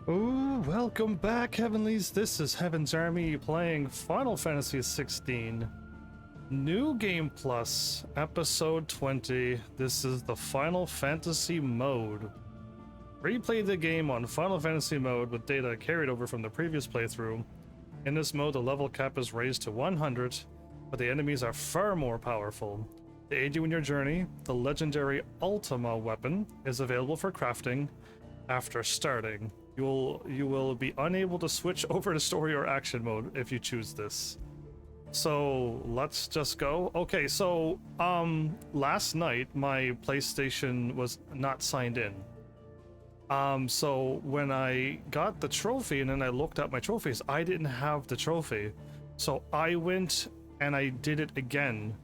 Ooh, welcome back, Heavenlies. This is Heaven's Army playing Final Fantasy XVI. New Game Plus, Episode 20. This is the Final Fantasy mode. Replay the game on Final Fantasy mode with data carried over from the previous playthrough. In this mode, the level cap is raised to 100, but the enemies are far more powerful. To aid you in your journey, the legendary Ultima weapon is available for crafting after starting. You will be unable to switch over to story or action mode if you choose this. So let's just go. Okay, so last night my PlayStation was not signed in. So when I got the trophy and then I looked at my trophies, I didn't have the trophy. So I went and I did it again.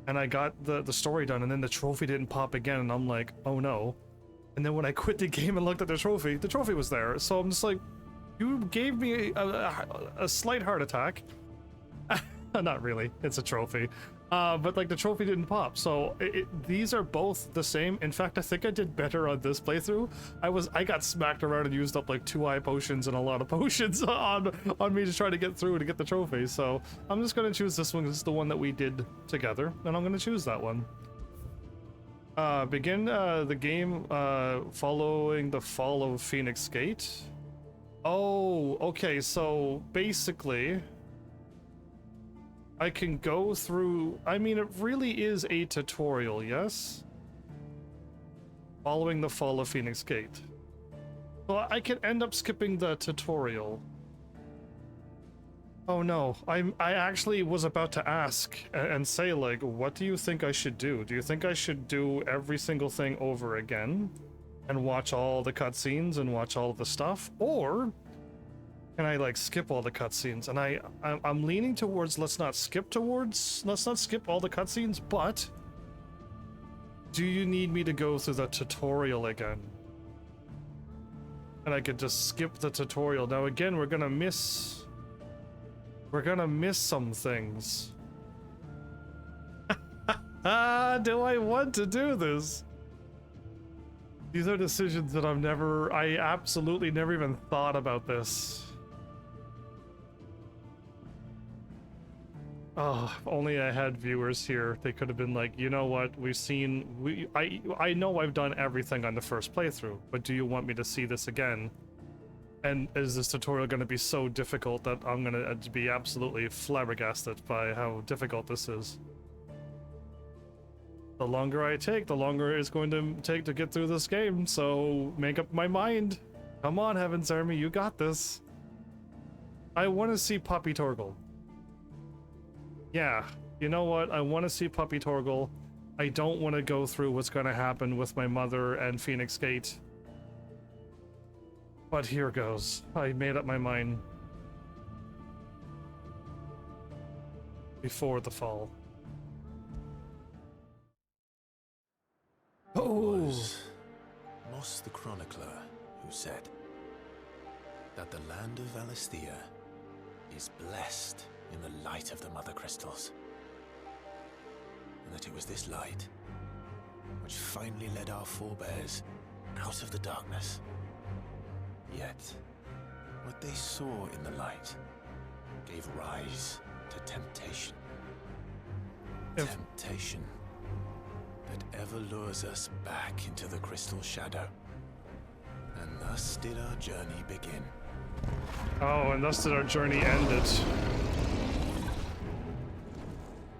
And I got the story done, and then the trophy didn't pop again, and I'm like, oh no. And then when I quit the game and looked at the trophy was there. So I'm just like, you gave me a slight heart attack. Not really, it's a trophy. But like the trophy didn't pop. So these are both the same. In fact, I think I did better on this playthrough. I got smacked around and used up like 2 eye potions and a lot of potions on me to try to get through to get the trophy. So I'm just gonna choose this one because it's the one that we did together, and I'm gonna choose that one. Begin the game following the fall of Phoenix Gate. Oh, okay, so basically I can go through, I mean, it really is a tutorial, yes? Following the fall of Phoenix Gate. Well, I could end up skipping the tutorial. Oh no, I actually was about to ask and say, like, what do you think I should do? Do you think I should do every single thing over again and watch all the cutscenes and watch all of the stuff? Or can I, like, skip all the cutscenes? And I'm leaning towards let's not skip all the cutscenes, but do you need me to go through the tutorial again? And I could just skip the tutorial. Now again, we're gonna miss some things. Do I want to do this? These are decisions that I absolutely never even thought about this. Oh, if only I had viewers here. They could have been like, you know what, I know I've done everything on the first playthrough, but do you want me to see this again? And is this tutorial going to be so difficult that I'm going to be absolutely flabbergasted by how difficult this is? The longer I take, the longer it's going to take to get through this game, so make up my mind. Come on, Heaven's Army, you got this. I want to see Puppy Torgal. Yeah, you know what? I want to see Puppy Torgal. I don't want to go through what's going to happen with my mother and Phoenix Gate. But here goes. I made up my mind. Before the fall. It was Moss the Chronicler who said that the land of Valisthea is blessed in the light of the Mother Crystals, and that it was this light which finally led our forebears out of the darkness. Yet, what they saw in the light gave rise to temptation. Temptation that ever lures us back into the crystal shadow. And thus did our journey begin. Oh, and thus did our journey ended.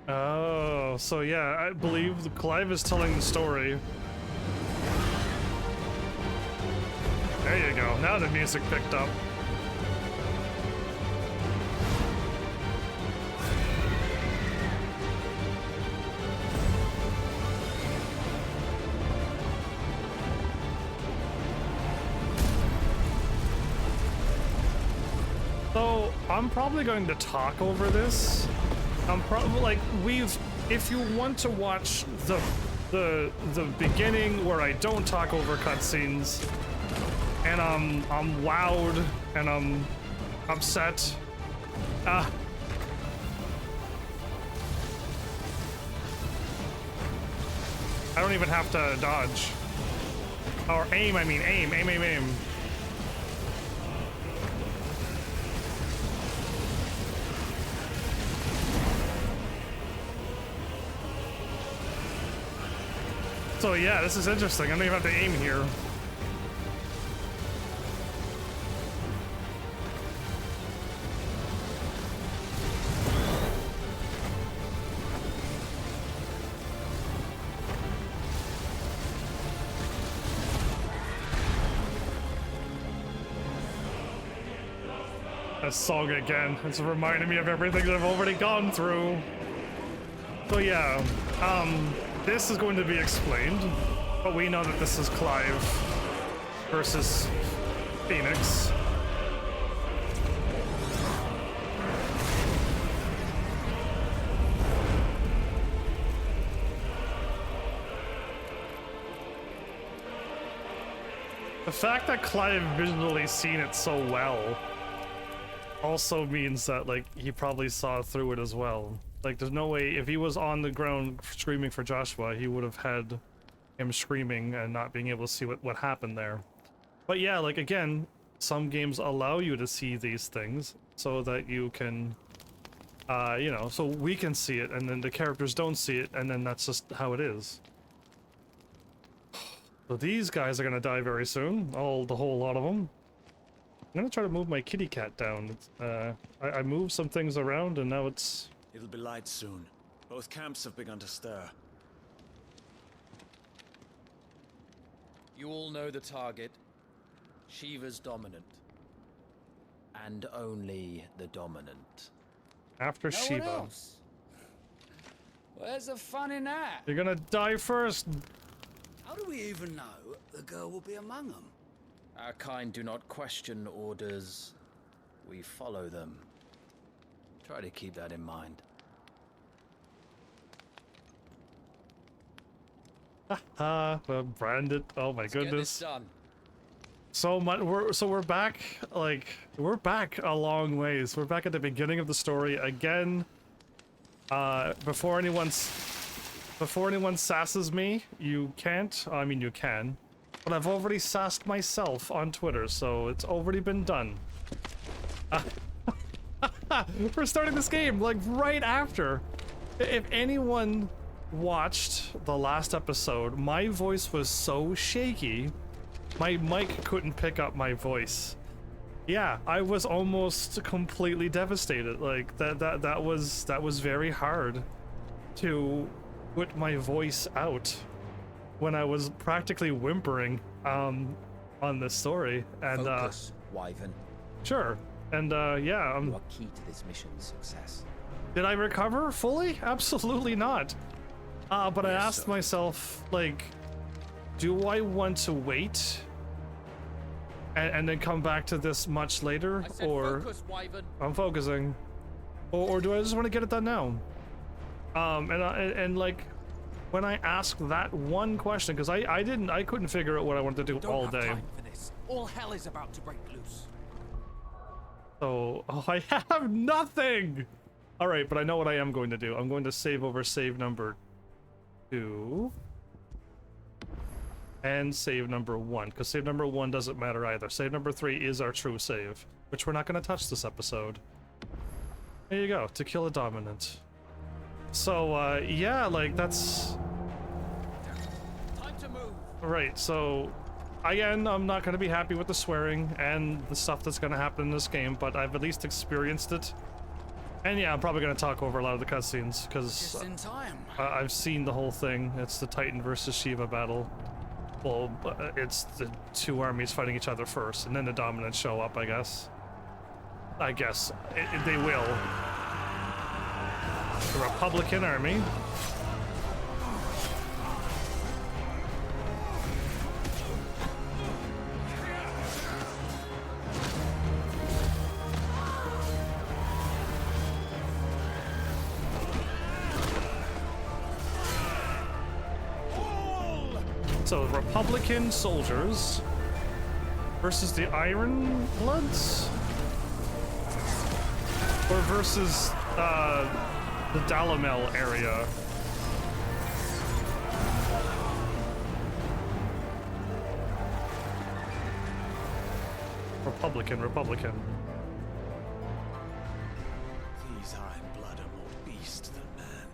Oh, so yeah, I believe Clive is telling the story. There you go, now the music picked up. So, I'm probably going to talk over this. I'm probably, like, if you want to watch the beginning where I don't talk over cutscenes, and I'm loud and I'm upset. I don't even have to dodge. Or aim, I mean aim. So yeah, this is interesting. I don't even have to aim here. That song again. It's reminding me of everything that I've already gone through. So yeah, this is going to be explained, but we know that this is Clive versus Phoenix. The fact that Clive visually seen it so well also means that, like, he probably saw through it as well. Like, there's no way, if he was on the ground screaming for Joshua, he would have had him screaming and not being able to see what happened there. But yeah, like, again, some games allow you to see these things so that you can, you know, so we can see it and then the characters don't see it, and then that's just how it is. So these guys are gonna die very soon, the whole lot of them. I'm gonna try to move my kitty cat down. I moved some things around and now it's... It'll be light soon. Both camps have begun to stir. You all know the target. Shiva's dominant. And only the dominant. After Shiva. No one else. Where's the fun in that? You're gonna die first. How do we even know the girl will be among them? Our kind do not question orders. We follow them. Try to keep that in mind. Branded. Oh my Let's get goodness. this done. So much. We're back. Like, we're back a long ways. We're back at the beginning of the story again. Before anyone sasses me, you can't. I mean, you can. But I've already sassed myself on Twitter, so it's already been done. We're starting this game, like, right after. If anyone watched the last episode, my voice was so shaky, my mic couldn't pick up my voice. Yeah, I was almost completely devastated. Like, that was very hard to put my voice out when I was practically whimpering on this story. And Focus, Wyvern. sure. And yeah, You are key to this mission's success. did I recover fully? Absolutely not. But I asked myself, like, do I want to wait and then come back to this much later, I said or focus, Wyvern. I'm focusing, or do I just want to get it done now? And like, when I asked that one question, because I couldn't figure out what I wanted to do all day. Time for this. All hell is about to break loose. So, I have nothing! Alright, but I know what I am going to do. I'm going to save over save number 2. And save number 1, because save number 1 doesn't matter either. Save number 3 is our true save, which we're not going to touch this episode. There you go, to kill a dominant. So, yeah, like, that's... Time to move. Right, so... Again, I'm not going to be happy with the swearing and the stuff that's going to happen in this game, but I've at least experienced it. And yeah, I'm probably going to talk over a lot of the cutscenes, because Just in time. I've seen the whole thing. It's the Titan versus Shiva battle. Well, it's the two armies fighting each other first, and then the dominants show up, I guess. They will. The Republican army. So, Republican soldiers versus the Iron Bloods? Or versus the Dalamel area? Republican. These Iron Blood are more beast than man.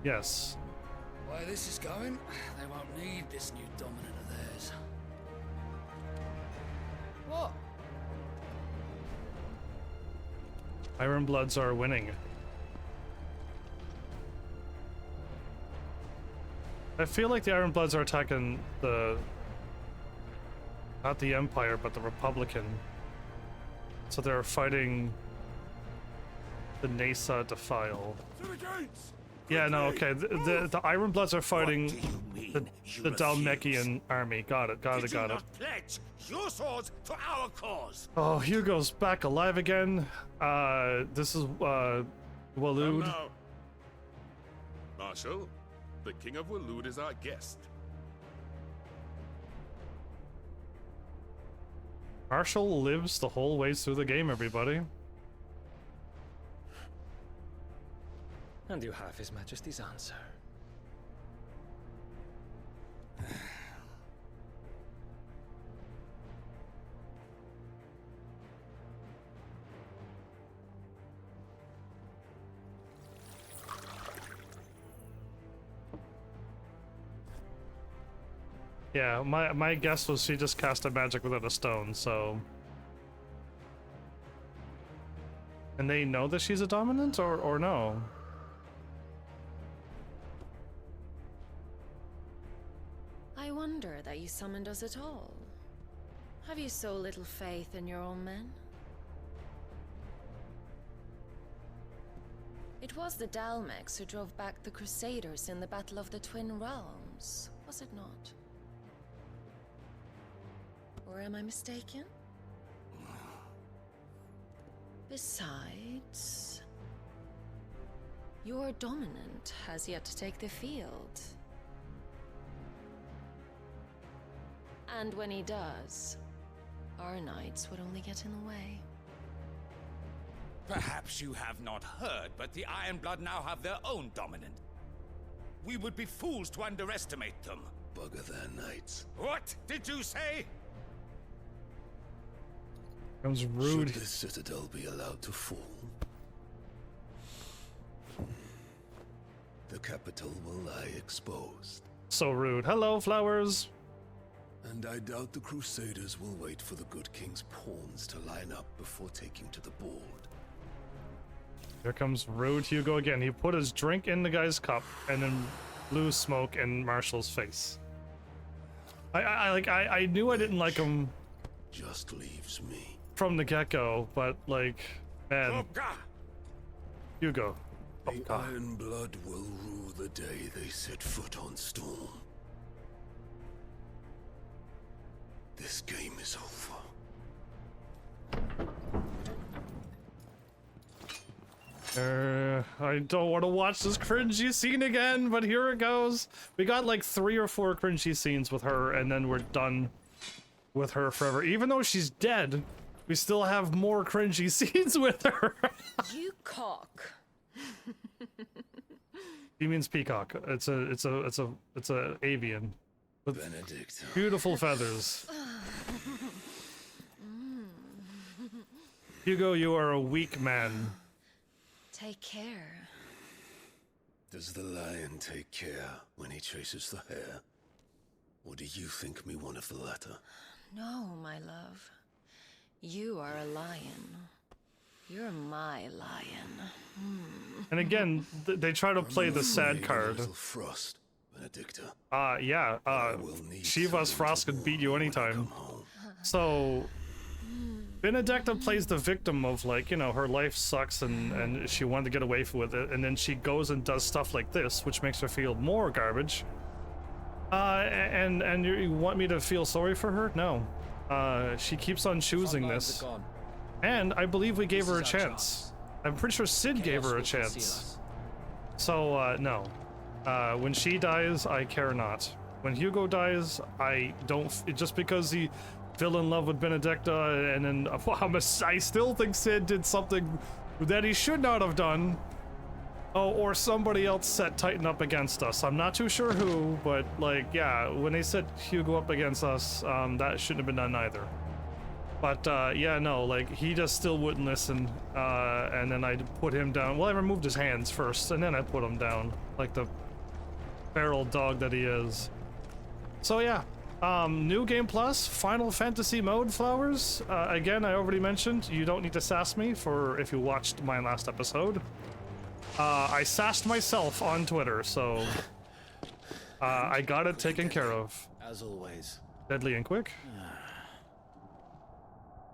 Yes. Why way this is going, they won't need this new dominant of theirs. What? Iron Bloods are winning. I feel like the Iron Bloods are attacking the... not the Empire, but the Republican. So they're fighting the Nasa Defile. Yeah, no, okay. The Iron Bloods are fighting the Dalmekian army. Got it. Pledge your swords to our cause. Oh, Hugo's back alive again. This is Waloed. Now, Marshal, the King of Waloed is our guest. Marshall lives the whole way through the game, everybody. And you have His Majesty's answer. Yeah, my guess was she just cast a magic without a stone, so... And they know that she's a dominant, or no? I wonder that you summoned us at all. Have you so little faith in your own men? It was the Dalmex who drove back the Crusaders in the Battle of the Twin Realms, was it not? Or am I mistaken? Besides, your dominant has yet to take the field. And when he does, our knights would only get in the way. Perhaps you have not heard, but the Ironblood now have their own dominant. We would be fools to underestimate them. Bugger their knights. What did you say? Comes rude. Should this citadel be allowed to fall? The capital will lie exposed. So rude. Hello, flowers. And I doubt the Crusaders will wait for the good king's pawns to line up before taking to the board. Here comes rude Hugo again. He put his drink in the guy's cup and then blew smoke in Marshall's face. I knew I didn't like him Just leaves me. from the get-go, but like, man, Hugo. The Ironblood will rue the day they set foot on Storm. This game is over. I don't want to watch this cringy scene again, but here it goes. We got like 3 or 4 cringy scenes with her, and then we're done with her forever. Even though she's dead, we still have more cringy scenes with her. You cock. He means peacock. It's a avian with Benedict. beautiful feathers. Hugo, you are a weak man. Take care. Does the lion take care when he chases the hare? Or do you think me one of the latter? No, my love. You are a lion. You're my lion. And again, they try to play the sad Afraid of card. a little Frost, Benedicta. Yeah, Shiva's Frost could beat you anytime. So, Benedicta plays the victim of, like, you know, her life sucks and she wanted to get away with it, and then she goes and does stuff like this, which makes her feel more garbage. And you want me to feel sorry for her? No. She keeps on choosing this. And I believe we gave her a chance. I'm pretty sure Sid gave her a chance. So, no. When she dies, I care not. When Hugo dies, I don't... Just because he fell in love with Benedicta, and then... I still think Sid did something that he should not have done. Oh, or somebody else set Titan up against us. I'm not too sure who, but, like, yeah, when they set Hugo up against us, that shouldn't have been done either. But, yeah, no, like, he just still wouldn't listen, and then I put him down. Well, I removed his hands first, and then I put him down, like the Feral dog that he is. So yeah, new game plus, Final Fantasy mode, Flowers. Again, I already mentioned, you don't need to sass me for if you watched my last episode. I sassed myself on Twitter, so I got it taken care of. As always. Deadly and quick.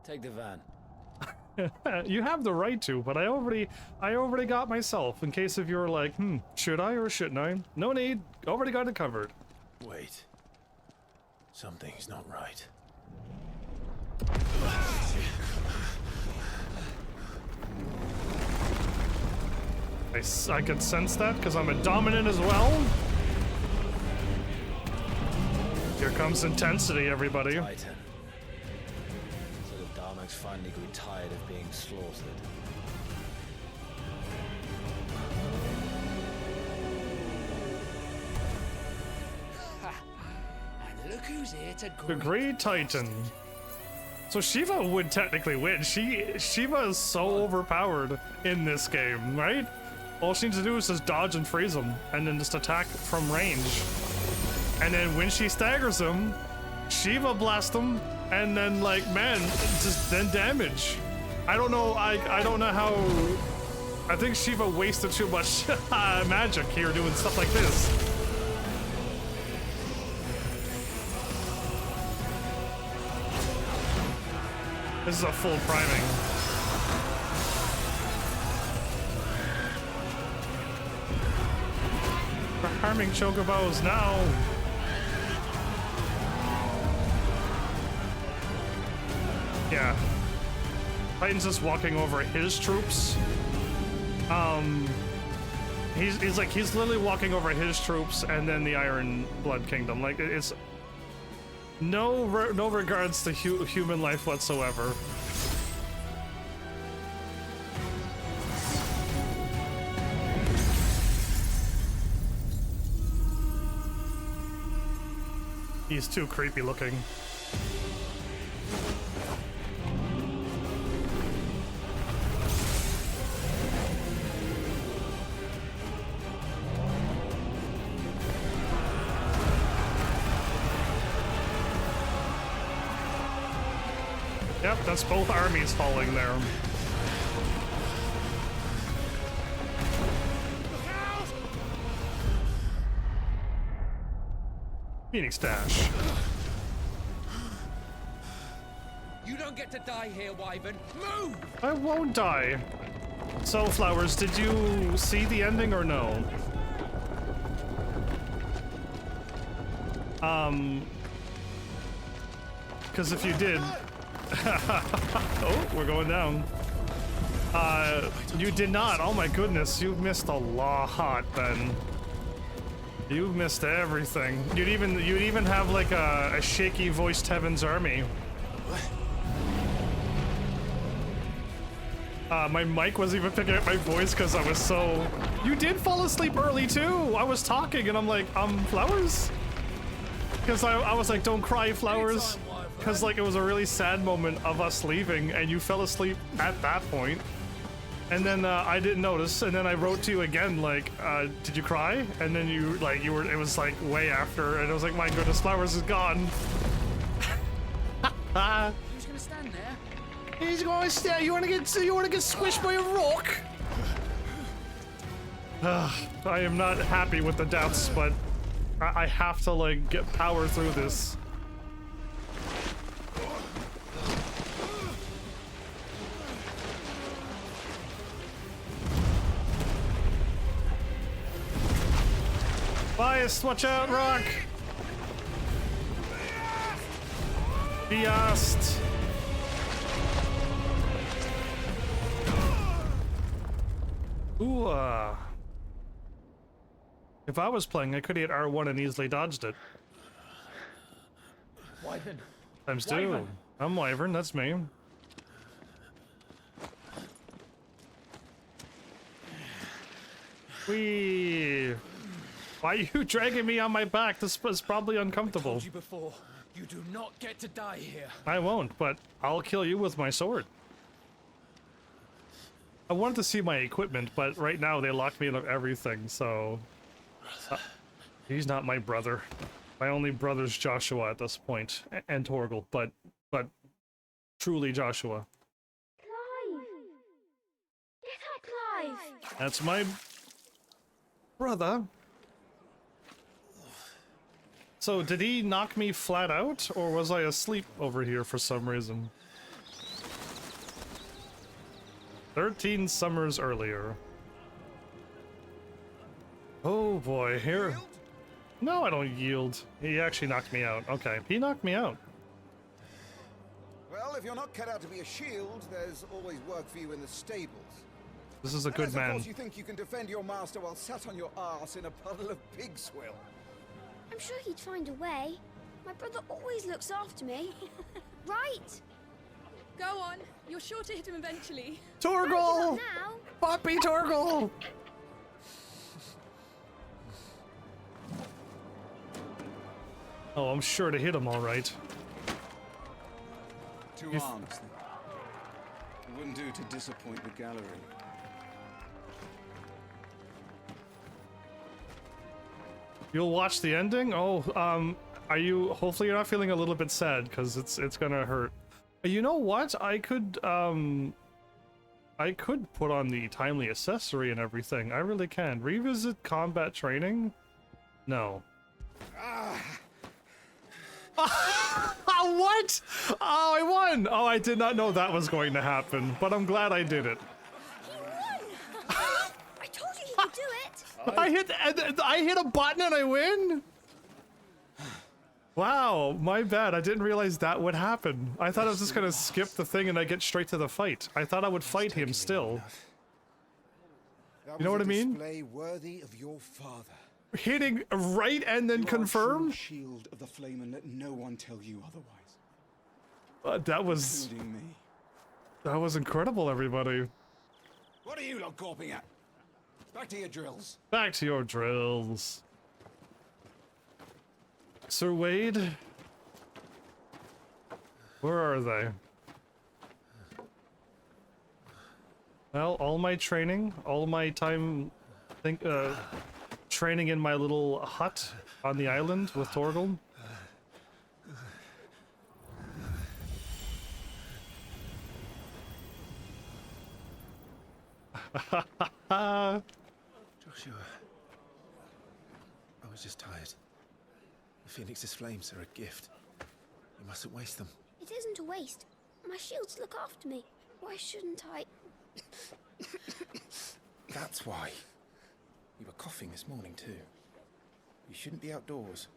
Take the van. You have the right to, but I already got myself, in case if you were like, should I or shouldn't I? No need, already got it covered. Wait. Something's not right. I could sense that, because I'm a dominant as well. Here comes intensity, everybody. Titan. So the Darmaks finally grew tired of being slaughtered. And look who's here to The Great Titan. So Shiva would technically win. Shiva is so overpowered in this game, right? All she needs to do is just dodge and freeze him, and then just attack from range. And then when she staggers him, Shiva blasts him, and then like, man, just then damage. I don't know, I don't know how, I think Shiva wasted too much magic here doing stuff like this. This is a full priming. We're harming chocobos now. Yeah. Titan's just walking over his troops. He's literally walking over his troops and then the Iron Blood Kingdom. Like, it's no regards to human life whatsoever. He's too creepy looking. Yep, that's both armies falling there. Phoenix Dash. You don't get to die here, Wyvern. Move! I won't die. So, Flowers, did you see the ending or no? Because if you did... Oh, we're going down. You did not. Oh my goodness, you missed a lot, Ben. You missed everything. You'd even have like a shaky voiced Heaven's Army. My mic wasn't even picking up my voice because I was so... You did fall asleep early too! I was talking and I'm like, Flowers? Because I was like, don't cry, Flowers. Because like it was a really sad moment of us leaving and you fell asleep at that point. And then I didn't notice, and then I wrote to you again, like, did you cry? And then it was like way after, and I was like, my goodness, Flowers is gone. Who's gonna stand there? He's going to stand. You wanna get squished by a rock? I am not happy with the deaths, but I have to like get power through this. Biased, watch out, Rock! Biased! Ooh, if I was playing, I could hit R1 and easily dodged it. Wyvern. Times two. I'm Wyvern, that's me. Whee! Why are you dragging me on my back? This is probably uncomfortable. I told you before, you do not get to die here. I won't, but I'll kill you with my sword. I wanted to see my equipment, but right now they locked me out of everything, so... He's not my brother. My only brother's Joshua at this point, and Torgal, but truly Joshua. Clive! Get up, Clive! That's my brother. So, did he knock me flat out, or was I asleep over here for some reason? 13 summers earlier. Oh boy, here. No, I don't yield. He actually knocked me out. Okay, he knocked me out. Well, if you're not cut out to be a shield, there's always work for you in the stables. This is a good man. Of course you think you can defend your master while sat on your arse in a puddle of pig swill. I'm sure he'd find a way. My brother always looks after me. Right? Go on. You're sure to hit him eventually. Torgal! Poppy Torgal! Oh, I'm sure to hit him all right. 2 arms, then. It wouldn't do to disappoint the gallery. You'll watch the ending? Oh, are you, hopefully you're not feeling a little bit sad, because it's gonna hurt. You know what? I could put on the timely accessory and everything. I really can. Revisit combat training? No. What? Oh, I won! Oh, I did not know that was going to happen, but I'm glad I did it. He won! I told you he could do it! I hit a button and I win? Wow, my bad. I didn't realize that would happen. I thought I was just gonna skip the thing and I get straight to the fight. I thought I would fight him still. You know what I mean? Display worthy of your father. Hitting right and then confirm? Shield of the flame, and let no one tell you otherwise. That was Including me. That was incredible, everybody. What are you lot gawping at? Back to your drills. Back to your drills. Sir Wade? Where are they? Well, all my training, all my time training in my little hut on the island with Torgal. Joshua, I was just tired. The Phoenix's flames are a gift. You mustn't waste them. It isn't a waste. My shields look after me. Why shouldn't I? That's why. You were coughing this morning too. You shouldn't be outdoors.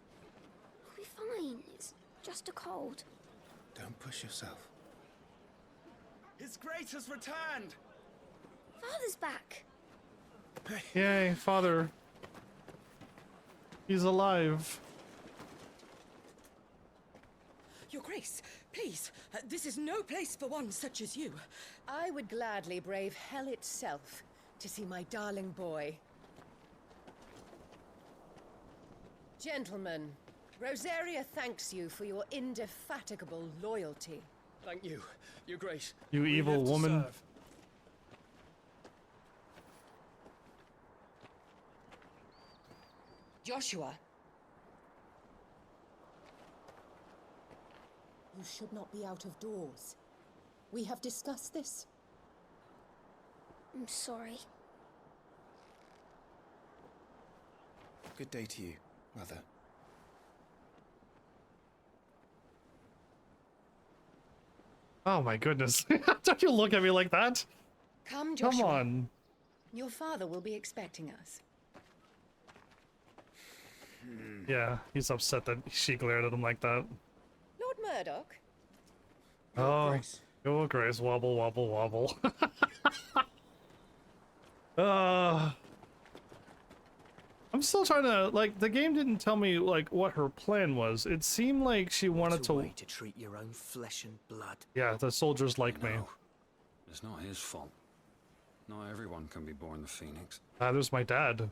I'll be fine. It's just a cold. Don't push yourself. His Grace has returned! Father's back. Yay, father. He's alive. Your Grace, please, this is no place for one such as you. I would gladly brave hell itself to see my darling boy. Gentlemen, Rosaria thanks you for your indefatigable loyalty. Thank you, Your Grace. You We evil live to woman. serve. Joshua. You should not be out of doors. We have discussed this. I'm sorry. Good day to you, Mother. Oh my goodness. Don't you look at me like that? Come, Joshua. Come on. Your father will be expecting us. Yeah, he's upset that she glared at him like that. Lord Murdoch? Oh, your Grace, wobble, wobble, wobble. I'm still trying to, like, the game didn't tell me, like, what her plan was. It seemed like she wanted It's a way to treat your own flesh and blood. Yeah, the soldiers like me. It's not his fault. Not everyone can be born the Phoenix. Ah, there's my dad.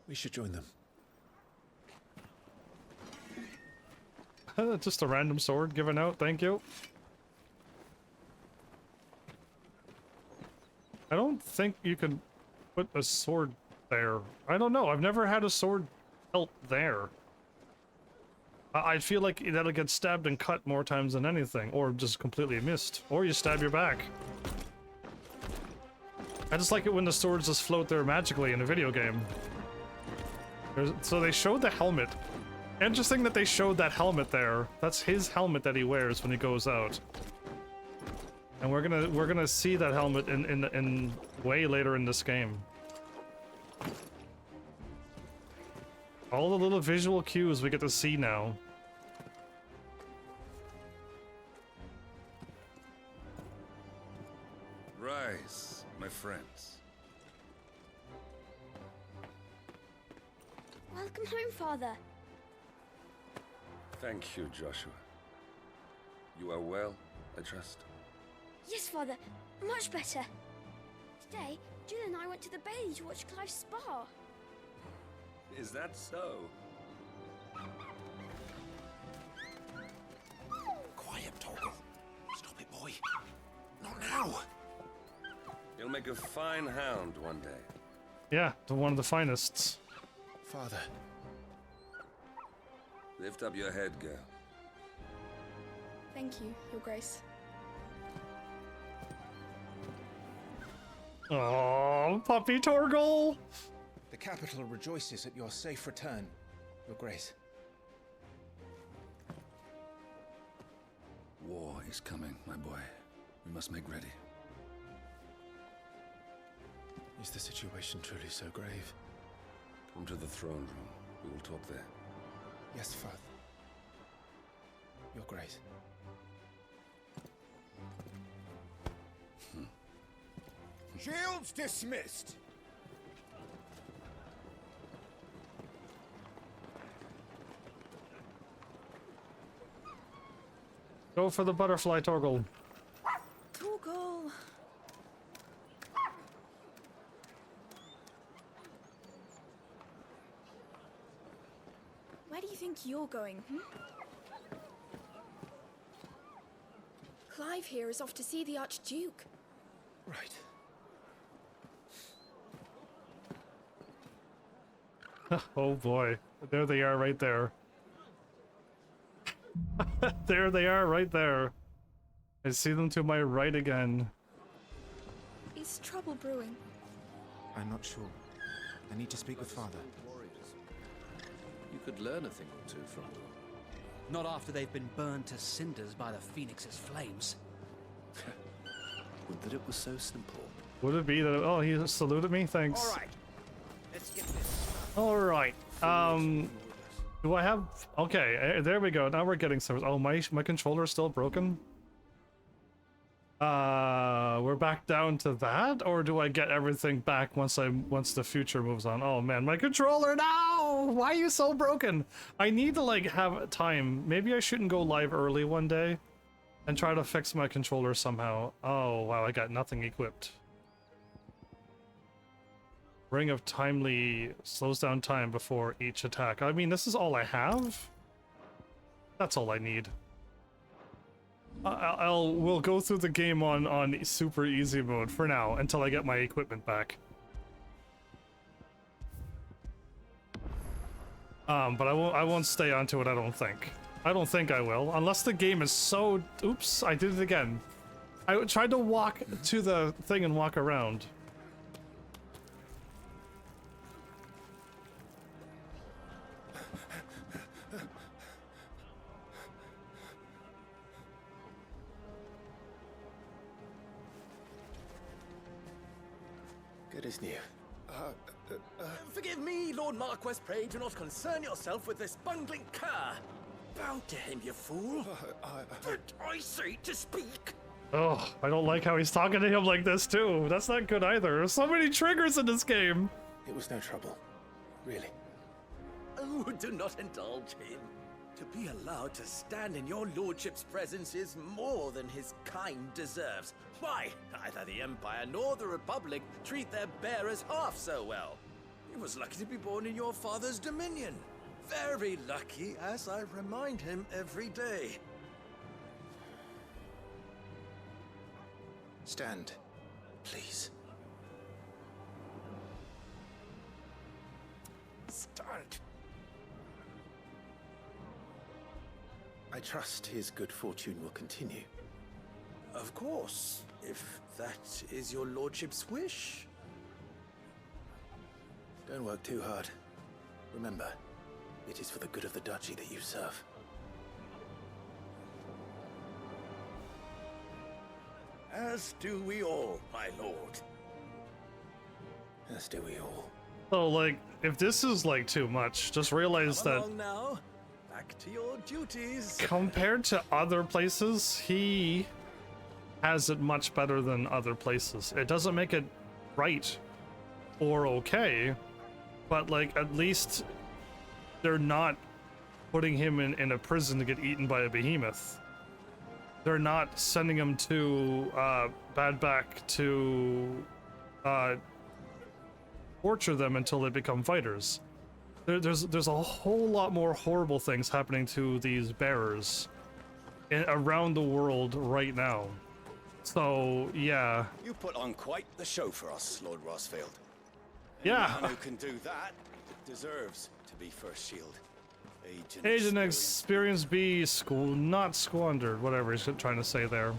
We should join them. Just a random sword given out, thank you. I don't think you can... put a sword there? I don't know. I've never had a sword belt there. I feel like that'll get stabbed and cut more times than anything, or just completely missed. Or you stab your back. I just like it when the swords just float there magically in a video game. So they showed the helmet. Interesting that they showed that helmet there. That's his helmet that he wears when he goes out. And we're gonna see that helmet in way later in this game. All the little visual cues we get to see now. Rise, my friends. Welcome home, Father. Thank you, Joshua. You are well, I trust. Yes, Father. Much better. Today, Jill and I went to the Bailey to watch Clive's spa. Is that so? Quiet, Torgal. Stop it, boy. Not now. You'll make a fine hound one day. Yeah, one of the finest. Father. Lift up your head, girl. Thank you, Your Grace. Oh, puppy Torgal! The capital rejoices at your safe return, Your Grace. War is coming, my boy. We must make ready. Is the situation truly so grave? Come to the throne room. We will talk there. Yes, Father. Your Grace. Shields dismissed! Go for the butterfly, Torgal. Torgal. Where do you think you're going, Clive here is off to see the Archduke. Right. Oh boy. There they are right there. There they are right there. I see them to my right again. Is trouble brewing? I'm not sure. I need to speak with Father. You could learn a thing or two from them. Not after they've been burned to cinders by the Phoenix's flames. Would that it was so simple. Would it be that? Oh, he saluted me. Thanks. All right. Let's get this. All right. Do I have? Okay, there we go. Now we're getting some. Oh, my controller is still broken. We're back down to that, or do I get everything back once the future moves on? Oh man, my controller now! Why are you so broken? I need to like have time. Maybe I shouldn't go live early one day and try to fix my controller somehow. Oh wow, I got nothing equipped. Ring of Timely slows down time before each attack. I mean, this is all I have. That's all I need. We'll go through the game on super easy mode for now until I get my equipment back. But I won't stay onto it. I don't think. I don't think I will, unless the game is so. Oops! I did it again. I tried to walk to the thing and walk around. Good as new. Forgive me, Lord Marquess, pray do not concern yourself with this bungling cur. Bow to him, you fool. But I say to speak. Oh, I don't like how he's talking to him like this too. That's not good either. There's so many triggers in this game. It was no trouble. Really. Oh, do not indulge him. To be allowed to stand in your lordship's presence is more than his kind deserves. Why, neither the Empire nor the Republic treat their bearers half so well. He was lucky to be born in your father's dominion. Very lucky, as I remind him every day. Stand, please. I trust his good fortune will continue. Of course, if that is your lordship's wish. Don't work too hard. Remember, it is for the good of the duchy that you serve. As do we all, my lord. As do we all. So, like, if this is, like, too much, just realize Come that along now. Back to your duties. compared to other places, he has it much better than other places. It doesn't make it right or okay, but, like, at least they're not putting him in a prison to get eaten by a behemoth. They're not sending him to Badback to torture them until they become fighters. There's a whole lot more horrible things happening to these bearers around the world right now. So yeah. You put on quite the show for us, Lord Rossfield. Yeah. Anyone who can do that deserves to be first shield. Age and experience be not squandered, whatever he's trying to say there.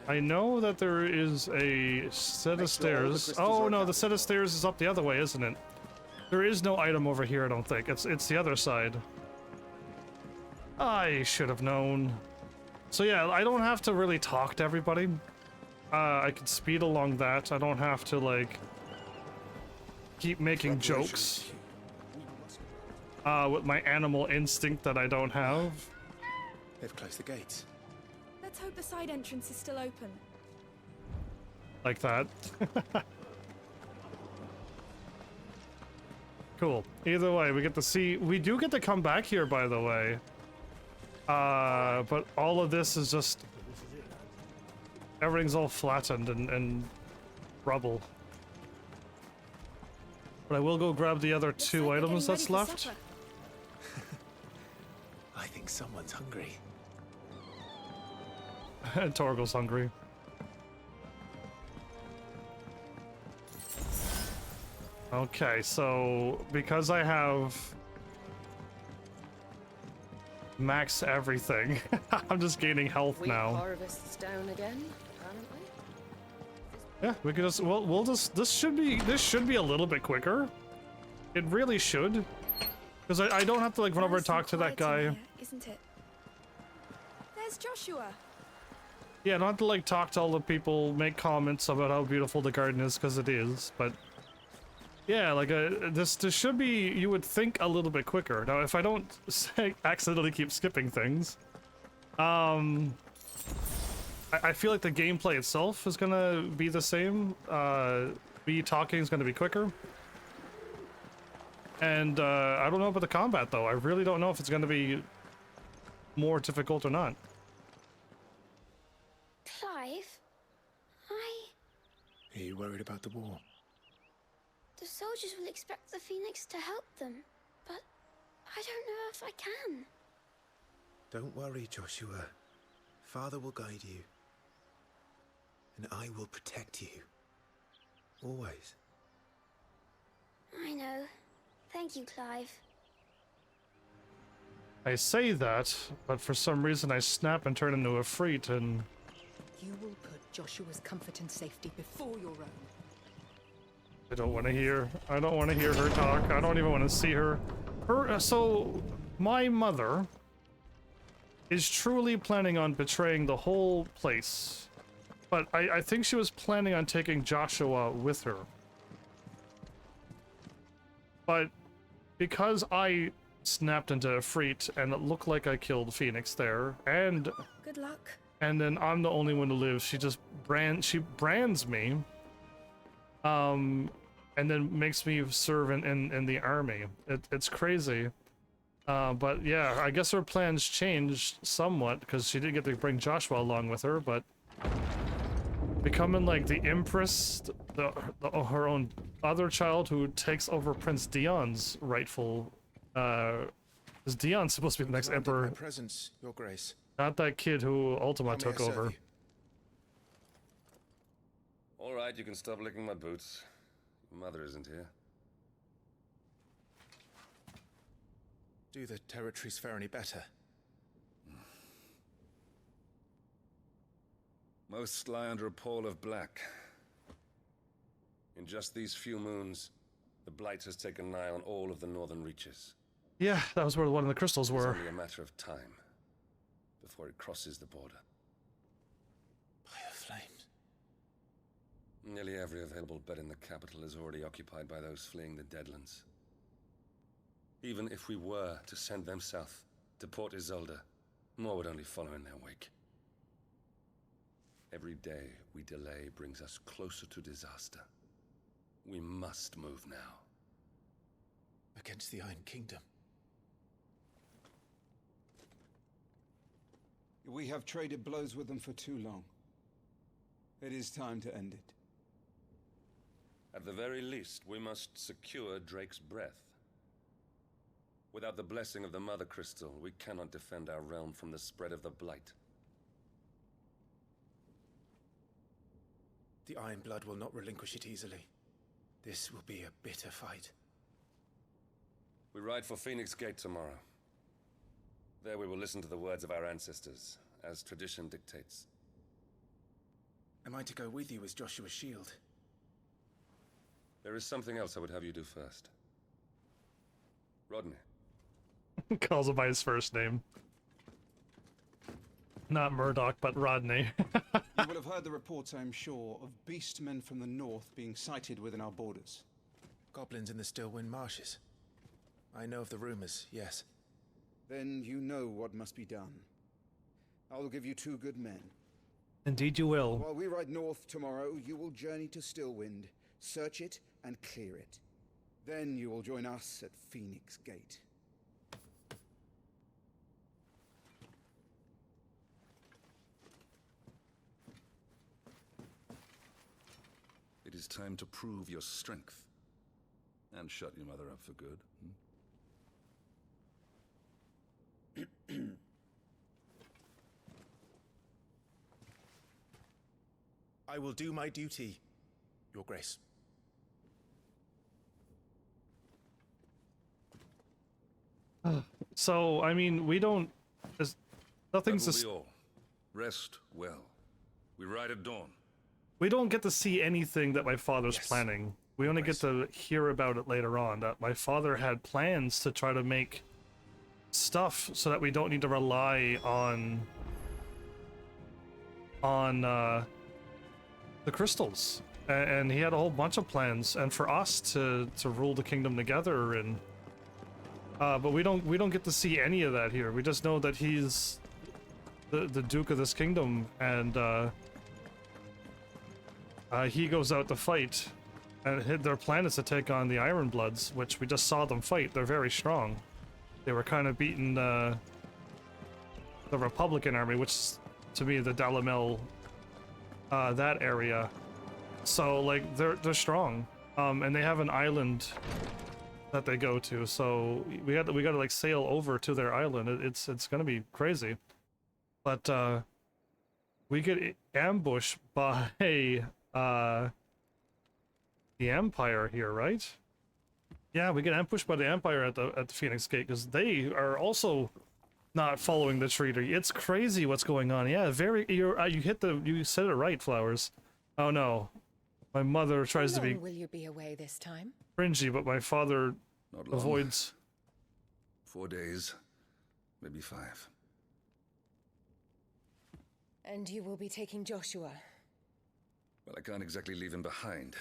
I know that there is a set of stairs. Oh no, the set of stairs is up the other way, isn't it? There is no item over here, I don't think. It's the other side. I should have known. So yeah, I don't have to really talk to everybody. I can speed along that. I don't have to, like, keep making jokes with my animal instinct that I don't have. They've closed the gates. Let's hope the side entrance is still open. Like that. Cool. Either way, we get to see. We do get to come back here, by the way. But all of this is just. Everything's all flattened and rubble. But I will go grab the other two items that's left. I think someone's hungry. And Torgo's hungry. Okay, so because I have max everything, I'm just gaining health now. Harvests down again, apparently. Yeah, we could just we'll just this should be a little bit quicker. It really should, because I don't have to like run over and talk to that guy. Here, isn't it? There's Joshua. Yeah, I don't have to like talk to all the people, make comments about how beautiful the garden is, because it is. But yeah, like this should be, you would think, a little bit quicker. Now, if I don't accidentally keep skipping things, I feel like the gameplay itself is gonna be the same. Me talking is gonna be quicker. And I don't know about the combat though. I really don't know if it's gonna be more difficult or not. Clive, Are you worried about the war? the soldiers will expect the Phoenix to help them, but I don't know if I can. Don't worry, Joshua. Father will guide you. And I will protect you. Always. I know. Thank you, Clive. I say that, but for some reason I snap and turn into a freak, and You will put Joshua's comfort and safety before your own. I don't want to hear her talk. I don't even want to see her. So my mother is truly planning on betraying the whole place. But I think she was planning on taking Joshua with her. But because I snapped into a freak and it looked like I killed Phoenix there, and Good luck. and then I'm the only one who lives, she brands me, and then makes me serve in the army. It's crazy. But yeah, I guess her plans changed somewhat because she did get to bring Joshua along with her, but becoming like the Empress, her own other child who takes over Prince Dion's rightful, is Dion supposed to be the next emperor? My presence, Your Grace. Not that kid who Ultima took over. All right, you can stop licking my boots. Your mother isn't here. Do the territories fare any better? Most lie under a pall of black. In just these few moons, the Blight has taken nigh on all of the northern reaches. Yeah, that was where one of the crystals were. It's only a matter of time before it crosses the border. By the flames. Nearly every available bed in the capital is already occupied by those fleeing the Deadlands. Even if we were to send them south to Port Isolde, more would only follow in their wake. Every day we delay brings us closer to disaster. We must move now. Against the Iron Kingdom. We have traded blows with them for too long. It is time to end it. At the very least, we must secure Drake's breath. Without the blessing of the Mother Crystal, we cannot defend our realm from the spread of the Blight. The Iron Blood will not relinquish it easily. This will be a bitter fight. We ride for Phoenix Gate tomorrow. There we will listen to the words of our ancestors, as tradition dictates. Am I to go with you as Joshua's shield? There is something else I would have you do first. Rodney. Calls him by his first name. Not Murdoch, but Rodney. You will have heard the reports, I am sure, of beastmen from the north being sighted within our borders. Goblins in the Stillwind Marshes. I know of the rumors, yes. Then you know what must be done. I will give you 2 good men. Indeed you will. While we ride north tomorrow, you will journey to Stillwind, search it and clear it. Then you will join us at Phoenix Gate. It is time to prove your strength. And shut your mother up for good. I will do my duty, Your Grace. So, I mean, we don't... Nothing's... That will be all. Rest well. We ride at dawn. We don't get to see anything that my father's planning. We only get to hear about it later on, that my father had plans to try to make stuff so that we don't need to rely on the crystals. And he had a whole bunch of plans, and for us to rule the kingdom together, and but we don't get to see any of that here. We just know that he's the Duke of this kingdom, and he goes out to fight, and their plan is to take on the Iron Bloods, which we just saw them fight. They're very strong. They were kind of beating the Republican army, which to me the Dalamel, that area. So like they're strong, and they have an island that they go to. So we got to like sail over to their island. It's gonna be crazy, but we get ambushed by the Empire here, right? Yeah, we get ambushed by the Empire at the Phoenix Gate, because they are also not following the treaty. It's crazy what's going on. Yeah, you said it right, Flowers. Oh no, my mother tries to be. Will you be away this time? Cringy, but my father Not long. avoids. 4 days, maybe 5. And you will be taking Joshua. Well, I can't exactly leave him behind,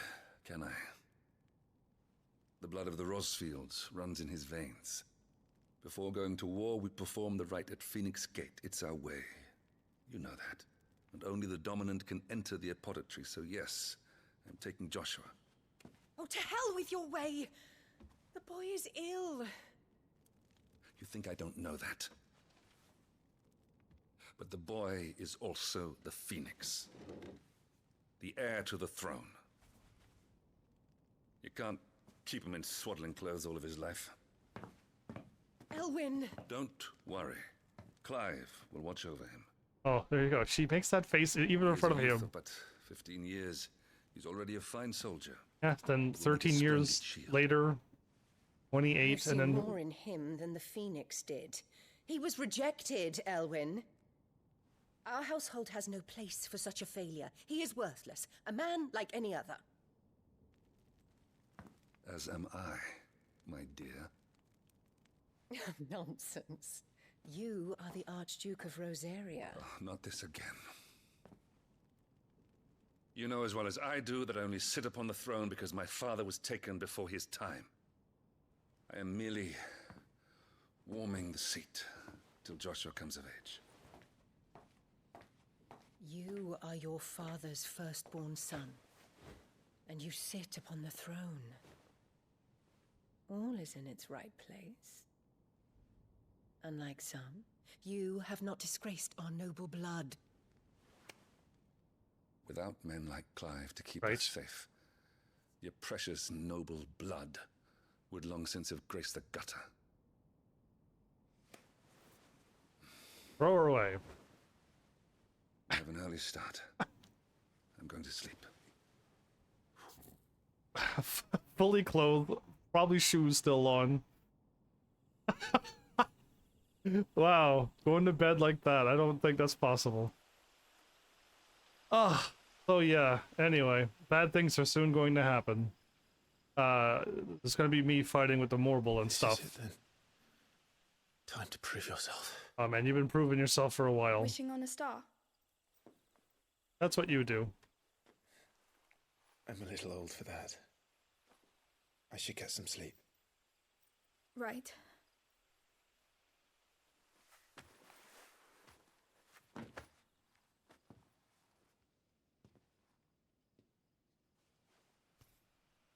can I? The blood of the Rosfields runs in his veins. Before going to war, we perform the rite at Phoenix Gate. It's our way. You know that. And only the dominant can enter the apothecary, so yes, I'm taking Joshua. Oh, to hell with your way! The boy is ill. You think I don't know that? But the boy is also the Phoenix. The heir to the throne. You can't keep him in swaddling clothes all of his life. Elwyn! Don't worry. Clive will watch over him. Oh, there you go. She makes that face even in front of him. But 15 years, he's already a fine soldier. Yeah, then 13 years later, 28 see and then more in him than the Phoenix did. He was rejected, Elwyn. Our household has no place for such a failure. He is worthless, a man like any other. As am I, my dear. Nonsense. You are the Archduke of Rosaria. Oh, not this again. You know as well as I do that I only sit upon the throne because my father was taken before his time. I am merely warming the seat till Joshua comes of age. You are your father's firstborn son, and you sit upon the throne. All is in its right place. Unlike some, you have not disgraced our noble blood. Without men like Clive to keep Right. us safe, your precious noble blood would long since have graced the gutter. throw her away. I have an early start. I'm going to sleep. Fully clothed, probably shoes still on. Wow, going to bed like that, I don't think that's possible. Ah, so yeah, anyway, bad things are soon going to happen. There's gonna be me fighting with the Morble and stuff. Is it then? Time to prove yourself. Oh man, you've been proving yourself for a while. Wishing on a star. That's what you do. I'm a little old for that. I should get some sleep. Right.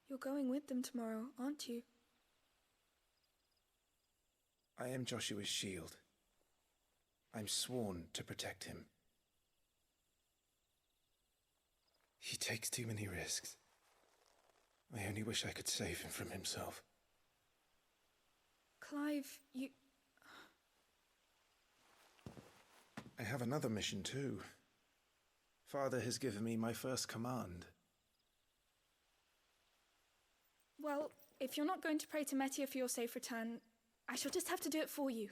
You're going with them tomorrow, aren't you? I am Joshua's shield. I'm sworn to protect him. He takes too many risks. I only wish I could save him from himself. Clive, you... I have another mission too. Father has given me my first command. Well, if you're not going to pray to Metia for your safe return, I shall just have to do it for you.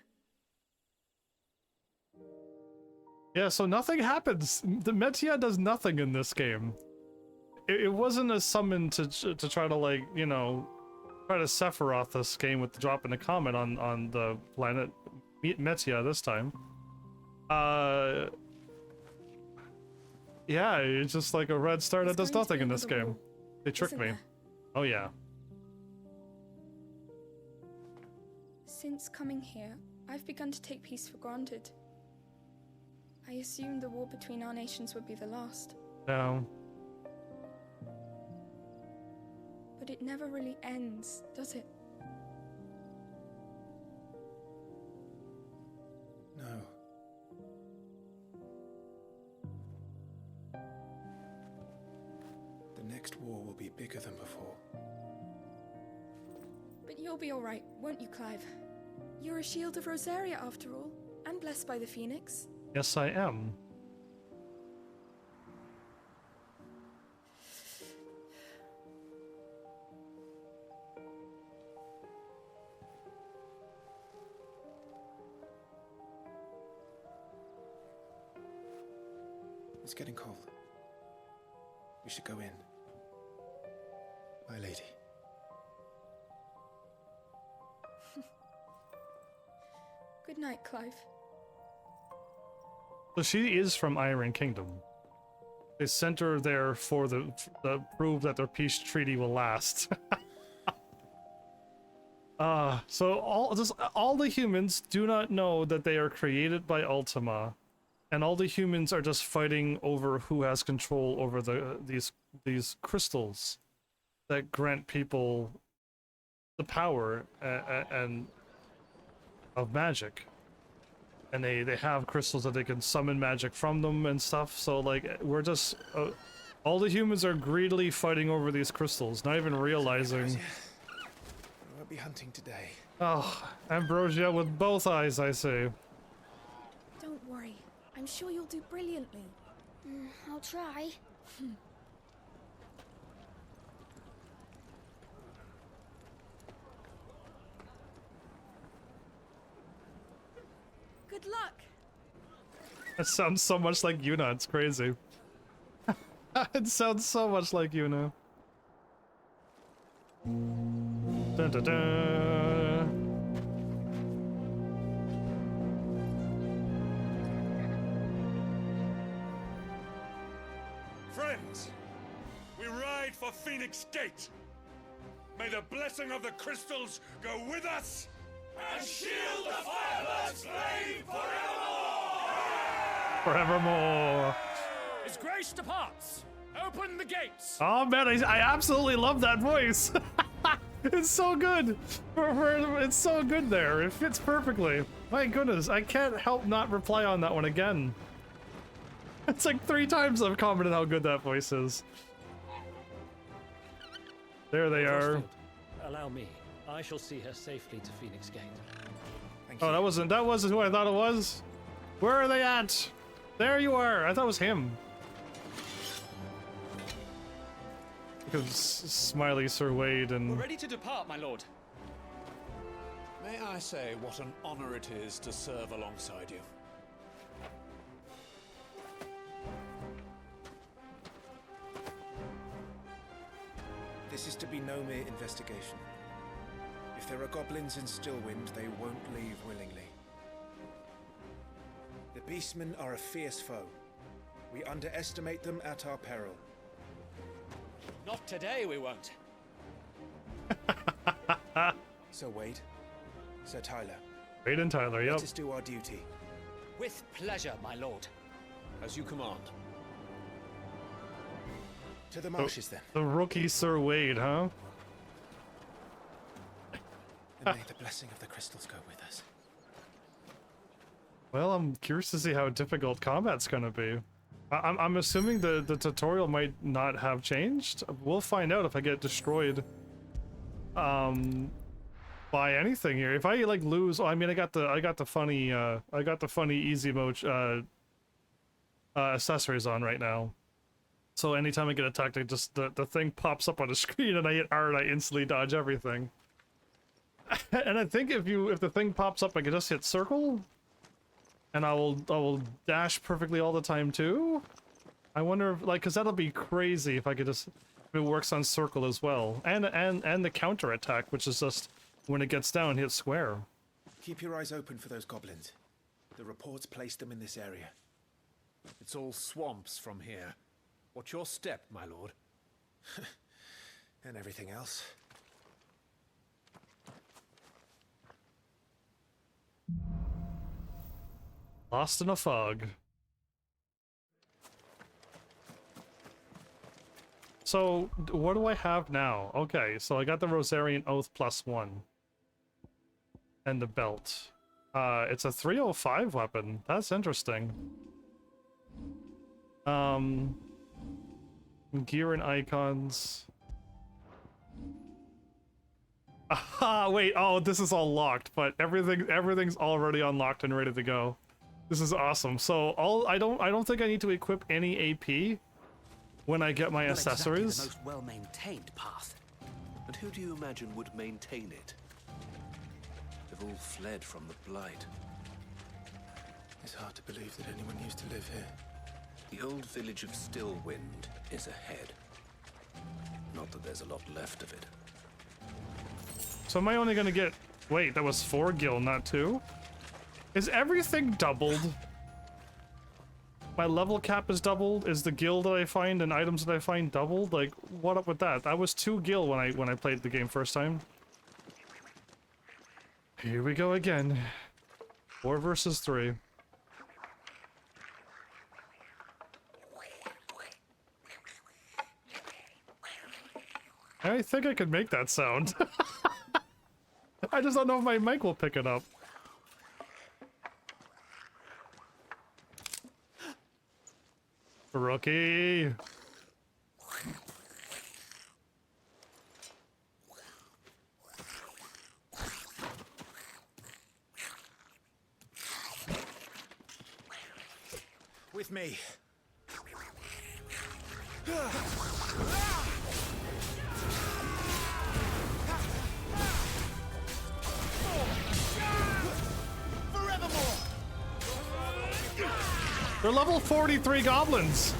Yeah, so nothing happens. The Metia does nothing in this game. It wasn't a summon to try to, like, you know, try to Sephiroth this game with dropping a comment on the planet Metia this time. Yeah, it's just like a red star that does nothing in this game. They tricked me. Oh yeah. Since coming here, I've begun to take peace for granted. I assumed the war between our nations would be the last. No. But it never really ends, does it? No. The next war will be bigger than before. But you'll be alright, won't you, Clive? You're a shield of Rosaria after all, and blessed by the Phoenix. Yes, I am. It's getting cold. We should go in. My lady. Good night, Clive. So she is from Iron Kingdom. They sent her there for the prove that their peace treaty will last. So all the humans do not know that they are created by Ultima, and all the humans are just fighting over who has control over these crystals that grant people the power and of magic. And they have crystals that they can summon magic from them and stuff. So like we're just all the humans are greedily fighting over these crystals, not even realizing. We won't be hunting today. Oh, Ambrosia with both eyes, I say. Don't worry. I'm sure you'll do brilliantly. I'll try. Good luck. It sounds so much like Yuna, it's crazy. It sounds so much like Yuna. Dun, dun, dun. Friends, we ride for Phoenix Gate. May the blessing of the crystals go with us and shield the Firebird's flame forevermore! Forevermore. As grace departs, open the gates. Oh man, I absolutely love that voice. It's so good. It's so good there. It fits perfectly. My goodness, I can't help not reply on that one again. It's like 3 times I've commented how good that voice is. There they are. Allow me. I shall see her safely to Phoenix Gate. Oh, that wasn't who I thought it was. Where are they at? There you are. I thought it was him. Because Smiley, Sir Wade, and We're ready to depart, my lord. May I say what an honor it is to serve alongside you? This is to be no mere investigation. If there are goblins in Stillwind, they won't leave willingly. The Beastmen are a fierce foe. We underestimate them at our peril. Not today, we won't. Sir Wade, Sir Tyler. Wade and Tyler, yep. Let us do our duty. With pleasure, my lord. As you command. To the marshes, then. The rookie Sir Wade, huh? And may the blessing of the crystals go with us. Well, I'm curious to see how difficult combat's gonna be. I'm assuming the tutorial might not have changed. We'll find out if I get destroyed by anything here. If I like lose, I mean I got the funny easy mode accessories on right now. So anytime I get attacked, the thing pops up on the screen and I hit R and I instantly dodge everything. And I think if the thing pops up, I can just hit circle. And I will dash perfectly all the time too. I wonder if, like, cause that'll be crazy if I could just, if it works on circle as well. And the counter attack, which is just when it gets down, hit square. Keep your eyes open for those goblins. The reports placed them in this area. It's all swamps from here. What's your step, my lord? And everything else. Lost in a fog. So, what do I have now? Okay, so I got the Rosarian Oath +1. And the belt. It's a 305 weapon. That's interesting. Gear and icons. Aha, wait, oh, this is all locked, but everything's already unlocked and ready to go. This is awesome. So I don't think I need to equip any AP when I get my accessories. Exactly the most well-maintained path. And who do you imagine would maintain it? They've all fled from the Blight. It's hard to believe that anyone used to live here. The old village of Stillwind is ahead. Not that there's a lot left of it. So am I only gonna get... Wait, that was 4 gil, not 2? Is everything doubled? My level cap is doubled? Is the gil that I find and items that I find doubled? Like, what up with that? That was 2 gil when I played the game first time. Here we go again. 4 versus 3. I think I could make that sound. I just don't know if my mic will pick it up. Rookie! With me. Forevermore! They're level 43 goblins.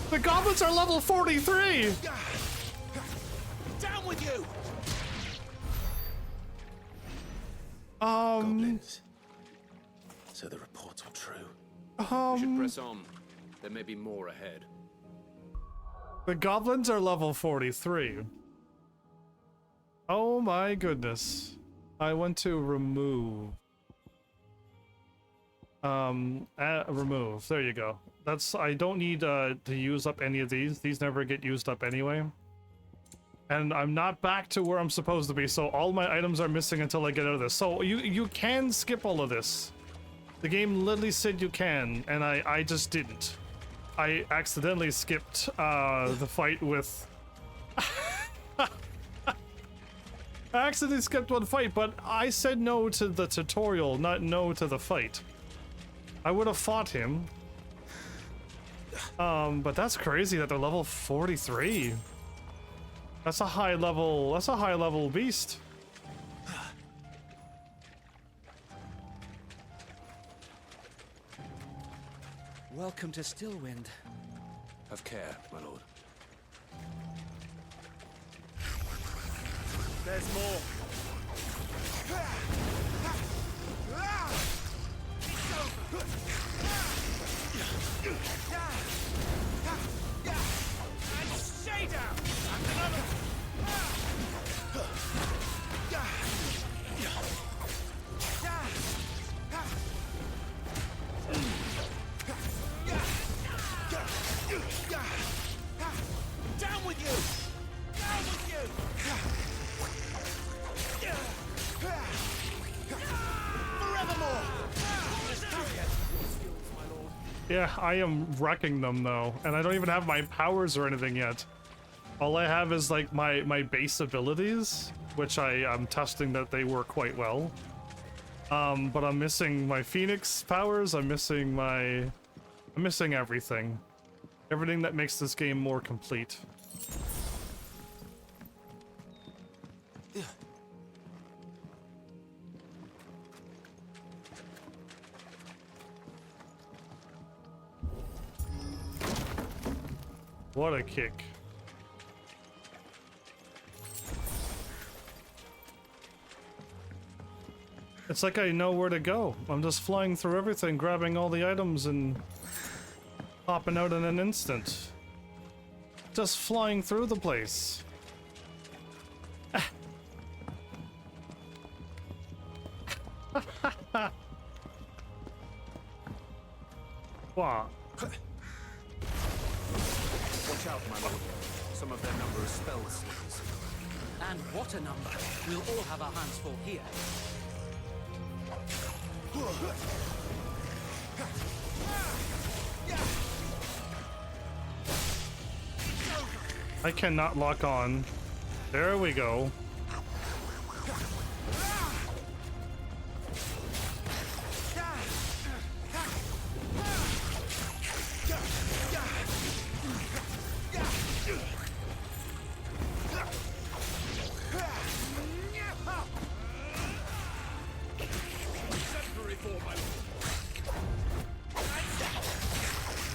The goblins are level 43. Down with you! Goblins. So the reports were true. We should press on. There may be more ahead. The goblins are level 43. Oh my goodness. I want to remove. Remove. There you go. I don't need to use up any of these. These never get used up anyway. And I'm not back to where I'm supposed to be, so all my items are missing until I get out of this. So you can skip all of this. The game literally said you can, and I just didn't. I accidentally skipped the fight with... I accidentally skipped one fight, but I said no to the tutorial, not no to the fight. I would have fought him. But that's crazy that they're level 43. That's a high level beast. Welcome to Stillwind. Have care, my lord. There's more. And stay down. And another. Down with you. Down with you. Forevermore. Yeah, I am wrecking them though, and I don't even have my powers or anything yet. All I have is like my base abilities, which I'm testing that they work quite well. But I'm missing my Phoenix powers. I'm missing everything. Everything that makes this game more complete. What a kick. It's like I know where to go. I'm just flying through everything, grabbing all the items and popping out in an instant. Just flying through the place. Wow. Watch out, my lord. Some of their number is spell slings. And what a number. We'll all have our hands full here. I cannot lock on. There we go.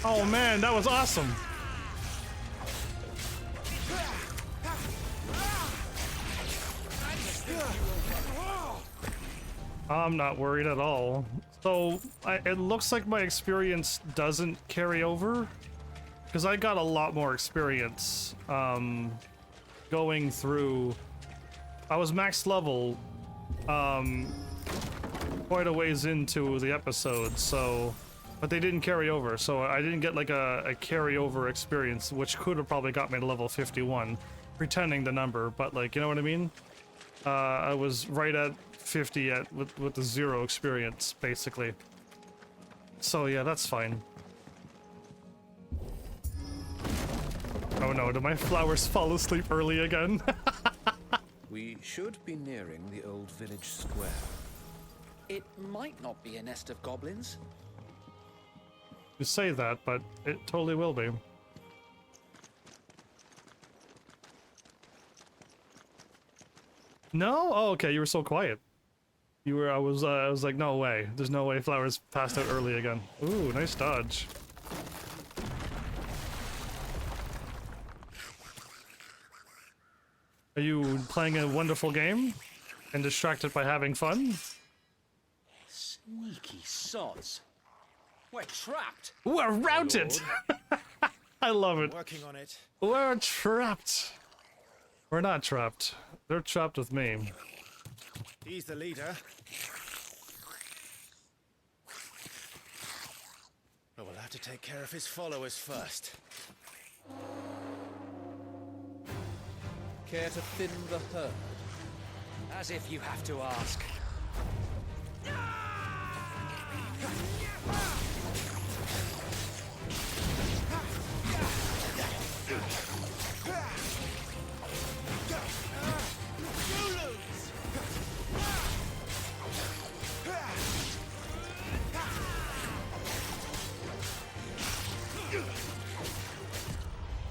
Oh man, that was awesome. I'm not worried at all. So it looks like my experience doesn't carry over, because I got a lot more experience going through. I was max level quite a ways into the episode, so but they didn't carry over, so I didn't get like a carryover experience, which could have probably got me to level 51, pretending the number, but like, you know what I mean? I was right at 50 with the 0 experience, basically. So yeah, that's fine. Oh no, did my flowers fall asleep early again? We should be nearing the old village square. It might not be a nest of goblins. You say that, but it totally will be. No? Oh, okay, you were so quiet. You were, I was like, no way. There's no way flowers passed out early again. Ooh, nice dodge. Are you playing a wonderful game and distracted by having fun? Sneaky sods. We're trapped. We're routed! I love it. Working on it. We're trapped. We're not trapped. They're trapped with me. He's the leader. But we'll have to take care of his followers first. Care to thin the herd? As if you have to ask.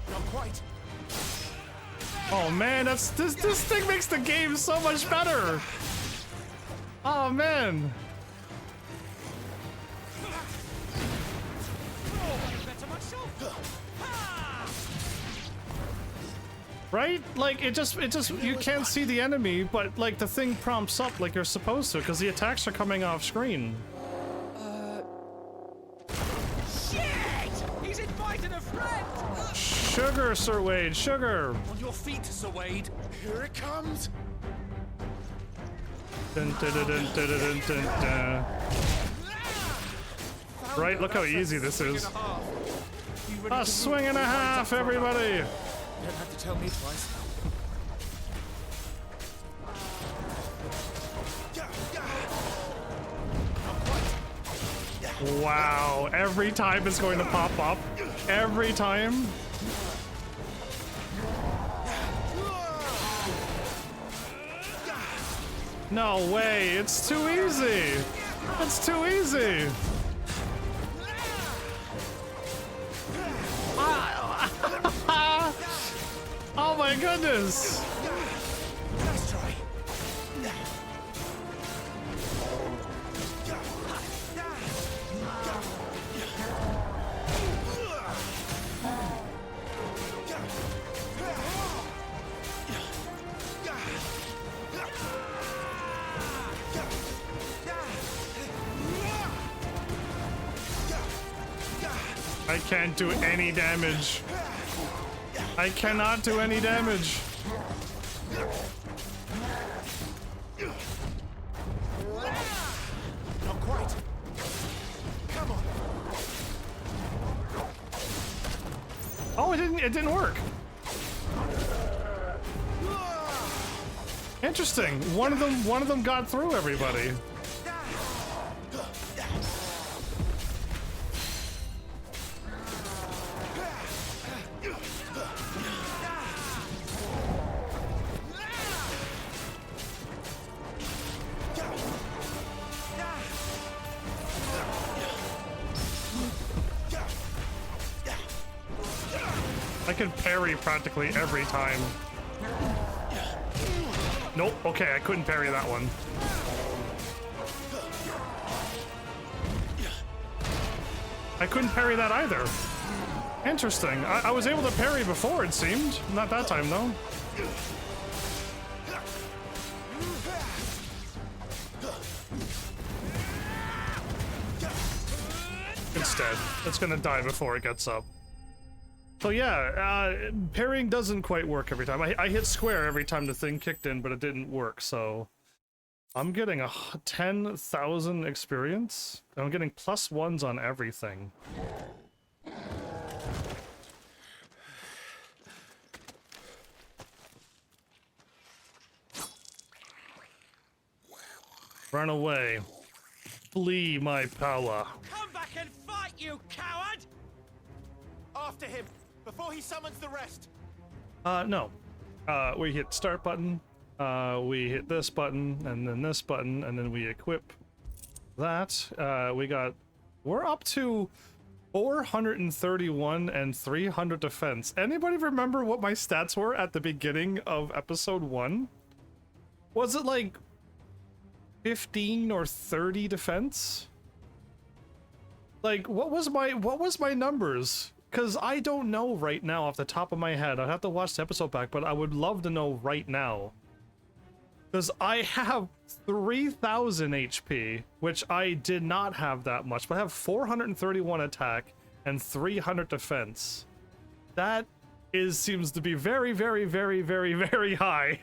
Not quite. Oh man, this thing makes the game so much better. Oh man. Right? Like it just you can't see the enemy, but like the thing prompts up like you're supposed to because the attacks are coming off screen. Shit! He's invited a friend! Sugar, Sir Wade, sugar! On your feet, Sir Wade. Here it comes. Dun, dun, dun, dun, dun, dun, dun, dun. Right, look how easy this is. A swing and a half, everybody! You don't have to tell me twice. Wow, every time it's going to pop up. Every time. No way, it's too easy. It's too easy. Oh my goodness. Nice try. I can't do any damage. I cannot do any damage. Not quite. Come on. Oh, it didn't work. Interesting. One of them got through everybody. I can parry practically every time. Nope, okay, I couldn't parry that one. I couldn't parry that either. Interesting. I was able to parry before, it seemed. Not that time, though. Instead, it's gonna die before it gets up. So yeah, parrying doesn't quite work every time. I hit square every time the thing kicked in, but it didn't work, so... I'm getting 10,000 experience, and I'm getting +1s on everything. Run away. Flee my power. Come back and fight, you coward! After him, before he summons the rest. No. We hit start button, we hit this button, and then this button, and then we equip that. We're up to 431 and 300 defense. Anybody remember what my stats were at the beginning of episode 1? Was it like 15 or 30 defense? Like, what was my numbers? Because I don't know right now off the top of my head. I'd have to watch the episode back, but I would love to know right now. Because I have 3,000 HP, which I did not have that much, but I have 431 attack and 300 defense. That seems to be very, very, very, very, very high.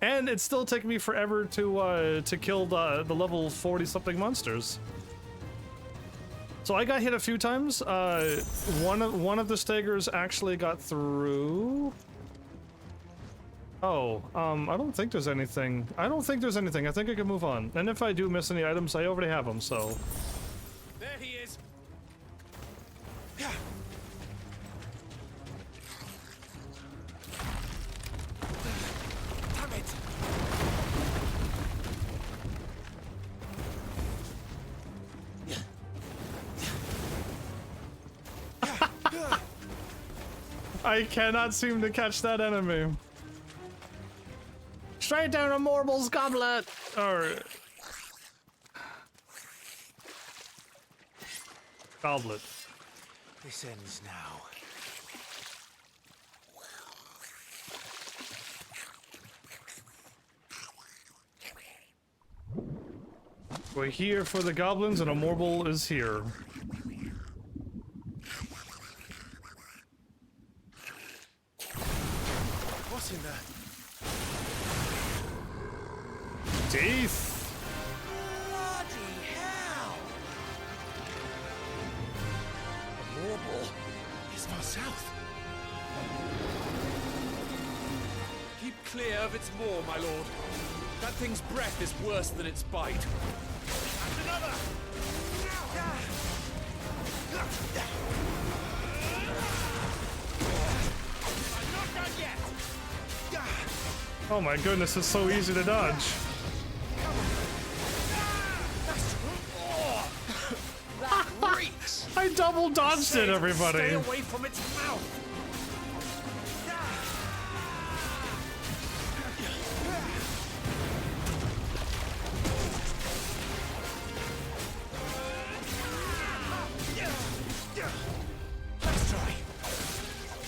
And it's still taking me forever to kill the level 40-something monsters. So I got hit a few times. One of the staggers actually got through. Oh, I don't think there's anything. I think I can move on. And if I do miss any items, I already have them, so. There he is. Damn it. I cannot seem to catch that enemy. Straight down a Morble's goblet! Or... goblet. This ends now. We're here for the goblins and a Morble is here. What's in there? Teeth! Bloody hell! A Morble is far south. Keep clear of its maw, my lord. That thing's breath is worse than its bite. And another! I'm not done yet! Oh my goodness, it's so easy to dodge. That reeks! I double dodged it, everybody! Stay away from its mouth!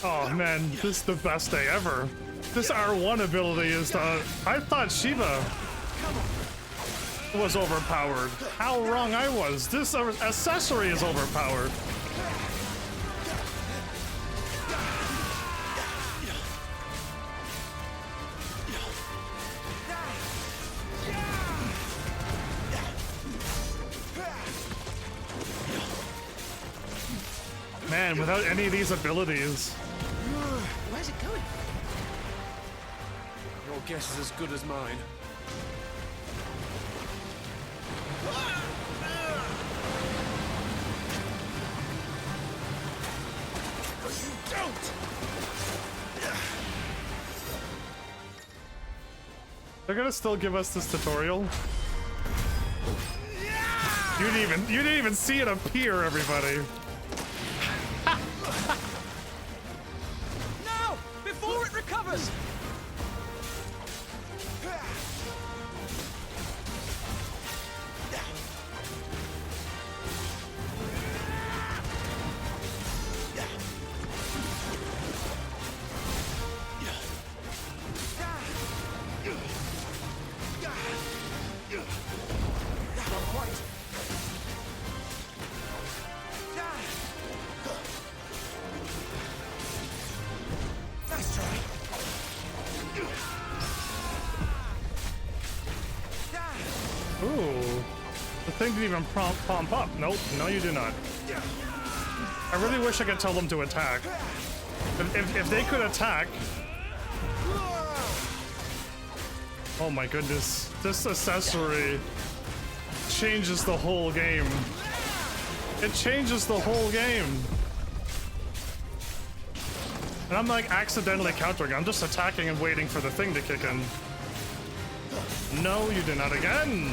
Oh man, this is the best day ever. This R1 ability is the... I thought Shiva was overpowered. How wrong I was. This accessory is overpowered. Man, without any of these abilities... Where's it going? Your guess is as good as mine. They're gonna still give us this tutorial. You didn't even see it appear, everybody. No! Before it recovers! Ooh. The thing didn't even pump up. Nope, no you do not. I really wish I could tell them to attack. If they could attack... Oh my goodness. This accessory changes the whole game. It changes the whole game. And I'm like accidentally countering. I'm just attacking and waiting for the thing to kick in. No, you did not again.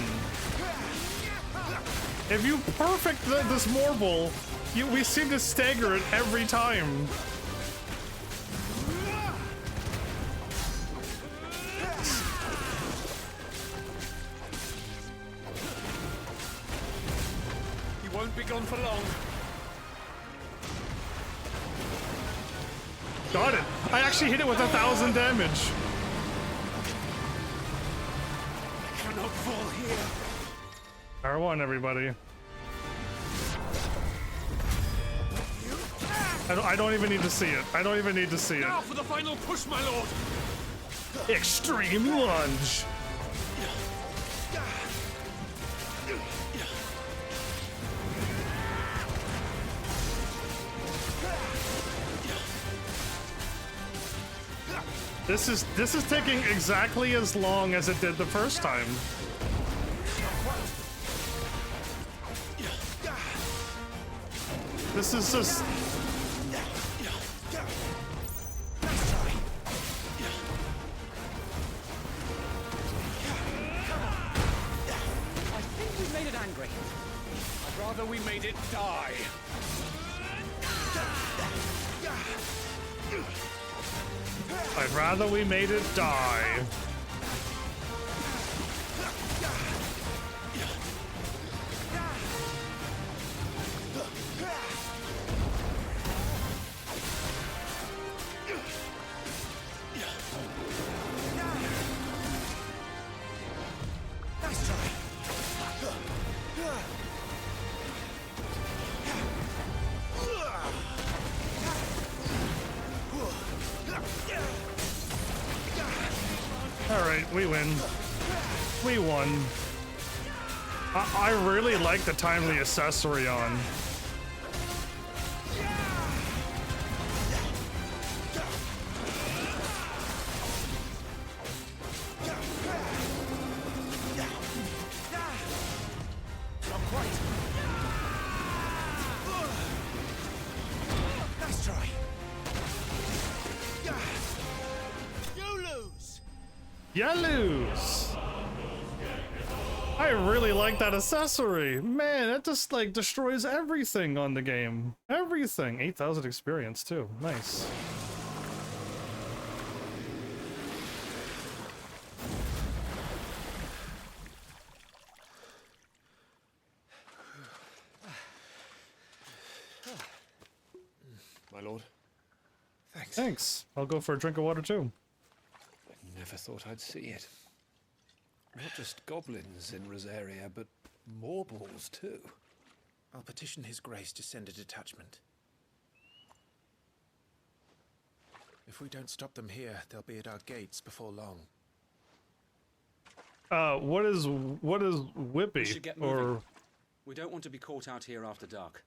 If you perfect this Morble, we seem to stagger it every time. He won't won't be gone for long. Got it. I actually hit it with 1,000 damage. I cannot fall here. R1, everybody. I don't even need to see it. I don't even need to see it. Now for the final push, my lord. Extreme lunge. This is taking exactly as long as it did the first time. This is just... I think we made it angry. I'd rather we made it die. I'd rather we made it die. Nice try. Alright, we win. We won. I really like the timely accessory on. Not quite. Nice try. You lose. You lose. I really like that accessory. Man, it just like destroys everything on the game. Everything. 8,000 experience too. Nice. My lord. Thanks. Thanks. I'll go for a drink of water too. I never thought I'd see it. Not just goblins in Rosaria, but morbals too. I'll petition His Grace to send a detachment. If we don't stop them here, they'll be at our gates before long. What is Whippy? We should get moving. We don't want to be caught out here after dark.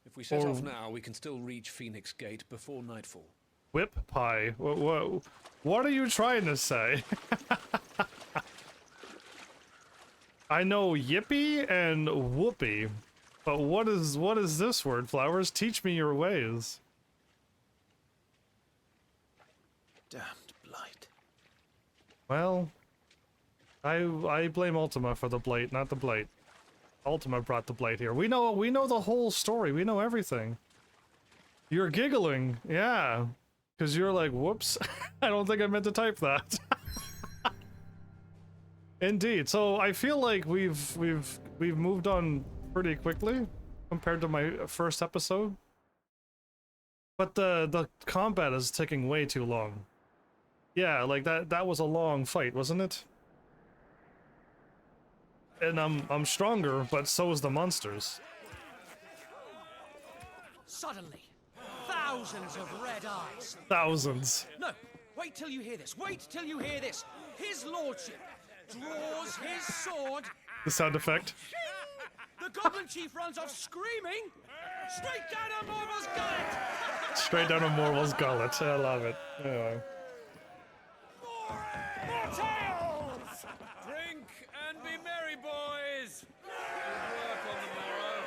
If we set off now, we can still reach Phoenix Gate before nightfall. Whip pie? What are you trying to say? I know yippee and whoopee, but what is this word, Flowers? Teach me your ways. Damned blight. Well, I blame Ultima for the blight, not the blight. Ultima brought the blight here. We know the whole story. We know everything. You're giggling, yeah, because you're like, whoops, I don't think I meant to type that. Indeed. So I feel like we've moved on pretty quickly compared to my first episode. But the combat is taking way too long. Yeah, like that was a long fight, wasn't it? And I'm stronger, but so is the monsters. Suddenly, thousands of red eyes. Thousands. No, wait till you hear this. Wait till you hear this. His lordship draws his sword. The sound effect. The goblin chief runs off screaming. Straight down a Mormal's gullet. Straight down a Mormal's gullet. I love it. Anyway. More tales! Drink and be merry, boys! Good work on the morrow.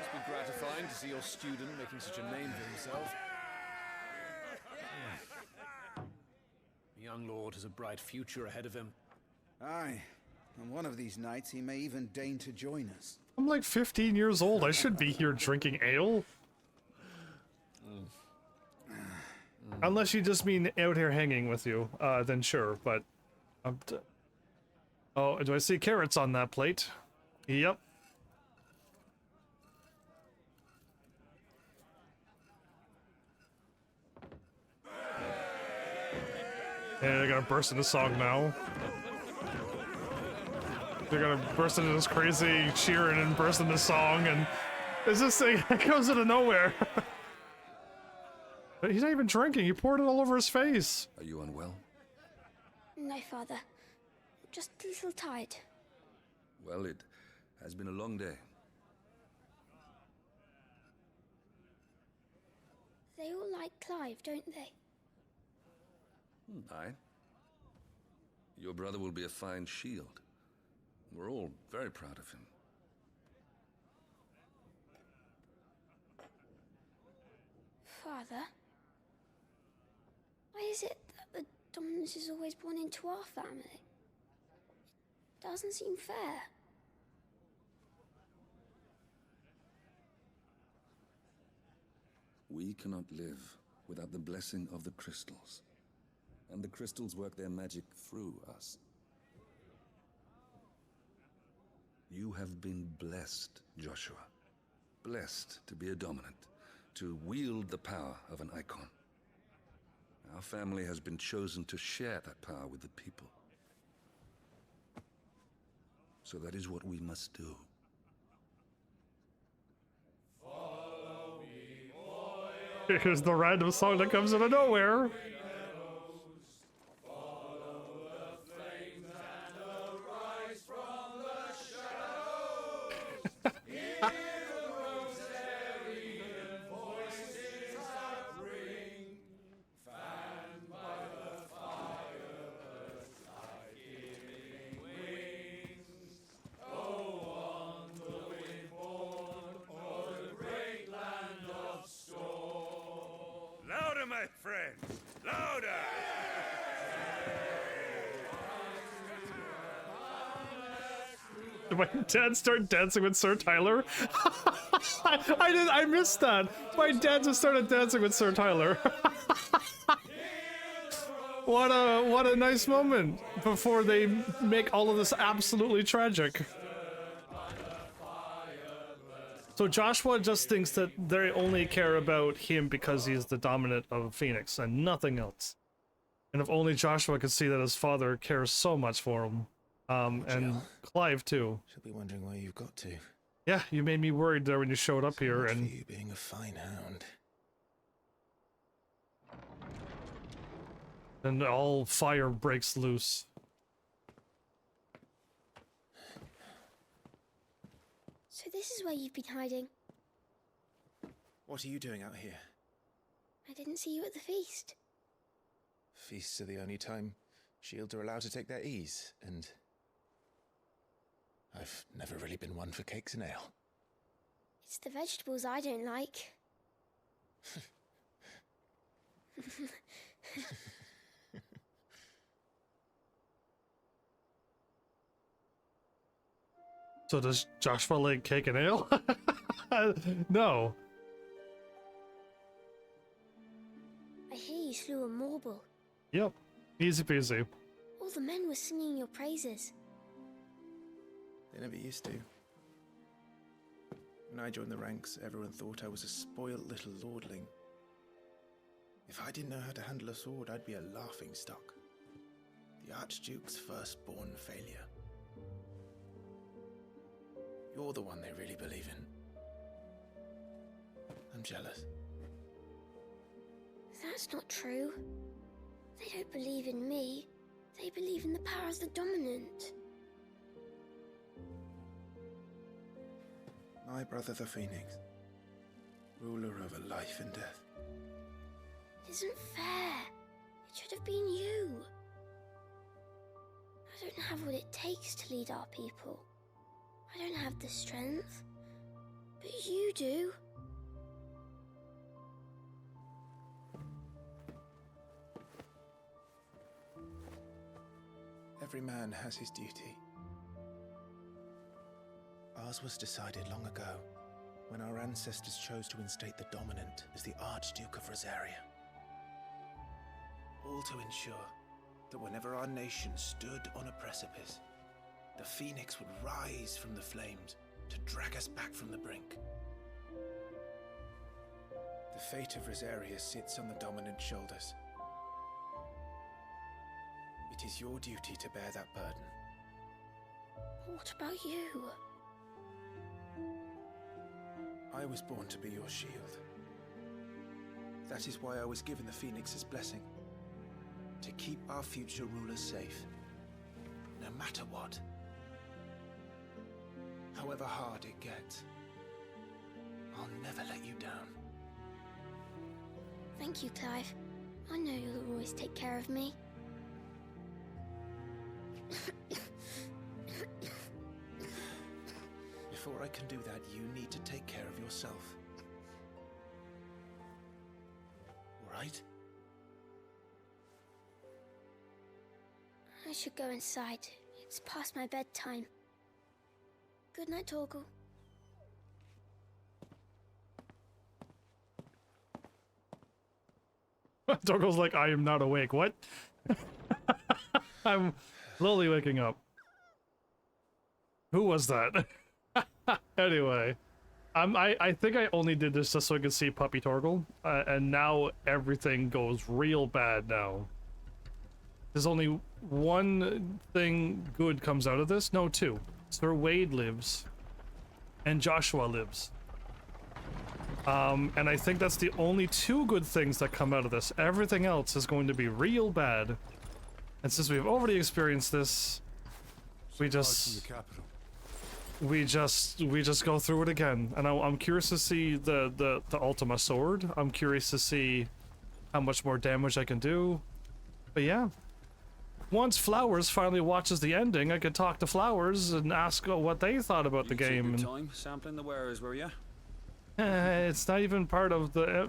Must be gratifying to see your student making such a name for himself. The young lord has a bright future ahead of him. Aye, and one of these nights he may even deign to join us. I'm like 15 years old. I should be here drinking ale. Unless you just mean out here hanging with you, then sure, but... oh, do I see carrots on that plate? Yep. And they're gonna burst into song now. They're gonna burst into this crazy cheering and burst into song, and it's this thing that comes out of nowhere. But he's not even drinking, he poured it all over his face. Are you unwell? No, Father. Just a little tired. Well, it has been a long day. They all like Clive, don't they? Aye. Your brother will be a fine shield. We're all very proud of him. Father? Why is it that the dominance is always born into our family? It doesn't seem fair. We cannot live without the blessing of the crystals. And the crystals work their magic through us. You have been blessed, Joshua. Blessed to be a dominant, to wield the power of an icon. Our family has been chosen to share that power with the people. So that is what we must do. Here's the random song that comes out of nowhere. Louder, my friends! Louder! Did my dad start dancing with Sir Tyler? I missed that. My dad just started dancing with Sir Tyler. What a nice moment before they make all of this absolutely tragic. So Joshua just thinks that they only care about him because he's the dominant of Phoenix and nothing else. And if only Joshua could see that his father cares so much for him. And Clive too. She'll be wondering where you've got to. Yeah, you made me worried there when you showed up here, and you being a fine hound. then all fire breaks loose. So this is where you've been hiding. What are you doing out here? I didn't see you at the feast. Feasts are the only time shields are allowed to take their ease, and I've never really been one for cakes and ale. It's the vegetables I don't like. So does Joshua like cake and ale? No. I hear you slew a marble. Yep. Easy peasy. All the men were singing your praises. They never used to. When I joined the ranks, everyone thought I was a spoiled little lordling. If I didn't know how to handle a sword, I'd be a laughing stock. The Archduke's firstborn failure. You're the one they really believe in. I'm jealous. That's not true. They don't believe in me. They believe in the power of the dominant. My brother the Phoenix, ruler over life and death. It isn't fair. It should have been you. I don't have what it takes to lead our people. I don't have the strength. But you do. Every man has his duty. Ours was decided long ago, when our ancestors chose to instate the dominant as the Archduke of Rosaria. All to ensure that whenever our nation stood on a precipice, the Phoenix would rise from the flames to drag us back from the brink. The fate of Rosaria sits on the dominant's shoulders. It is your duty to bear that burden. What about you? I was born to be your shield. That is why I was given the Phoenix's blessing. To keep our future rulers safe. No matter what. However hard it gets. I'll never let you down. Thank you, Clive. I know you'll always take care of me. Before I can do that, you need to take care of yourself. Right? I should go inside. It's past my bedtime. Good night, Torgal. Torgal's like, I am not awake. What? I'm slowly waking up. Who was that? Anyway, I think I only did this just so I could see Puppy Torgal, and now everything goes real bad now. There's only one thing good comes out of this. No, two. Sir Wade lives, and Joshua lives. And I think that's the only two good things that come out of this. Everything else is going to be real bad. And since we've already experienced this, we just go through it again. And I'm curious to see the Ultima sword. I'm curious to see how much more damage I can do. But yeah. Once Flowers finally watches the ending, I could talk to Flowers and ask what they thought about the game. Took your time sampling the wares, were you? It's not even part of the...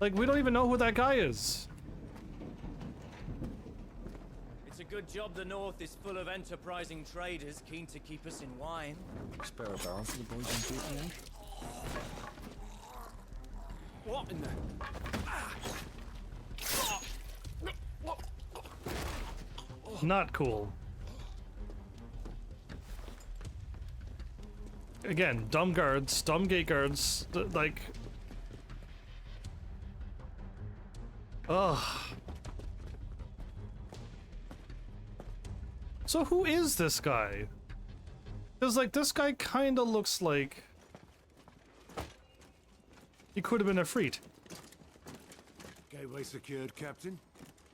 Like, we don't even know who that guy is. It's a good job the North is full of enterprising traders keen to keep us in wine. Spare a barrel for the boys on duty, eh? What in the... Not cool. Again, dumb guards, dumb gate guards, like... Ugh. So who is this guy? Because, like, this guy kinda looks like... he could have been a Freet. Gateway secured, Captain.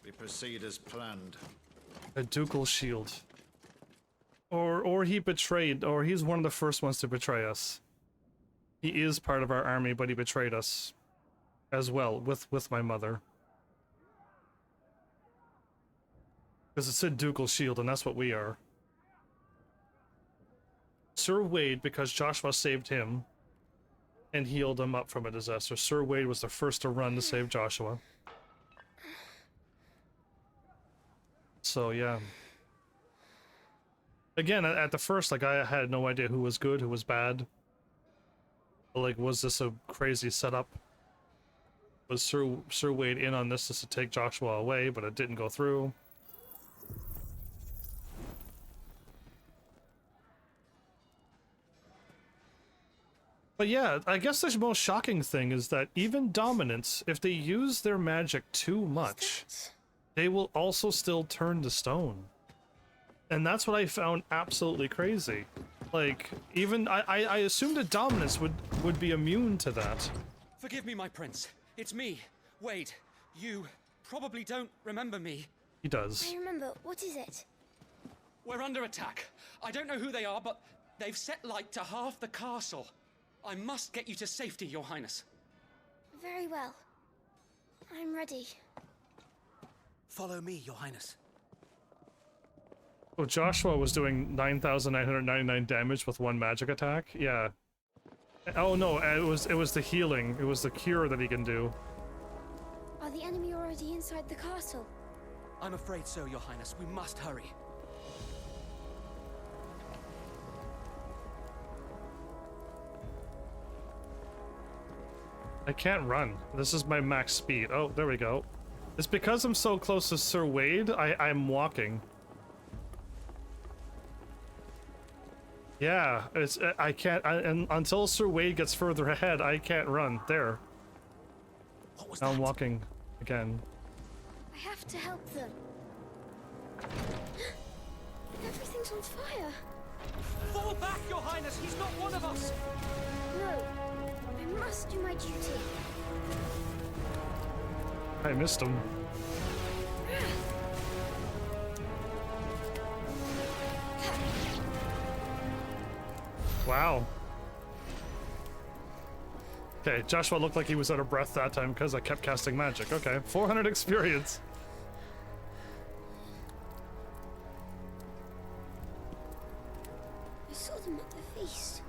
We proceed as planned. A ducal shield. Or he betrayed, or he's one of the first ones to betray us. He is part of our army, but he betrayed us. As well, with my mother. Because it said ducal shield, and that's what we are. Sir Wade, because Joshua saved him and healed him up from a disaster. Sir Wade was the first to run to save Joshua. So, yeah. Again, at the first, like, I had no idea who was good, who was bad. Like, was this a crazy setup? Was Sir Wade in on this just to take Joshua away, but it didn't go through? But yeah, I guess the most shocking thing is that even Dominants, if they use their magic too much, they will also still turn to stone. And that's what I found absolutely crazy. Like, even I assumed that Dominants would be immune to that. Forgive me, my prince. It's me, Wade. You probably don't remember me. He does. I remember. What is it? We're under attack. I don't know who they are, but they've set light to half the castle. I must get you to safety, Your Highness. Very well. I'm ready. Follow me, Your Highness. Oh, Joshua was doing 9,999 damage with one magic attack? Yeah. Oh no, it was the healing. It was the cure that he can do. Are the enemy already inside the castle? I'm afraid so, Your Highness. We must hurry. I can't run. This is my max speed. Oh, there we go. It's because I'm so close to Sir Wade, I'm walking. Yeah, it's I can't, and until Sir Wade gets further ahead, I can't run. There. What was now that? I'm walking again. I have to help them. Everything's on fire. Fall back, Your Highness! He's not one of us! No, I must do my duty. I missed him. Wow. Okay, Joshua looked like he was out of breath that time because I kept casting magic. Okay, 400 experience. I saw them at the feast.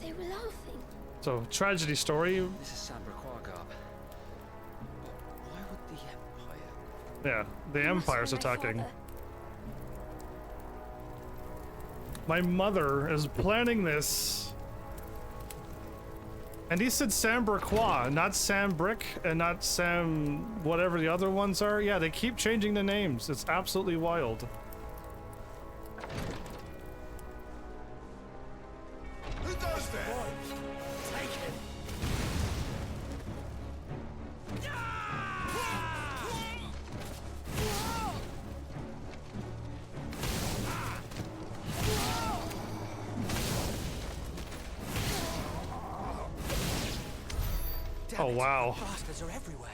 They were laughing. So, tragedy story. This is Sambra Quagab. Why would the Empire? Yeah, the Empire's attacking. My mother is planning this. And he said Sambraqua, not Sambrick, and not Sam whatever the other ones are. Yeah, they keep changing the names. It's absolutely wild. Who does that? Take him. Oh wow. Bastards are everywhere.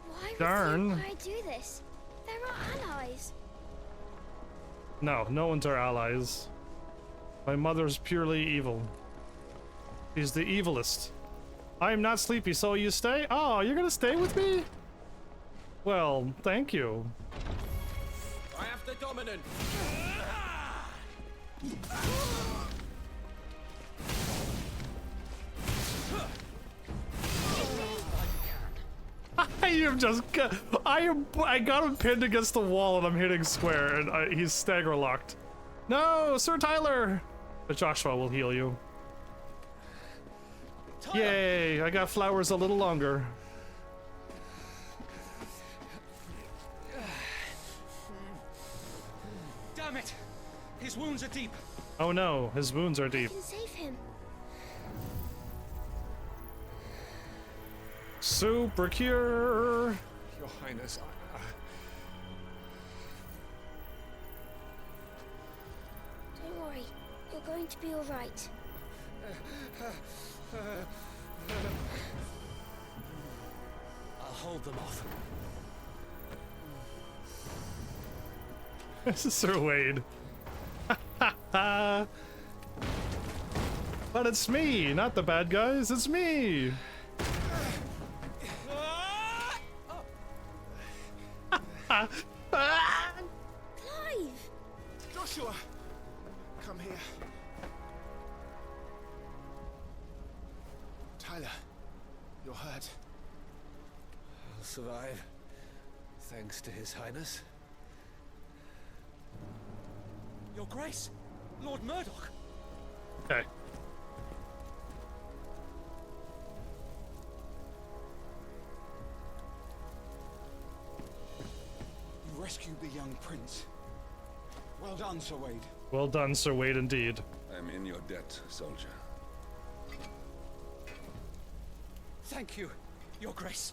Why would Darn. the Empire do this? They're our allies. No, no one's our allies. My mother's purely evil. She's the evilest. I am not sleepy, so you stay? Oh, you're gonna stay with me? Well, thank you. I have the dominant. I got him pinned against the wall and I'm hitting square and he's stagger locked. No, Sir Tyler! But Joshua will heal you. Tyler. Yay, I got flowers a little longer. Damn it! His wounds are deep. Oh no, his wounds are deep. I can save him. Super cure! Your Highness, Don't worry, you're going to be all right. I'll hold them off. This is Sir Wade. But it's me, not the bad guys, it's me! Clive! Joshua! Come here. Tyler, you're hurt. I'll survive. Thanks to His Highness. Your Grace, Lord Murdoch. Okay. You rescued the young prince. Well done, Sir Wade. Well done, Sir Wade, indeed. I'm in your debt, soldier. Thank you, Your Grace.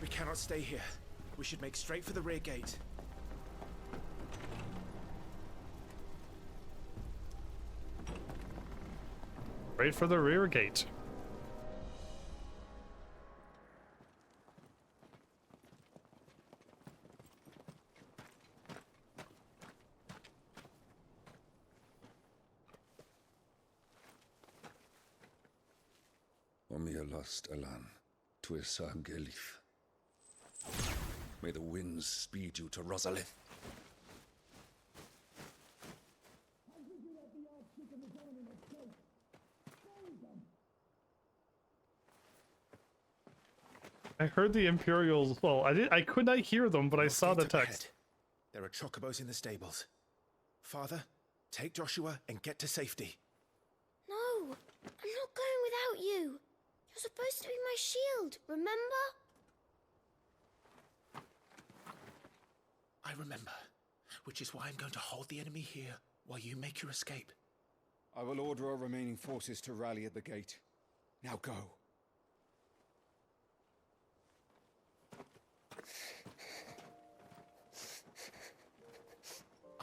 We cannot stay here. We should make straight for the rear gate. Right for the rear gate. Omia lost Alan, Tuisa Gelif. May the winds speed you to Rosalith. I heard the Imperials. Well, I could not hear them, but I saw the text. There are chocobos in the stables. Father, take Joshua and get to safety. No, I'm not going without you. You're supposed to be my shield, remember? I remember, which is why I'm going to hold the enemy here while you make your escape. I will order our remaining forces to rally at the gate. Now go.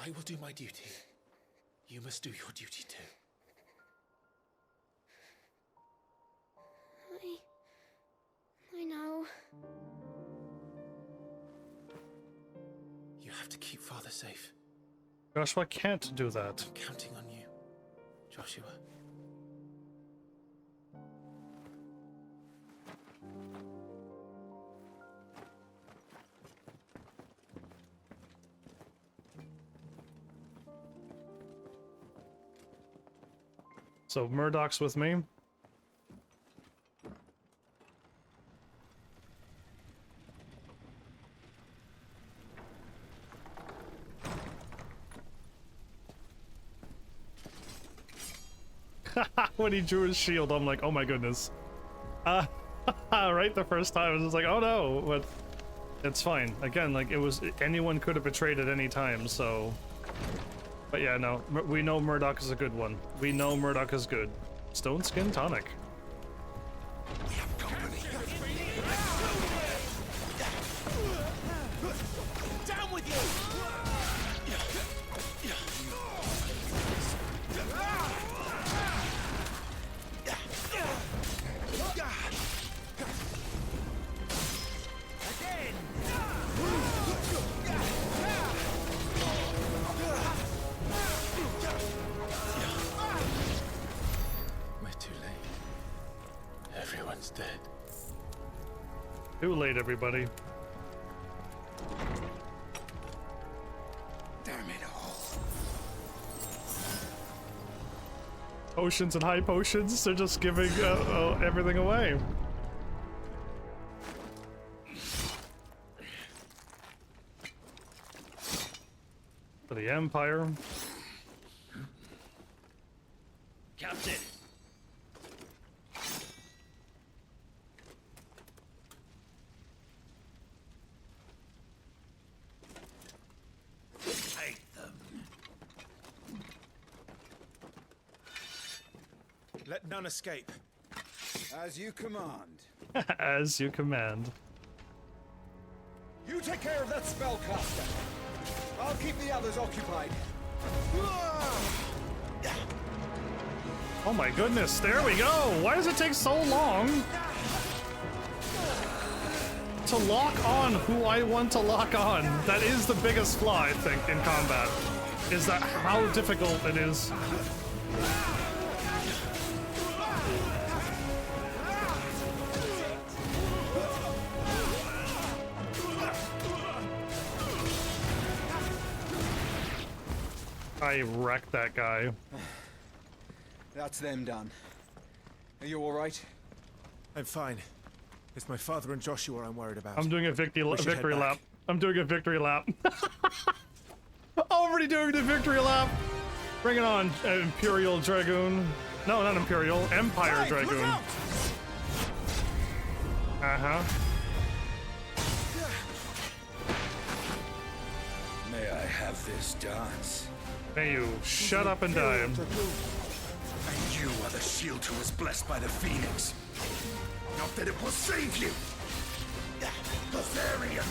I will do my duty. You must do your duty too. I know. You have to keep Father safe. Joshua can't do that. I'm counting on you, Joshua. So Murdoch's with me. When he drew his shield, I'm like, oh my goodness. Right the first time, I was just like, oh no, but it's fine. Again, like, it was, anyone could have betrayed at any time, so... But yeah, no, we know Murdoch is a good one. We know Murdoch is good. Stone Skin Tonic. Down with you! Dead. Too late, everybody. Damn it all. Potions and high potions, they're just giving everything away. For the Empire. Captain! Let none escape. As you command. As you command. You take care of that spellcaster. I'll keep the others occupied. Oh my goodness, there we go! Why does it take so long to lock on who I want to lock on? That is the biggest flaw, I think, in combat. Is that how difficult it is. I wrecked that guy. That's them done. Are you alright? I'm fine. It's my father and Joshua I'm worried about. I'm doing a victory lap. I'm doing a victory lap. Already doing the victory lap. Bring it on, Imperial Dragoon. No, not Imperial. Empire Dragoon. Uh-huh. May I have this dance? May you shut up and die. And you are the shield who was blessed by the Phoenix. Not that it will save you. Bavarian.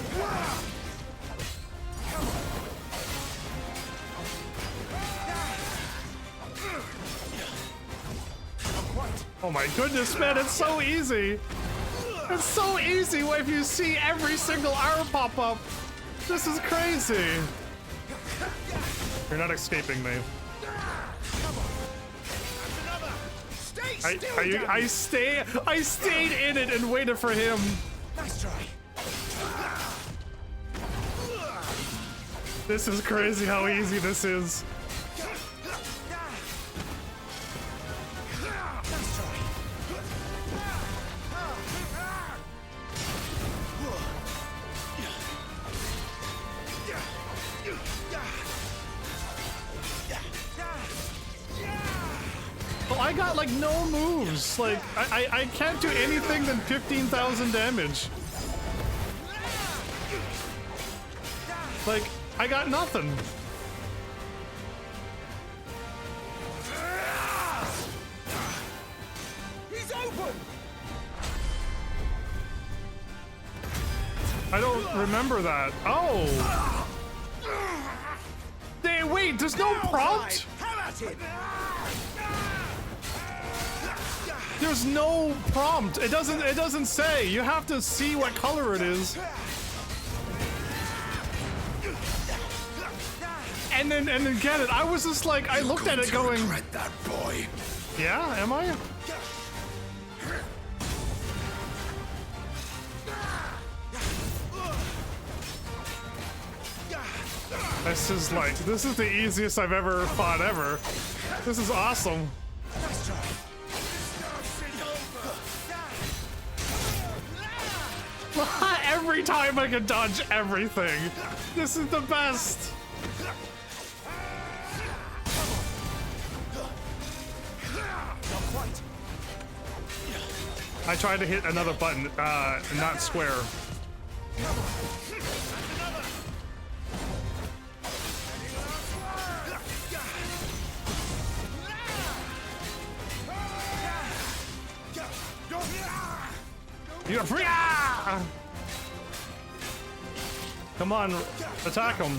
Oh my goodness, man, it's so easy. It's so easy if you see every single arm pop up. This is crazy. You're not escaping me. I stayed in it and waited for him. Nice try. This is crazy how easy this is. Well, I got like no moves. Like I can't do anything than 15,000 damage. Like I got nothing. He's open. I don't remember that. Oh. They Okay, wait, there's no prompt? There's no prompt. It doesn't say. You have to see what color it is. And then get it. I was just like, I looked at it going, that boy. Yeah, am I? This is the easiest I've ever fought ever. This is awesome. Every time I can dodge everything. This is the best. I tried to hit another button, not square. You're free! Come on, attack him.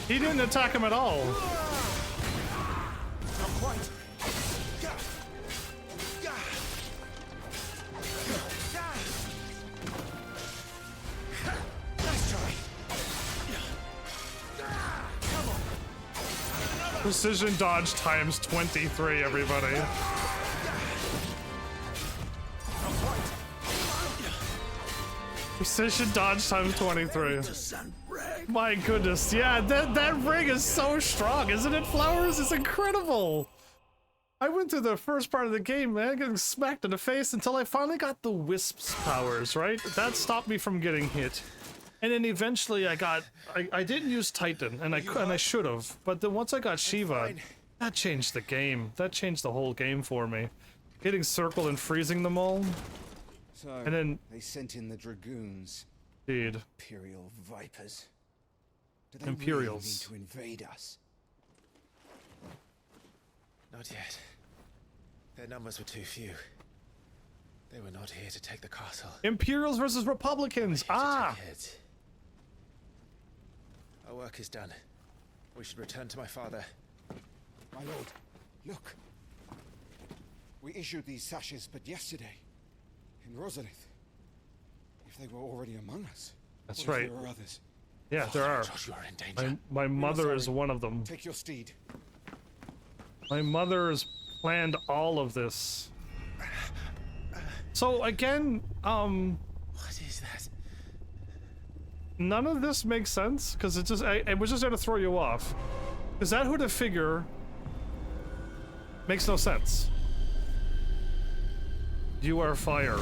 He didn't attack him at all. Not quite. Nice try. Come on. Precision dodge times 23, everybody. Precision dodge times 23. My goodness, yeah, that ring is so strong, isn't it, Flowers? It's incredible. I went through the first part of the game, man, getting smacked in the face until I finally got the Wisp's powers, right? That stopped me from getting hit. And then eventually I didn't use Titan, and I should have, but then once I got Shiva, that changed the game. That changed the whole game for me. Hitting circle and freezing them all. So, and then they sent in the dragoons. Dude. Imperial vipers. Do they Imperials. really need to invade us? Not yet. Their numbers were too few. They were not here to take the castle. Imperials versus Republicans. Ah! Our work is done. We should return to my father. My lord, look. We issued these sashes but yesterday. In Rosalith. If they were already among us. That's what if right. there are others? Yeah, there are. Josh, you are in danger. My mother is one of them. Take your steed. My mother has planned all of this. So again, What is that? none of this makes sense because it was just there to throw you off. Is that who the figure makes no sense? You are fire.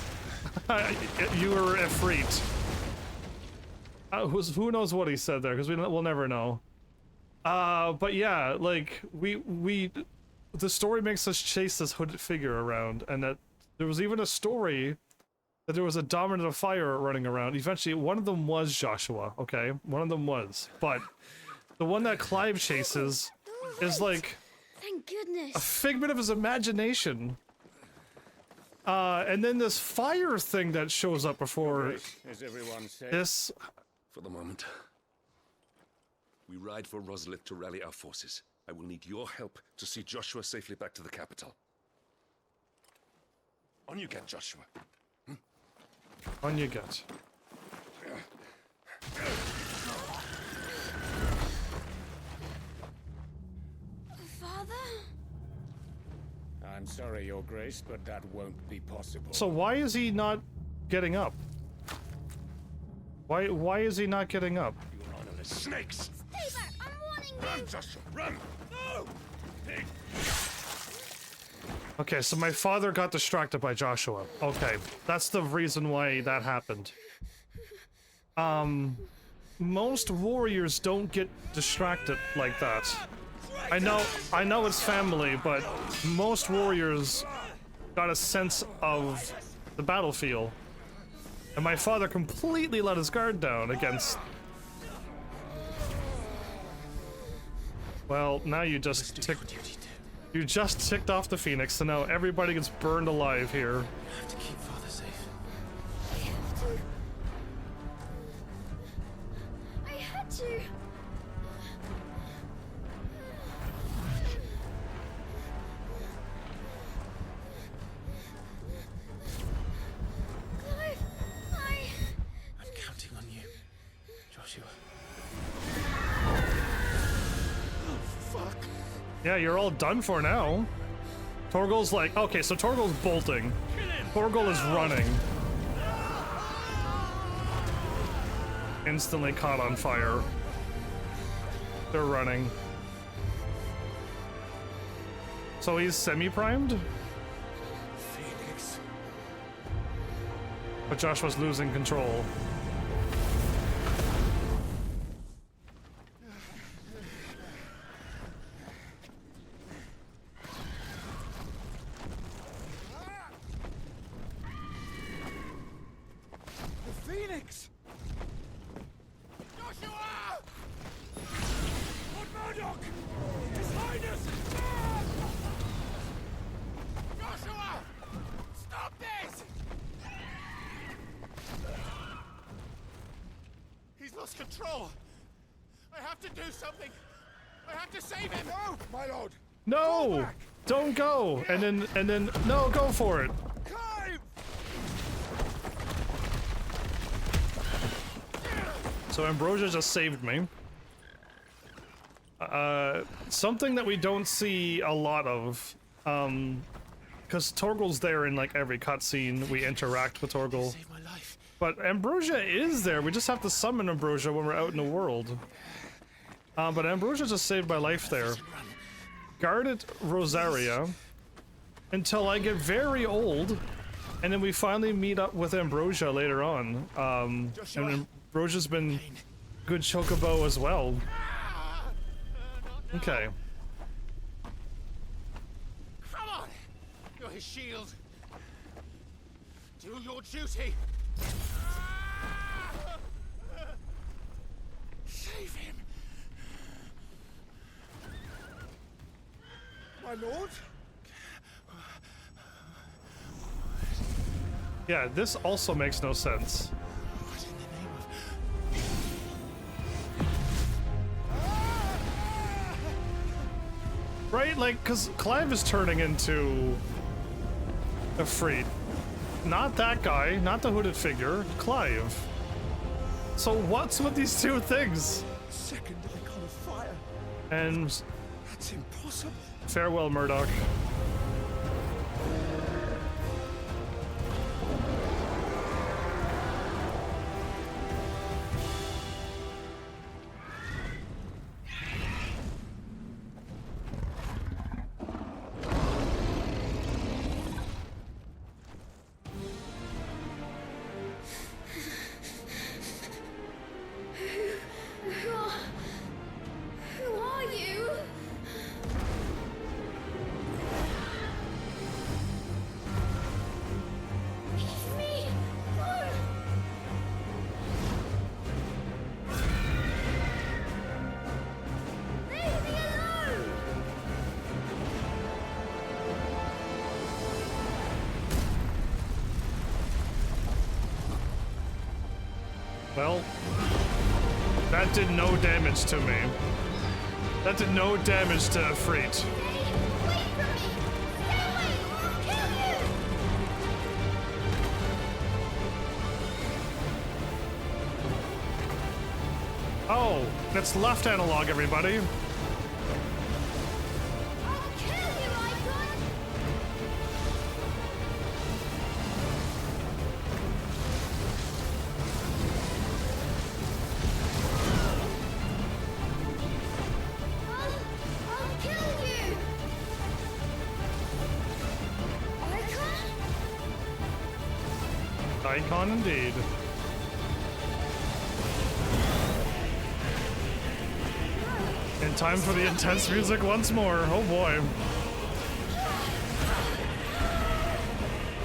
You are Efreet. Who knows what he said there? Because we'll never know. But yeah, like the story makes us chase this hooded figure around, and that there was even a story that there was a dominant of fire running around. Eventually, one of them was Joshua. Okay, one of them was, but the one that Clive chases is like Thank goodness. a figment of his imagination. And then this fire thing that shows up before Is everyone safe? this. For the moment. We ride for Rosalith to rally our forces. I will need your help to see Joshua safely back to the capital. On you get, Joshua. On you get. Father? I'm sorry, Your Grace, but that won't be possible. So why is he not getting up? Why is he not getting up? Your Honor, the snakes! Stay back! I'm warning you! Run, Joshua, run! No! Pig! Okay, so my father got distracted by Joshua. Okay, that's the reason why that happened. Most warriors don't get distracted like that. I know it's family, but most warriors got a sense of the battlefield. And my father completely let his guard down against... Well, now you just ticked off the Phoenix, so now everybody gets burned alive here. You have to keep Father safe. Yeah, you're all done for now. Torgal's like, okay, so Torgal's bolting. Torgal is running. Instantly caught on fire. They're running. So he's semi-primed? Phoenix. But Joshua's losing control. The Phoenix! Joshua! Lord Murdoch! His Highness! Joshua! Stop this! He's lost control. I have to do something. I have to save him. No, my lord. No! Don't go! And then, no, go for it. So Ambrosia just saved me. Something that we don't see a lot of, because Torgal's there in like every cutscene. We interact with Torgal. But Ambrosia is there. We just have to summon Ambrosia when we're out in the world. But Ambrosia just saved my life there. Guard it, Rosaria, until I get very old, and then we finally meet up with Ambrosia later on. And Ambrosia's been good chocobo as well. Okay. Come on! You're his shield. Do your duty. Save him. My lord? Yeah, this also makes no sense. Right? Like, because Clive is turning into a freak. Not that guy, not the hooded figure, Clive. So what's with these two things? Second icon of fire. And That's impossible. farewell, Murdoch. Who are you? Leave me alone. Leave me alone. Well, that did no damage to me. That did no damage to Freet. Oh, that's left analog, everybody. Icon indeed. In time for the intense music once more. Oh boy.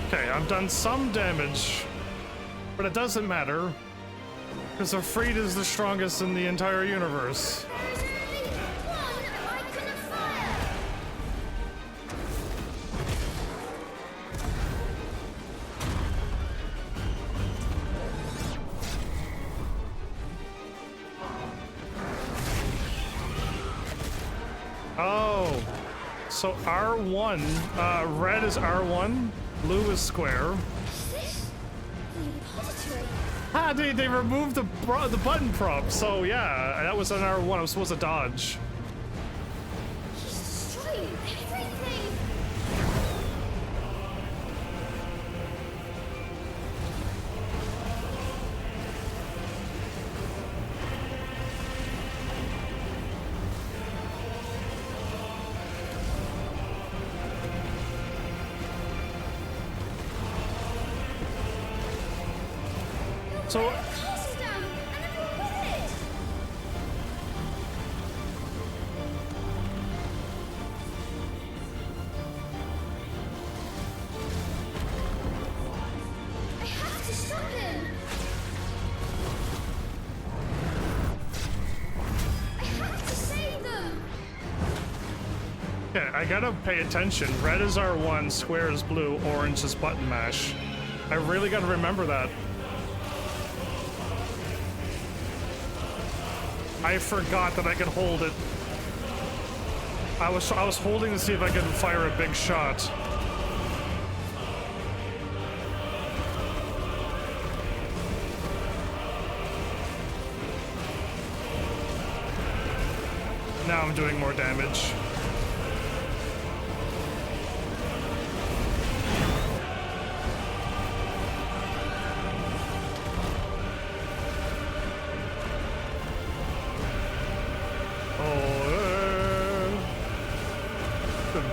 Okay, I've done some damage, but it doesn't matter because Afraid is the strongest in the entire universe. Oh, so R1, red is R1, blue is square. Ah, they removed the button prop, so yeah, that was an R1, I was supposed to dodge. He's So I gotta pay attention. Red is R1, square is blue, orange is button mash. I really gotta remember that. I forgot that I could hold it. I was holding to see if I could fire a big shot. Now I'm doing more damage.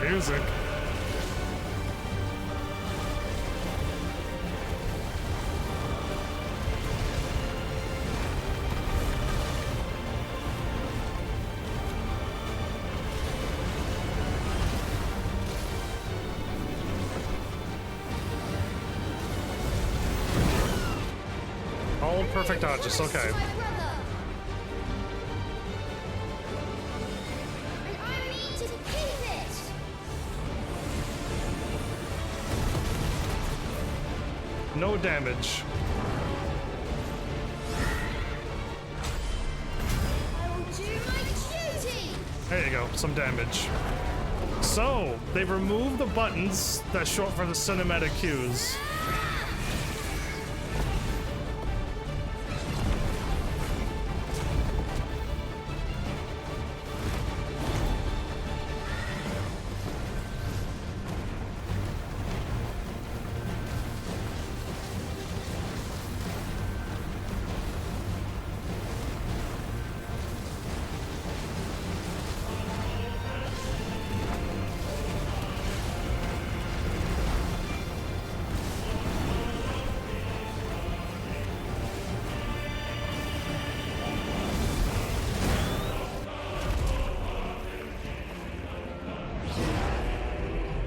Music. All perfect dodges, okay. No damage. I will do my duty. There you go, some damage. So, they've removed the buttons that's short for the cinematic cues.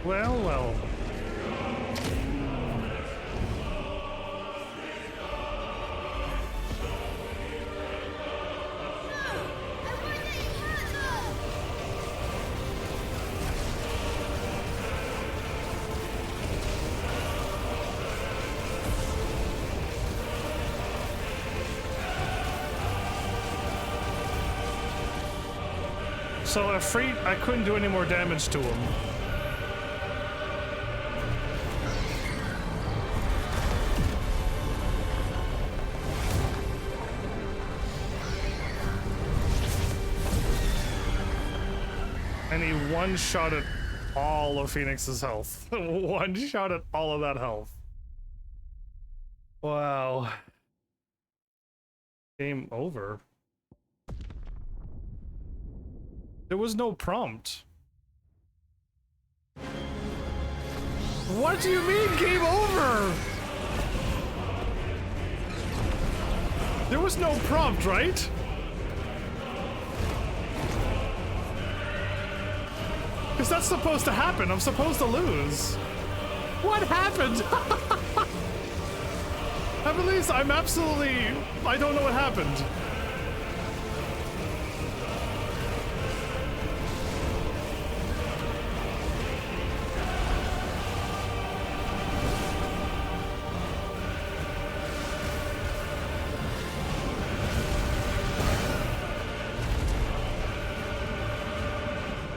Well, well. So Efreet, I couldn't do any more damage to him. And he one-shotted all of Phoenix's health. One-shotted all of that health. Wow. Game over. There was no prompt. What do you mean, game over? There was no prompt, right? Because that's supposed to happen. I'm supposed to lose. What happened? At least I'm absolutely... I don't know what happened.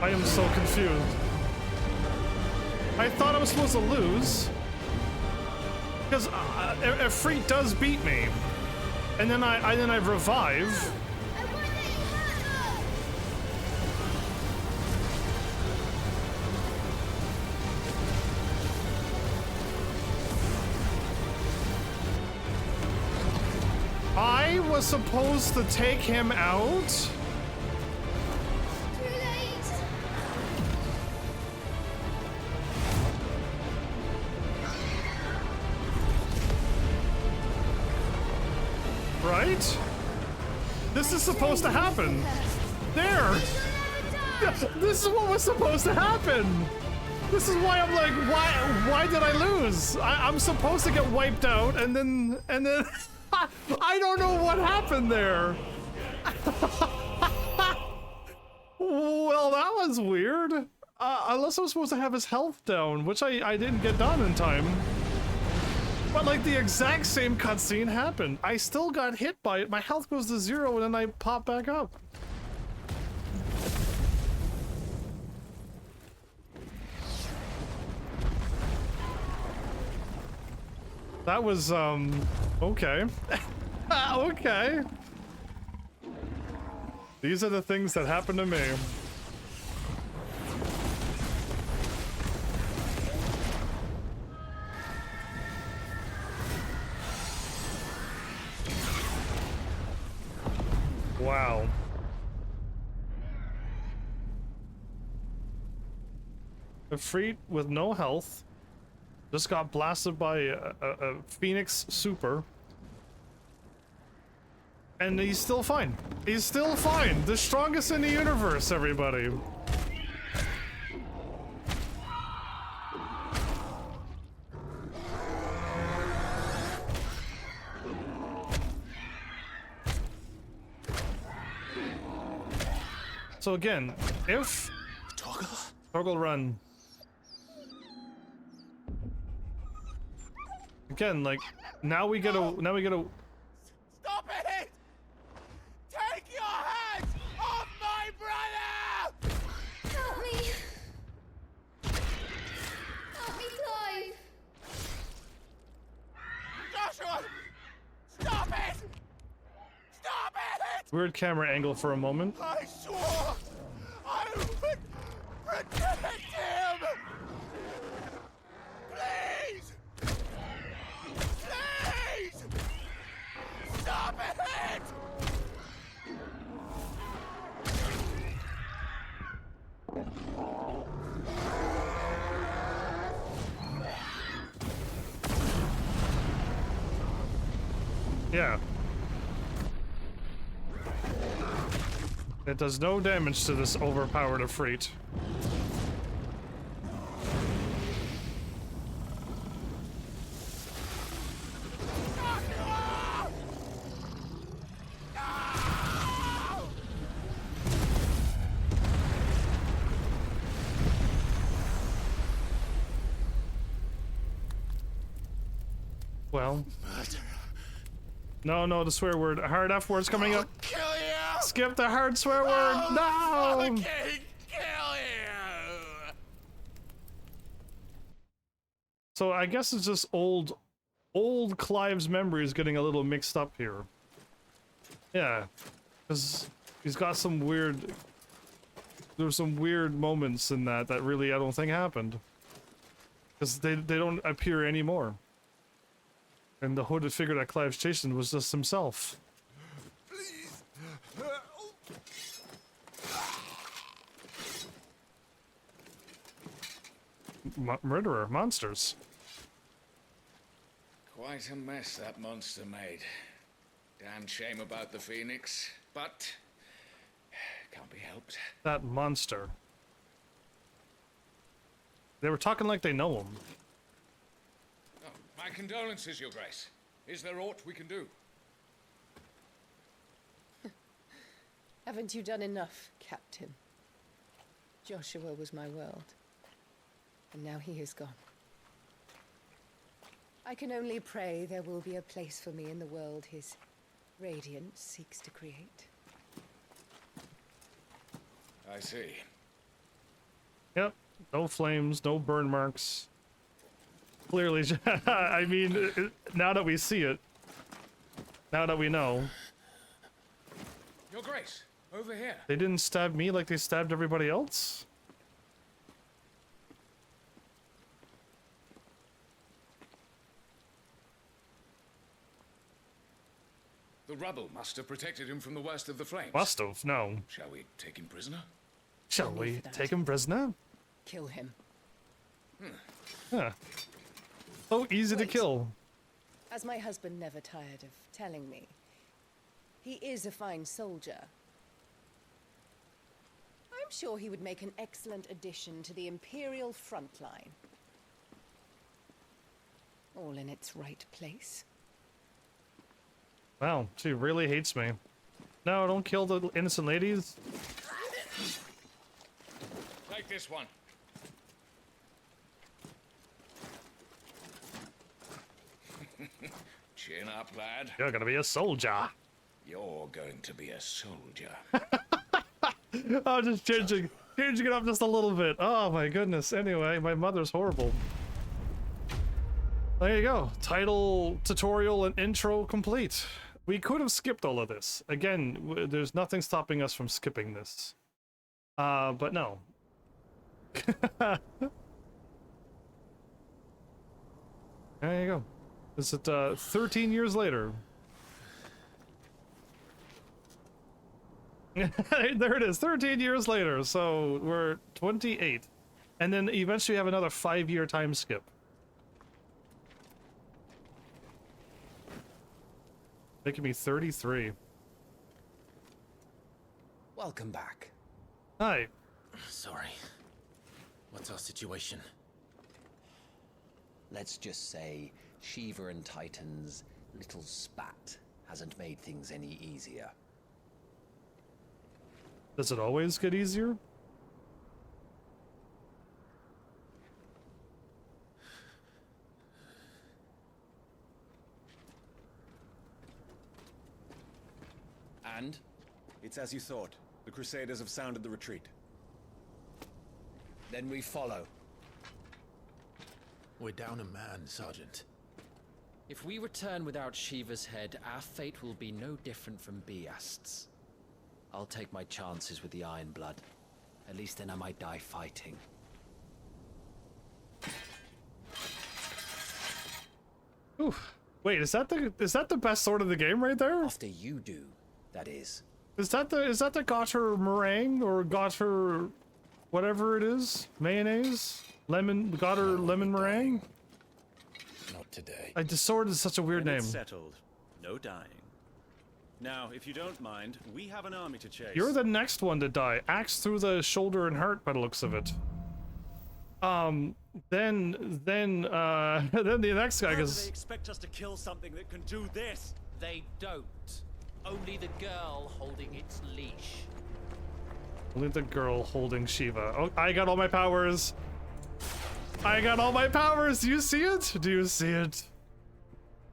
I am so confused. I thought I was supposed to lose. Because Efreet does beat me. And then I revive. I was supposed to take him out? right? This is supposed to happen. There. This is what was supposed to happen. This is why I'm like, why did I lose? I'm supposed to get wiped out, and then I don't know what happened there. Well, that was weird. Unless I was supposed to have his health down, which I didn't get done in time. But like the exact same cutscene happened. I still got hit by it. My health goes to 0 and then I pop back up. That was, okay. Okay. These are the things that happen to me. Wow. A Freet with no health just got blasted by a Phoenix Super. And he's still fine. He's still fine. The strongest in the universe, everybody. So again, if toggle run. Again, like now we gotta Stop it! Take your hands off my brother! Help me! Help me, Clive! Joshua! Stop it! Stop it! weird camera angle for a moment. I swore I would protect him! Please! Please! Stop it! Yeah. It does no damage to this overpowered Efreet. Well. No, the swear word. A hard F word's coming up. Kill you! Skip the hard swear word. No! Kill you! So I guess it's just old Clive's memories getting a little mixed up here. Yeah, because he's got some weird. There's some weird moments in that really I don't think happened. Because they don't appear anymore. And the hooded figure that Clive's chasing was just himself. Please! Murderer, monsters. Quite a mess that monster made. Damn shame about the Phoenix, but can't be helped. That monster. They were talking like they know him. Oh, my condolences, Your Grace. Is there aught we can do? Haven't you done enough, Captain? Joshua was my world, and now he is gone. I can only pray there will be a place for me in the world his radiance seeks to create. I see. Yep, no flames, no burn marks. Clearly, I mean, now that we see it, now that we know. Your Grace, over here. They didn't stab me like they stabbed everybody else? The rubble must have protected him from the worst of the flames. Must have, no. Shall we take him prisoner? Shall we take him prisoner? Kill him. Yeah. So easy to kill. As my husband never tired of telling me, He is a fine soldier. I'm sure he would make an excellent addition to the Imperial front line. All in its right place. Wow, she really hates me. No, don't kill the innocent ladies. Take this one. Chin up, lad. You're gonna be a soldier. You're going to be a soldier. I'm just changing it up just a little bit. Oh my goodness. Anyway, my mother's horrible. There you go. Title, tutorial, and intro complete. We could have skipped all of this. Again, there's nothing stopping us from skipping this. But no. There you go. Is it 13 years later? There it is, 13 years later. So we're 28. And then eventually have another 5-year time skip. Making me 33. Welcome back. Hi. Sorry. What's our situation? Let's just say Shiva and Titan's little spat hasn't made things any easier. Does it always get easier? And? It's as you thought. The Crusaders have sounded the retreat. Then we follow. We're down a man, Sergeant. If we return without Shiva's head, our fate will be no different from Biast's. I'll take my chances with the Iron Blood. At least then I might die fighting. Oof. Wait, is that the best sword of the game right there? After you do, that is. Is that the Gotter meringue or Gotter whatever it is? Mayonnaise? Lemon Gotter lemon meringue? Not today. The sword is such a weird name. It's settled. No dying. Now, if you don't mind, we have an army to chase. You're the next one to die. Axe through the shoulder and heart by the looks of it. Then the next guy goes. They expect us to kill something that can do this. They don't. Only the girl holding its leash. Only the girl holding Shiva. Oh, I got all my powers. I got all my powers. Do you see it? Do you see it?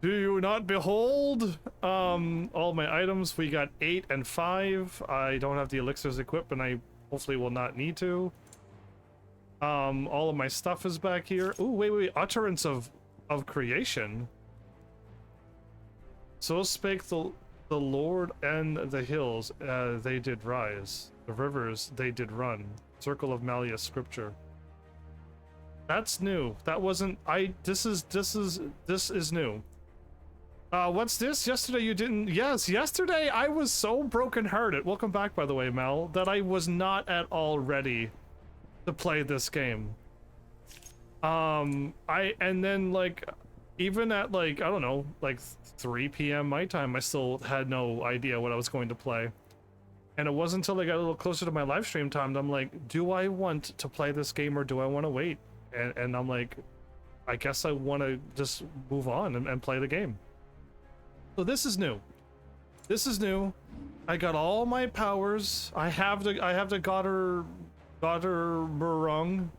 Do you not behold? All my items. We got 8 and 5. I don't have the elixirs equipped, and I hopefully will not need to. All of my stuff is back here. Ooh, wait. Utterance of creation. So spake the Lord, and the hills, they did rise. The rivers, they did run. Circle of Malleus scripture. That's new. That wasn't. This is new. What's this? Yesterday you didn't. Yes, yesterday I was so brokenhearted. Welcome back, by the way, Mel. That I was not at all ready to play this game. And then like, even at like, I don't know, like 3 p.m. my time, I still had no idea what I was going to play. And it wasn't until I got a little closer to my live stream time that I'm like, do I want to play this game or do I want to wait? And I'm like, I guess I want to just move on and play the game. So this is new. This is new. I got all my powers. I have the Gotter meringue.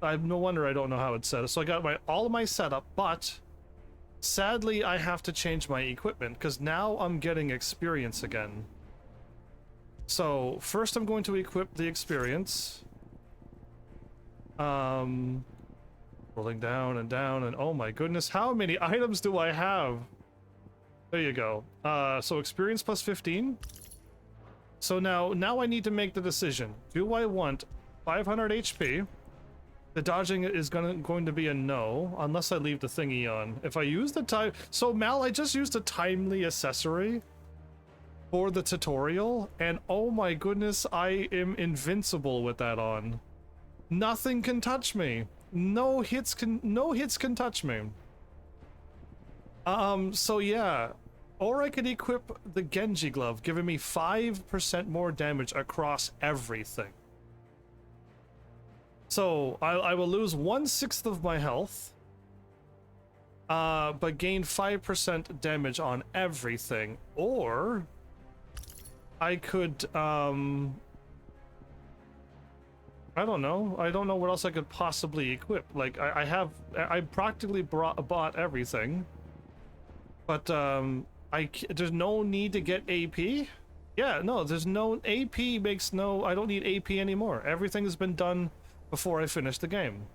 No wonder I don't know how it's set. So I got all of my setup, but sadly I have to change my equipment because now I'm getting experience again. So first I'm going to equip the experience. Rolling down and oh my goodness, how many items do I have? There you go. So experience plus 15. So now I need to make the decision. Do I want 500 HP? The dodging is going to be a no, unless I leave the thingy on. If I use the time... So, Mal, I just used a timely accessory for the tutorial, and oh my goodness, I am invincible with that on. Nothing can touch me. No hits can touch me. So yeah. Or I could equip the Genji glove, giving me 5% more damage across everything. So I will lose 1/6 of my health, but gain 5% damage on everything. Or I could, I don't know. I don't know what else I could possibly equip. Like I practically bought everything, but there's no need to get AP. Yeah, no, there's no AP makes no. I don't need AP anymore. Everything has been done before I finish the game.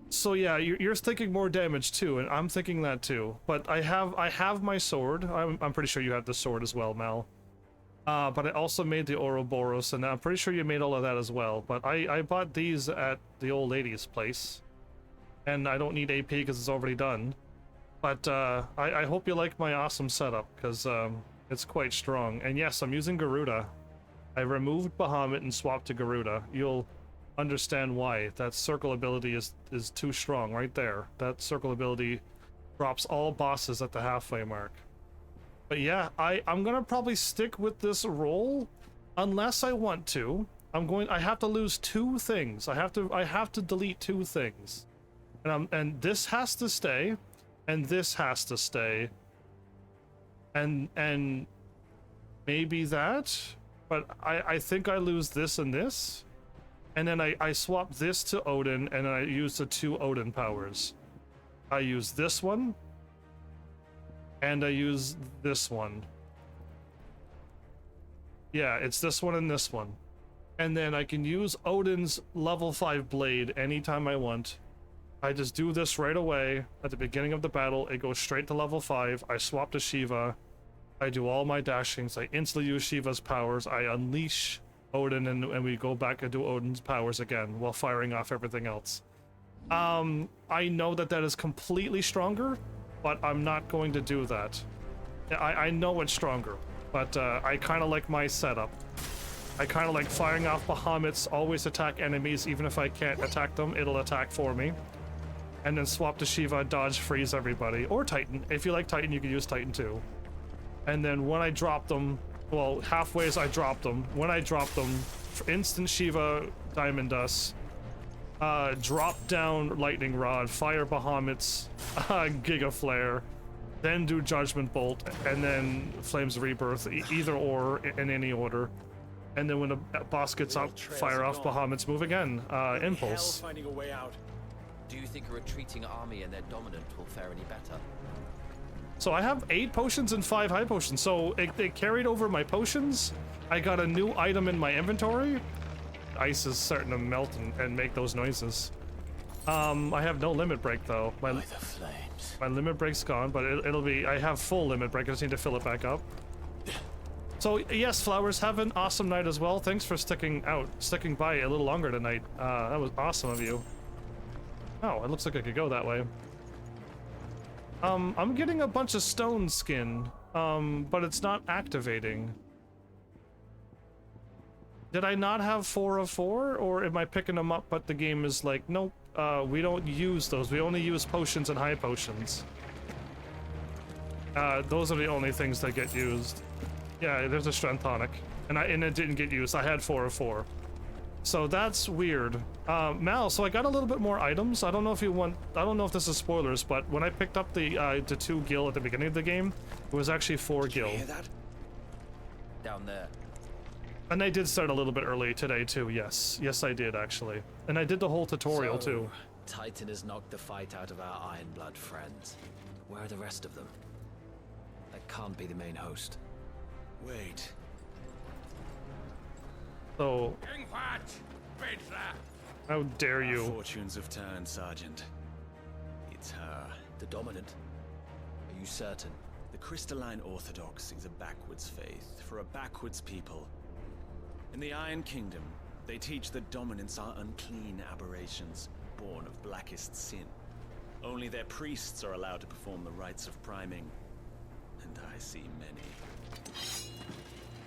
So yeah, you're thinking more damage too, and I'm thinking that too. But I have my sword. I'm pretty sure you have the sword as well, Mal. But I also made the Ouroboros, and I'm pretty sure you made all of that as well. But I bought these at the old lady's place, and I don't need AP because it's already done. But I hope you like my awesome setup, because it's quite strong. And yes, I'm using Garuda. I removed Bahamut and swapped to Garuda. You'll understand why. That circle ability is too strong right there. That circle ability drops all bosses at the halfway mark. But yeah, I'm gonna probably stick with this roll unless I want to. I have to lose 2 things. I have to delete 2 things. And this has to stay, and this has to stay. And maybe that, but I think I lose this and this. And then I swap this to Odin, and I use the 2 Odin powers. I use this one, and I use this one. Yeah, it's this one and this one. And then I can use Odin's level 5 blade anytime I want. I just do this right away at the beginning of the battle. It goes straight to level 5. I swap to Shiva. I do all my dashings. I instantly use Shiva's powers. I unleash Odin, and we go back and do Odin's powers again while firing off everything else. I know that is completely stronger, but I'm not going to do that. I know it's stronger, but I kind of like my setup. I kind of like firing off Bahamuts, always attack enemies, even if I can't attack them, it'll attack for me. And then swap to Shiva, dodge, freeze everybody. Or Titan. If you like Titan, you can use Titan too. And then when I drop them, well, halfway as I drop them, when I drop them, instant Shiva, Diamond Dust, drop down Lightning Rod, fire Bahamuts, Giga Flare, then do Judgment Bolt, and then Flames Rebirth, either or, in any order. And then when the boss gets up, fire off Bahamuts, move again, Impulse. Finding a way out. Do you think a retreating army and their dominant will fare any better? So I have 8 potions and 5 high potions, so it carried over my potions. I got a new item in my inventory. Ice is starting to melt and make those noises. I have no limit break though. My limit break's gone, but it'll be, I have full limit break. I just need to fill it back up. So yes, Flowers, have an awesome night as well. Thanks for sticking by a little longer tonight. That was awesome of you. Oh, it looks like I could go that way. I'm getting a bunch of stone skin, but it's not activating. Did I not have 4 of 4, or am I picking them up but the game is like, nope, we don't use those. We only use potions and high potions. Those are the only things that get used. Yeah, there's a strength tonic, and it didn't get used. I had 4 of 4. So that's weird. Mal, so I got a little bit more items. I don't know if you want, I don't know if this is spoilers, but when I picked up the 2 gil at the beginning of the game, it was actually 4 gil. Did you hear that? Down there. And I did start a little bit early today too, yes. Yes, I did actually. And I did the whole tutorial too. Titan has knocked the fight out of our Ironblood friends. Where are the rest of them? That can't be the main host. Wait. So... How dare you? Our fortunes have turned, Sergeant. It's her. The dominant? Are you certain? The crystalline orthodox is a backwards faith for a backwards people. In the Iron Kingdom, they teach that dominants are unclean aberrations, born of blackest sin. Only their priests are allowed to perform the rites of priming, and I see many.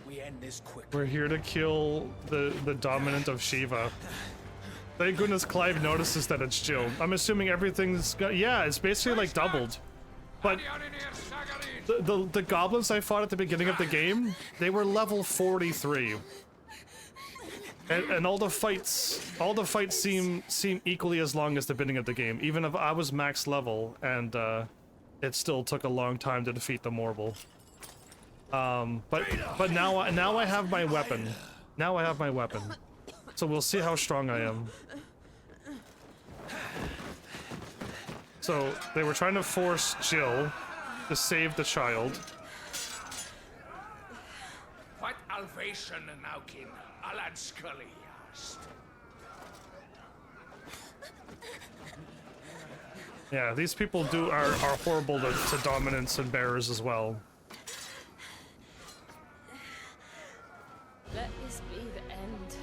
We end this quickly. We're here to kill the dominant of Shiva. Thank goodness Clive notices that it's Jill. I'm assuming everything's got, yeah, it's basically like doubled. But the goblins I fought at the beginning of the game, they were level 43. And all the fights seem equally as long as the beginning of the game, even if I was max level, and it still took a long time to defeat the Morble. But now I have my weapon. Now I have my weapon. So we'll see how strong I am. So they were trying to force Jill to save the child. What Alvation now kin? Alad Scully asked. Yeah, these people are horrible to dominance and bearers as well. Let this be the end.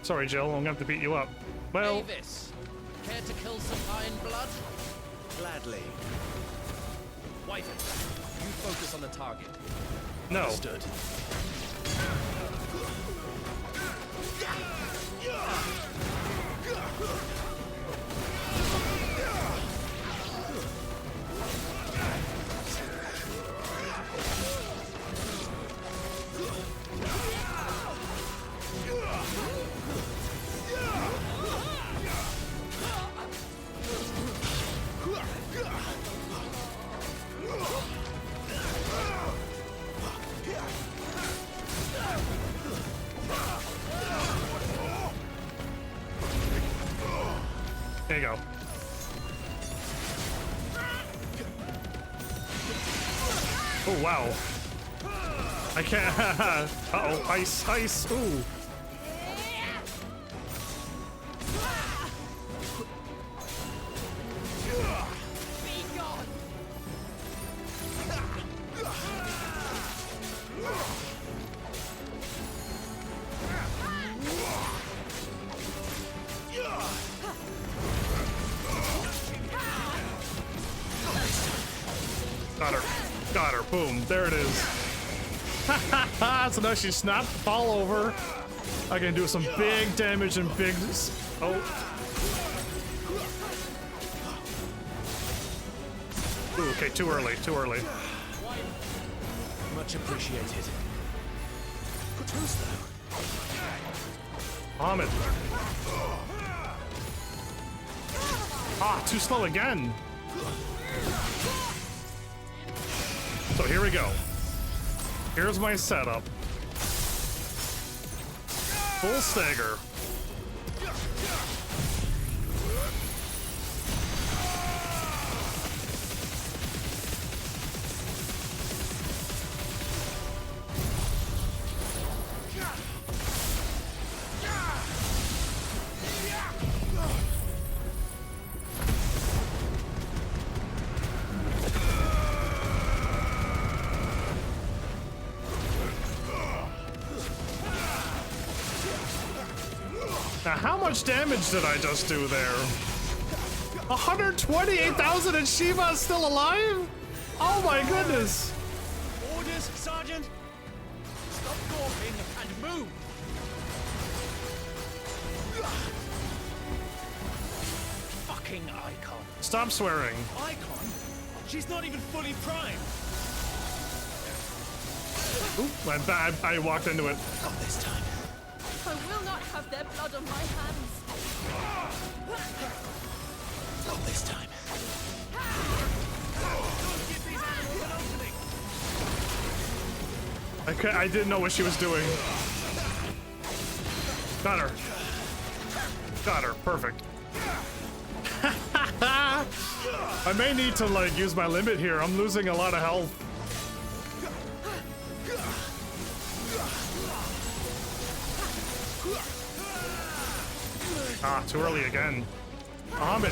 Sorry, Jill, I'm gonna have to beat you up. Well, Davis, care to kill some iron blood? Gladly. Wyvern, you focus on the target. no. Understood. There you go. Oh, wow. I can't. Uh-oh, ice, ice, ooh. Got her. Boom. There it is. So now she snapped the ball over. I can do some big damage and big... Oh. Ooh, okay, too early. Much appreciated. Good toast, though. Ahmed. Ah, too slow again. So here we go. Here's my setup. Full stagger. Now, how much damage did I just do there? 128,000 and Shiva is still alive? Oh my goodness! Orders, Sergeant! Stop gawping and move! Fucking icon. Stop swearing. Icon? She's not even fully primed. Oop, my bad. I walked into it. Not this time. I will not have their blood on my hands. Not this time. I didn't know what she was doing. Got her. Got her. Perfect. I may need to, like, use my limit here. I'm losing a lot of health. Ah, too early again. Ahmed.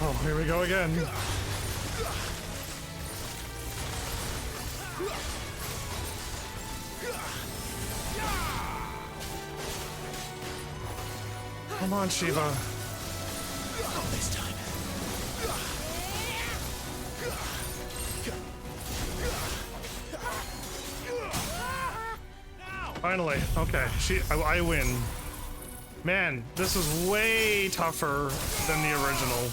Oh, here we go again. Come on, Shiva. Not this time. Finally. Okay, I win. Man, this is way tougher than the original.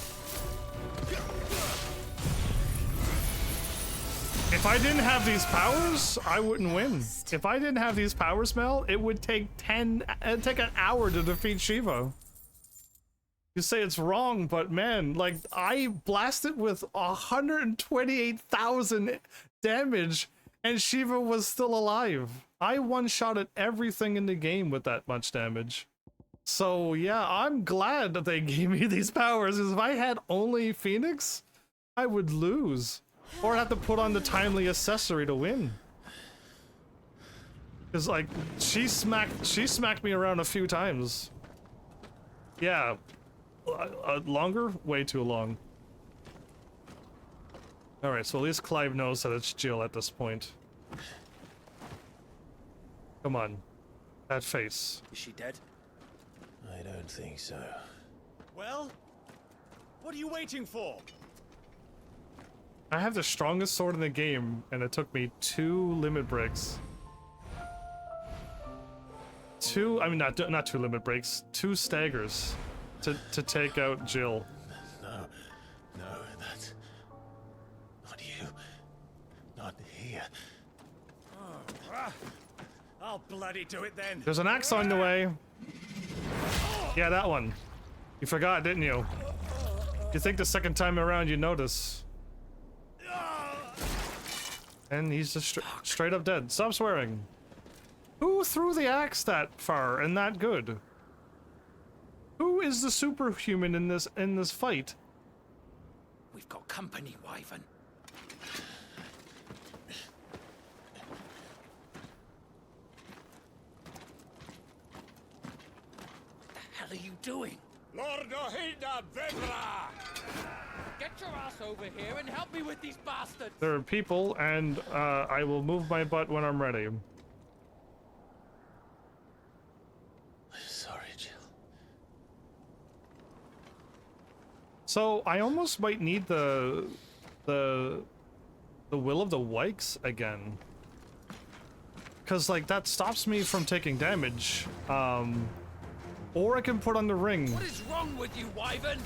If I didn't have these powers, I wouldn't win. If I didn't have these powers, Mel, it would take an hour to defeat Shiva. You say it's wrong, but man, like, I blasted with 128,000 damage and Shiva was still alive. I one-shotted everything in the game with that much damage. So yeah, I'm glad that they gave me these powers, because if I had only Phoenix, I would lose. Or I'd have to put on the timely accessory to win. Because like, she smacked me around a few times. Yeah. Longer? Way too long. Alright, so at least Clive knows that it's Jill at this point. Come on. That face. Is she dead? I don't think so. Well, what are you waiting for? I have the strongest sword in the game, and it took me 2 limit breaks. Not 2 limit breaks, 2 staggers to take out Jill. No, that's not you. Not here. I'll bloody do it then. There's an axe on the way. Yeah, that one. You forgot, didn't you? You think the second time around you notice. And he's just straight up dead. Stop swearing. Who threw the axe that far and that good? Who is the superhuman in this fight? We've got company, Wyvern. What the hell are you doing? Lord Ohilda Vedra! Get your ass over here and help me with these bastards! There are people, and I will move my butt when I'm ready. Sorry, Jill. So I almost might need the Will of the Wykes again, because like that stops me from taking damage. Or I can put on the ring. What is wrong with you, Wyvern?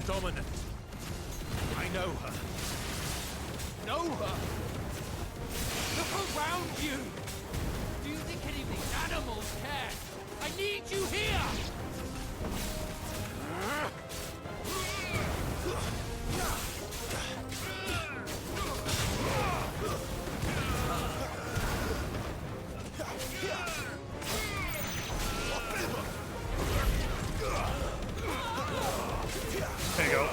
Dominant. I know her. Know her? Look around you! Do you think any of these animals care? I need you here! There you go.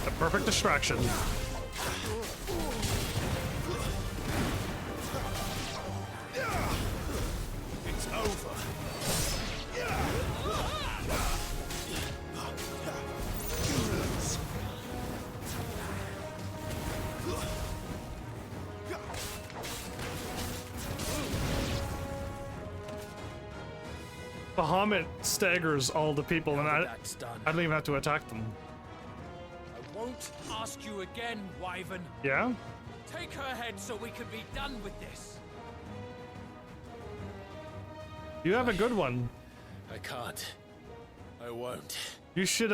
A perfect distraction. It's over. Bahamut staggers all the people, and I don't even have to attack them. I won't ask you again, Wyvern. Yeah? Take her head so we can be done with this. You have a good one. I can't. I won't. You should,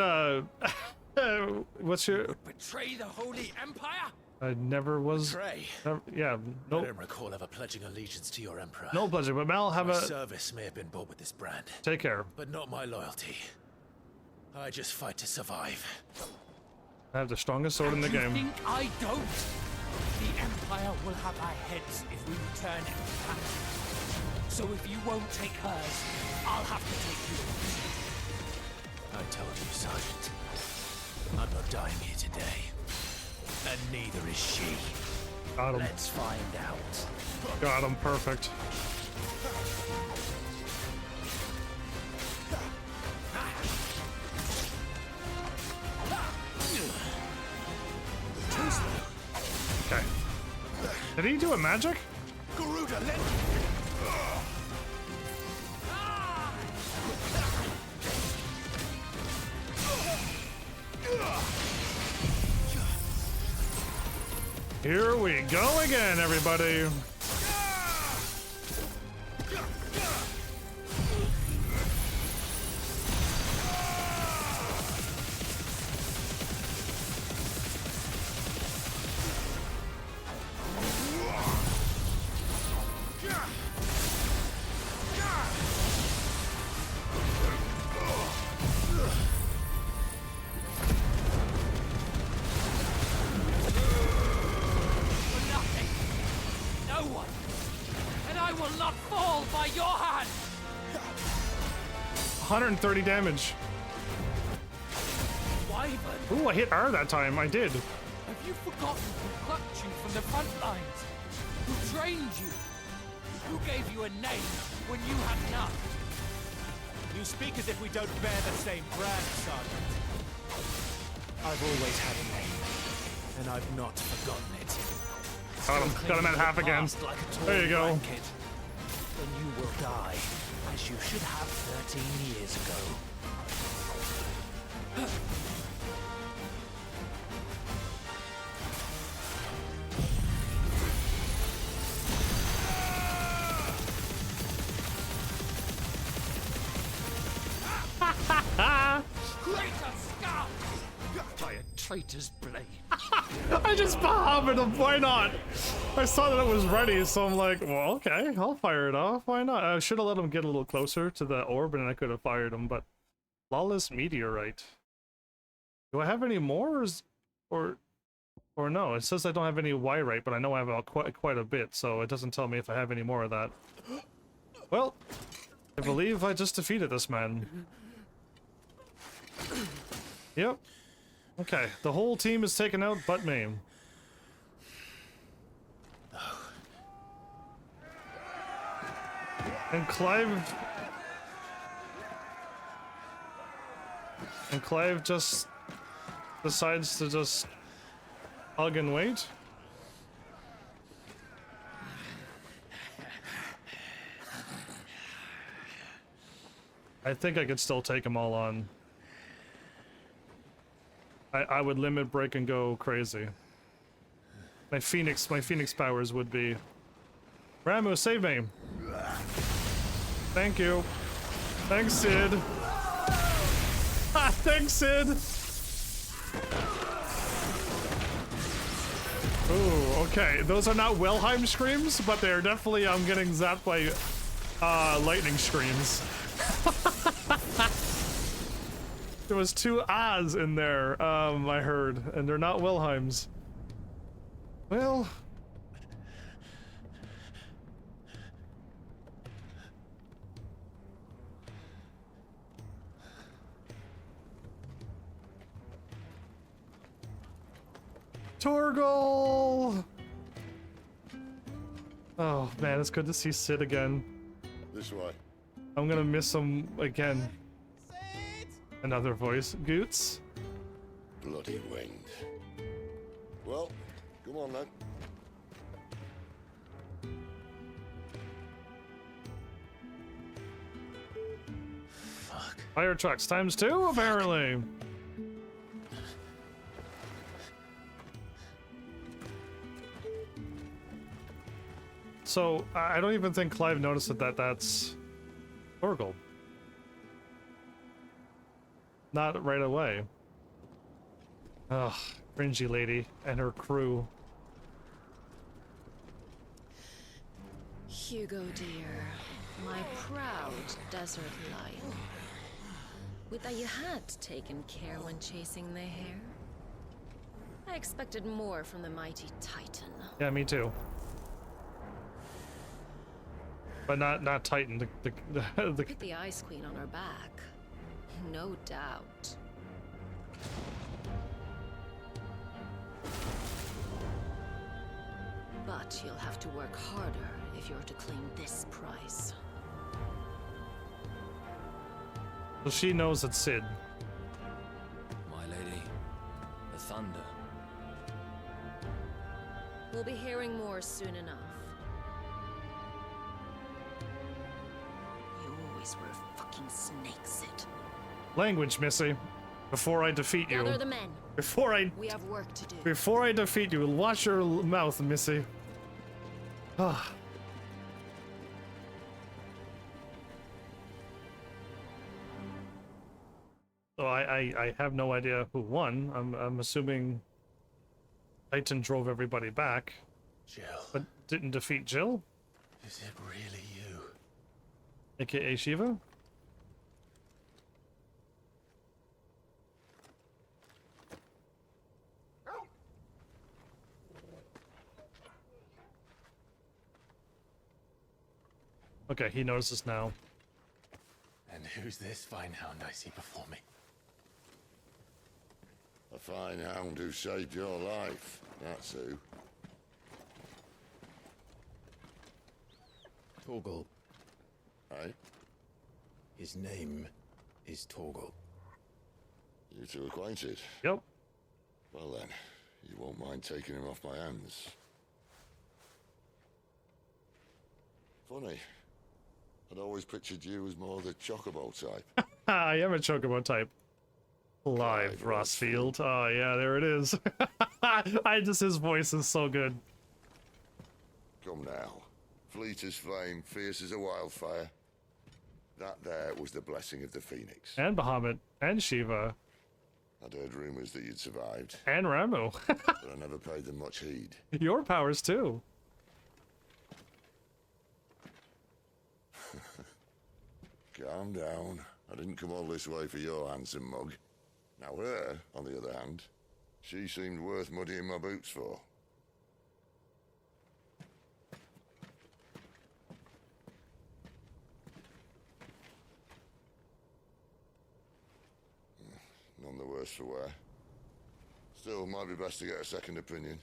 what's your... Betray the Holy Empire? I never was... Betray? Yeah, I no... don't recall ever pledging allegiance to your emperor. No pledging, but Mal, have my a... service may have been bought with this brand. Take care. But not my loyalty. I just fight to survive. I have the strongest sword in the game. You think I don't? The Empire will have our heads if we return empty-handed. So if you won't take hers, I'll have to take yours. I told you, Sergeant. I'm not dying here today. And neither is she. Got him. Let's find out. Got him, perfect. Okay. Did he do a magic? Garuda, let me... we go again, everybody. Nothing. No one. And I will not fall by your hand. 130 damage. Wyvern, Ooh, I hit R that time. I did. have you forgotten who plucked you from the front lines? Who trained you? Who gave you a name when you had none? You speak as if we don't bear the same brand, Sergeant. I've always had a name, and I've not forgotten it. Got him at half again. Like a tall There you go. blanket. Then you will die, as you should have 13 years ago. By a traitor's blade. I just bombed him. Why not? I saw that it was ready, so I'm like, well, okay, I'll fire it off. Why not? I should have let him get a little closer to the orb, and I could have fired him. But flawless meteorite. Do I have any more, or no? It says I don't have any Wyrite, but I know I have quite a bit, so it doesn't tell me if I have any more of that. Well, I believe I just defeated this man. Yep. Okay, the whole team is taken out but me. And Clive just decides to just hug and wait. I think I could still take them all on. I would limit, break, and go crazy. My Phoenix powers would be... Ramu, save me! Thank you. Thanks, Sid. Thanks, Sid! Ooh, okay. Those are not Wilhelm screams, but they are definitely, I'm getting zapped by lightning screams. There was 2 ahs in there, I heard, and they're not Wilhelms. Well... Torgal! Oh man, it's good to see Sid again. This way. I'm gonna miss him again. Another voice. Goots? Bloody wind. Well, come on then. Fuck. Fire trucks ×2, apparently. So, I don't even think Clive noticed that that's Torgal. Not right away. Ugh, cringy lady and her crew. Hugo, dear, my proud desert lion. Would that you had taken care when chasing the hare. I expected more from the mighty Titan. Yeah, me too. But not Titan. Put the Ice Queen on her back. No doubt. But you'll have to work harder if you're to claim this prize. So she knows it's Sid. My lady, the thunder. We'll be hearing more soon enough. You always were a fucking snake, Sid. Language, Missy. Before I defeat you. Gather the men. We have work to do. Before I defeat you, watch your mouth, Missy. Ah. So I have no idea who won. I'm assuming Titan drove everybody back. Jill. But didn't defeat Jill? Is it really you? AKA Shiva? Okay, he notices now. And who's this fine hound I see before me? A fine hound who saved your life, that's who. Torgal. Aye? His name is Torgal. You two acquainted? Yep. Well then, you won't mind taking him off my hands. Funny. I'd always pictured you as more the chocobo type. I am a chocobo type. Live Rossfield. Oh yeah, there it is. His voice is so good. Come now. Fleet as flame, fierce as a wildfire. That there was the blessing of the Phoenix. And Bahamut. And Shiva. I'd heard rumors that you'd survived. And Ramu. But I never paid them much heed. Your powers too. Calm down. I didn't come all this way for your handsome mug. Now her, on the other hand, she seemed worth muddying my boots for. None the worse for wear. Still, might be best to get a second opinion.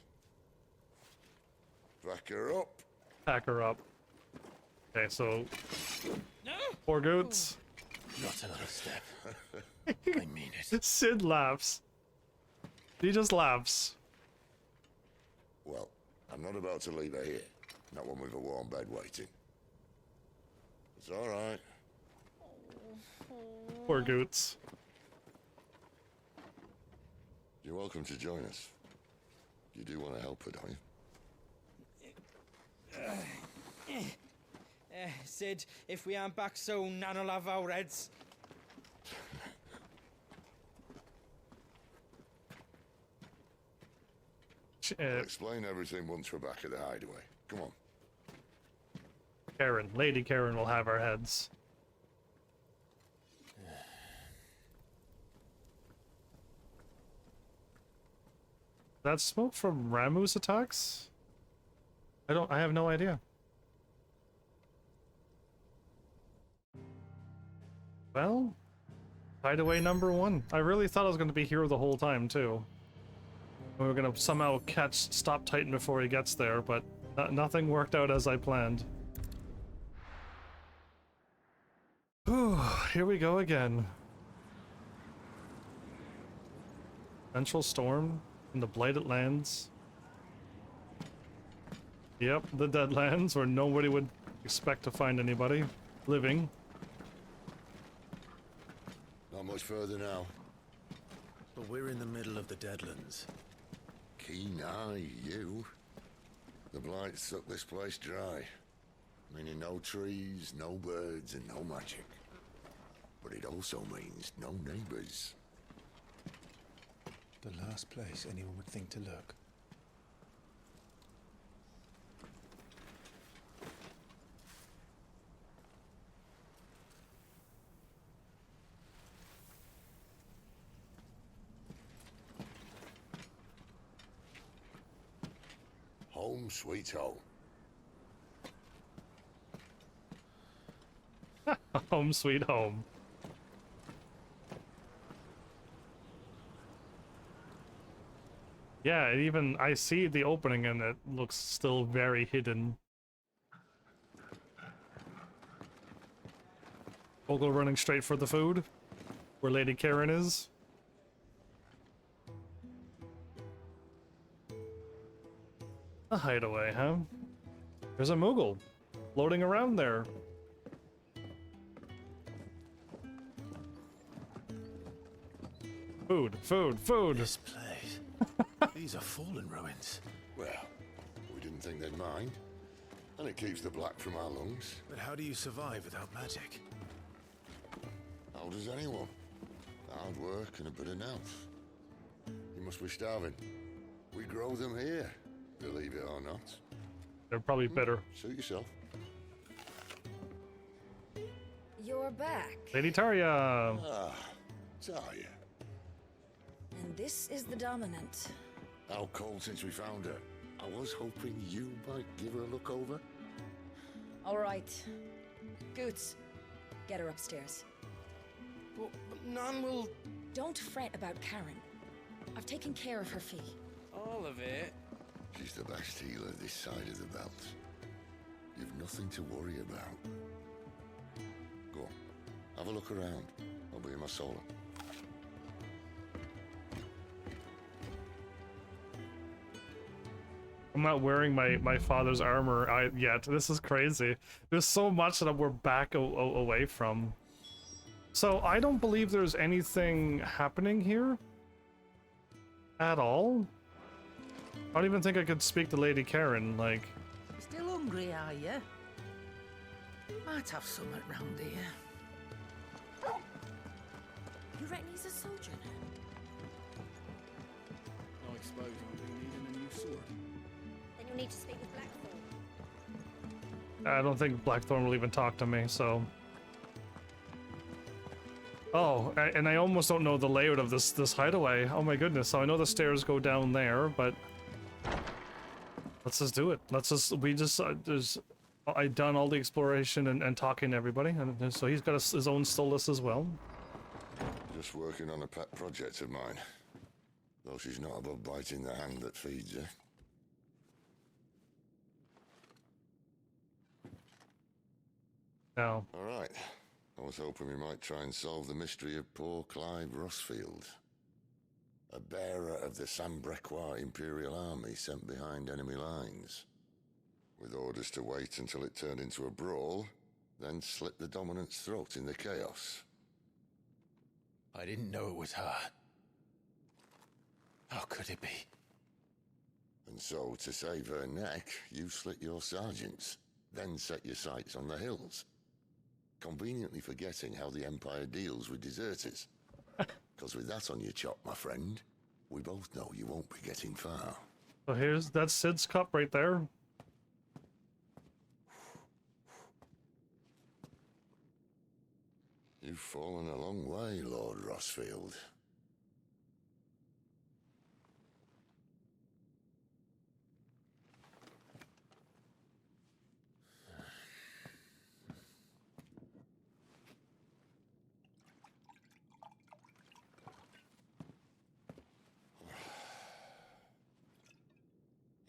Back her up. Pack her up. Okay, so... Poor Goots. Not another step. I mean it. Sid laughs. He just laughs. Well, I'm not about to leave her here. Not one with a warm bed waiting. It's all right. Poor Goots. You're welcome to join us. You do want to help her, don't you? Sid, if we aren't back soon, Nan'll have our heads. I'll explain everything once we're back at the hideaway. Come on. Karen. Lady Karen will have our heads. That smoke from Ramu's attacks? I have no idea. Well, hideaway number 1. I really thought I was going to be here the whole time, too. We were going to somehow stop Titan before he gets there, but nothing worked out as I planned. Whew, here we go again. Central Storm in the Blighted Lands. Yep, the Deadlands, where nobody would expect to find anybody living. Not much further now. But we're in the middle of the Deadlands. Keen eye, you. The blight sucked this place dry. Meaning no trees, no birds, and no magic. But it also means no neighbors. The last place anyone would think to look. Home sweet home. Home sweet home. Yeah, even I see the opening and it looks still very hidden. Vogel running straight for the food, where Lady Karen is. A hideaway, huh? There's a Moogle floating around there. Food, food, food. This place. These are fallen ruins. Well, we didn't think they'd mind. And it keeps the black from our lungs. But how do you survive without magic? How does anyone? Hard work and a bit of nous. You must be starving. We grow them here, believe it or not. They're probably better. Suit yourself. You're back. Lady Taria. Ah, Taria. And this is the Dominant. How cold since we found her. I was hoping you might give her a look over. All right. Goots, get her upstairs. But Nan will... Don't fret about Karen. I've taken care of her fee. All of it? She's the best healer this side of the belt. You've nothing to worry about. Go on, have a look around. I'll be in my solo. I'm not wearing my father's armor yet. This is crazy. There's so much that we're back away from. So I don't believe there's anything happening here at all. I don't even think I could speak to Lady Karen, like... Still hungry, are you? Might have something round here. You reckon he's a soldier now? I suppose I'll be needing a new sword. Then you'll need to speak with Blackthorn. I don't think Blackthorn will even talk to me, so... Oh, and I almost don't know the layout of this hideaway. Oh my goodness, so I know the stairs go down there, but... Let's just do it. I've done all the exploration and talking to everybody, and so he's got his own still list as well. Just working on a pet project of mine. Though she's not above biting the hand that feeds her. No. All right. I was hoping we might try and solve the mystery of poor Clive Rossfield. A bearer of the Sambrequois Imperial Army sent behind enemy lines. With orders to wait until it turned into a brawl, then slit the Dominant's throat in the chaos. I didn't know it was her. How could it be? And so, to save her neck, you slit your sergeants, then set your sights on the hills. Conveniently forgetting how the Empire deals with deserters. Because with that on your chop, my friend, we both know you won't be getting far. So that's Sid's cup right there. You've fallen a long way, Lord Rossfield.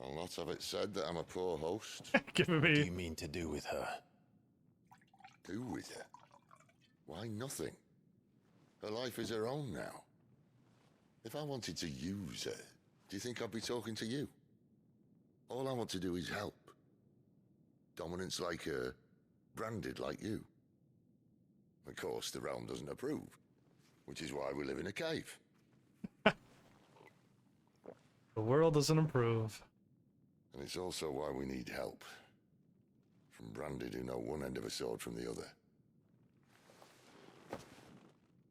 I'll not have it said that I'm a poor host. Giving What me... do you mean to do with her? Do with her? Why, nothing. Her life is her own now. If I wanted to use her, do you think I'd be talking to you? All I want to do is help. Dominants like her, branded like you. Of course, the realm doesn't approve, which is why we live in a cave. The world doesn't improve. And it's also why we need help. From branded who know one end of a sword from the other.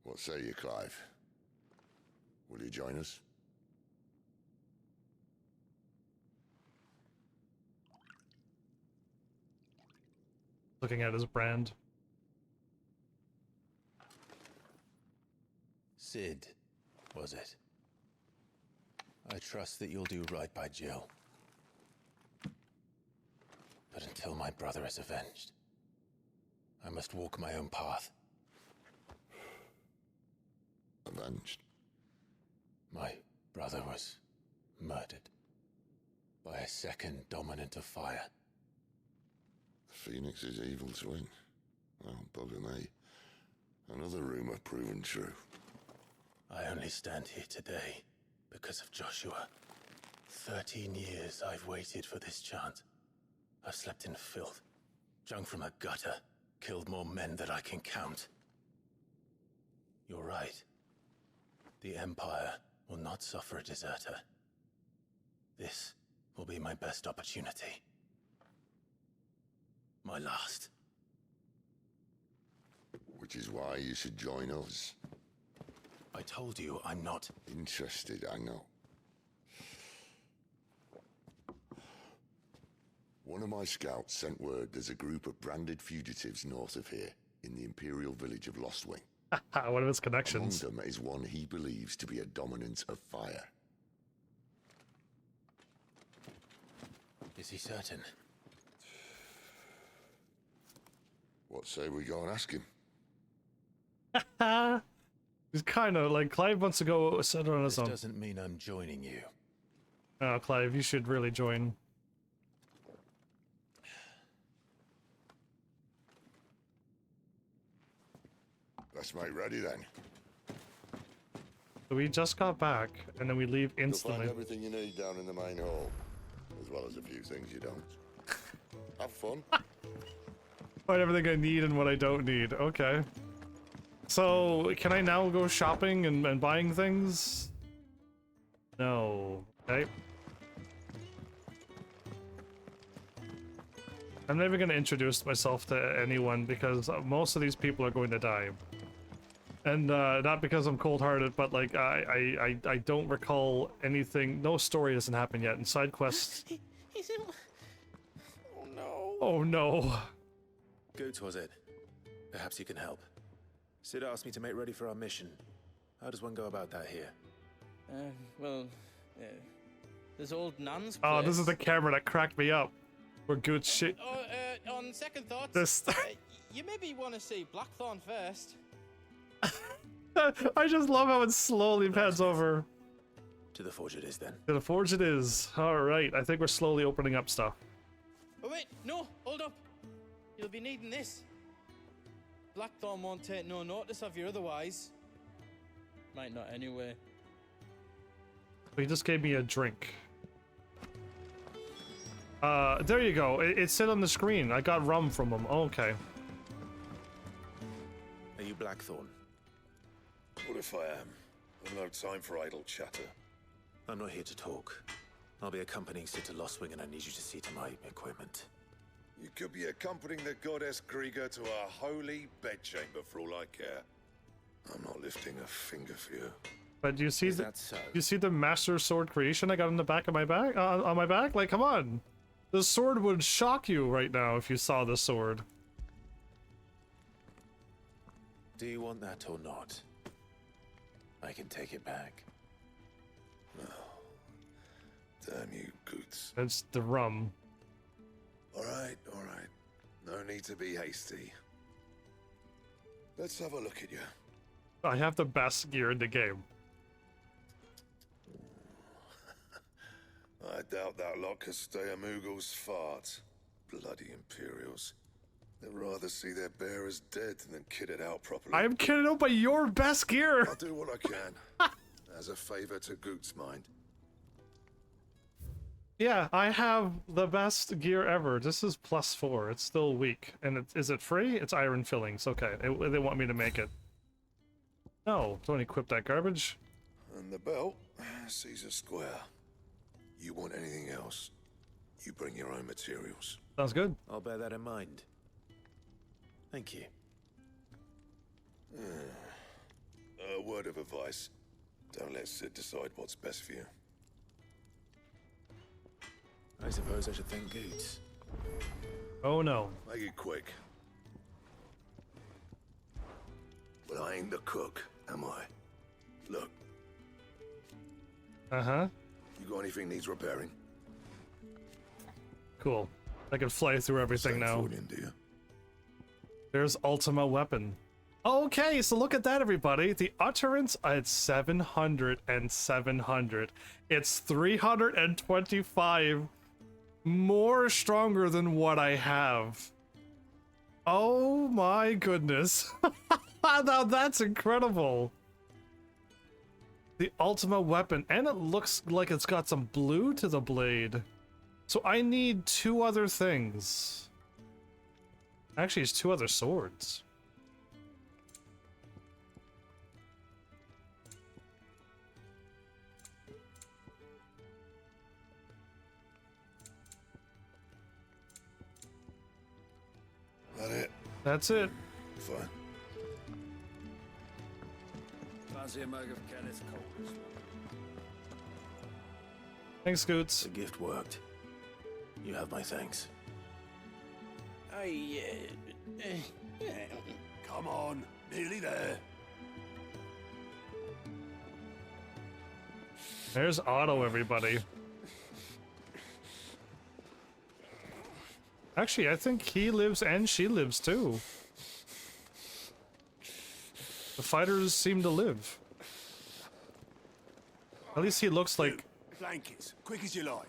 What say you, Clive? Will you join us? Looking at his brand. Sid, was it? I trust that you'll do right by Jill. But until my brother is avenged, I must walk my own path. Avenged? My brother was murdered by a second Dominant of Fire. The Phoenix's evil twin. Oh, bugger me. Another rumor proven true. I only stand here today because of Joshua. 13 years I've waited for this chance. I've slept in filth, drunk from a gutter, killed more men than I can count. You're right. The Empire will not suffer a deserter. This will be my best opportunity. My last. Which is why you should join us. I told you I'm not interested, I know. One of my scouts sent word there's a group of branded fugitives north of here, in the Imperial village of Lostwing. One of his connections. Among them is one he believes to be a dominant of fire. Is he certain? What say we go and ask him? He's kind of like Clive wants to go set on his own. This doesn't mean I'm joining you. Oh, Clive, you should really join. Let's make ready then. So we just got back, and then we leave instantly. You'll find everything you need down in the main hall, as well as a few things you don't. Have fun. Find everything I need and what I don't need. Okay. So, can I now go shopping and buying things? No. Okay. I'm never going to introduce myself to anyone because most of these people are going to die. And not because I'm cold-hearted, but like I don't recall anything. No story hasn't happened yet, and side quests. He's in... Oh no. Oh no. Goots, was it? Perhaps you can help. Sid asked me to make ready for our mission. How does one go about that here? Well, there's old Nan's place. Oh, this is the camera that cracked me up. We're good shit. On second thoughts, This. You maybe want to see Blackthorn first. I just love how it slowly pans over. To the forge it is then. To the forge it is. Alright, I think we're slowly opening up stuff. Oh wait, no, hold up. You'll be needing this. Blackthorn won't take no notice of you otherwise. Might not anyway. He just gave me a drink. There you go. It said on the screen. I got rum from him. Oh, okay. Are you Blackthorn? What if I am? I've no time for idle chatter. I'm not here to talk. I'll be accompanying Sid to Lostwing, and I need you to see to my equipment. You could be accompanying the goddess Krieger to our holy bedchamber for all I care. I'm not lifting a finger for you. But you see that so? You see the master sword creation I got on the back of my back? On my back? Like, come on. The sword would shock you right now if you saw the sword. Do you want that or not? I can take it back. No. Damn you, Goots. It's the rum. All right. No need to be hasty. Let's have a look at you. I have the best gear in the game. I doubt that lot could stay a Moogle's fart. Bloody Imperials. They'd rather see their bearers dead than kitted out properly. I am kitted out by your best gear! I'll do what I can. As a favor to Goot's mind. Yeah, I have the best gear ever. This is +4. It's still weak. And is it free? It's iron fillings. Okay, they want me to make it. No, don't equip that garbage. And the belt, Caesar Square. You want anything else, you bring your own materials. Sounds good. I'll bear that in mind. Thank you. A word of advice. Don't let Sid decide what's best for you. I suppose I should thank Goots. Oh no. Make it quick. But I ain't the cook, am I? Look. Uh-huh. You got anything needs repairing? Cool. I can fly through everything now. There's Ultima Weapon. Okay, so look at that, everybody. The utterance at 700 and 700. It's 325 more stronger than what I have. Oh my goodness. Now that's incredible. The Ultima Weapon, and it looks like it's got some blue to the blade. So I need 2 other things. Actually, it's 2 other swords. That's it. Fine. Fancy a mug of Kenneth Coldest. Thanks, Scoots. The gift worked. You have my thanks. Come on, nearly there. There's Otto, everybody. Actually, I think he lives and she lives too. The fighters seem to live. At least he looks like... Blankets, quick as you like.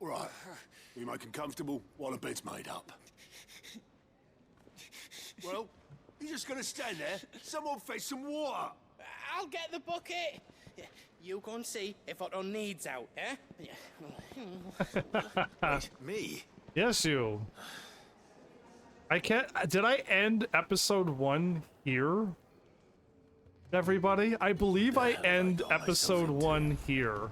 All right, we make 'em comfortable while the bed's made up. Well, you just gonna stand there? Someone fetch some water. I'll get the bucket. You go and see if Otto needs out, eh? Wait, me? Yes, you. I can't... Did I end episode 1 here? Everybody? I believe I end episode 1 here.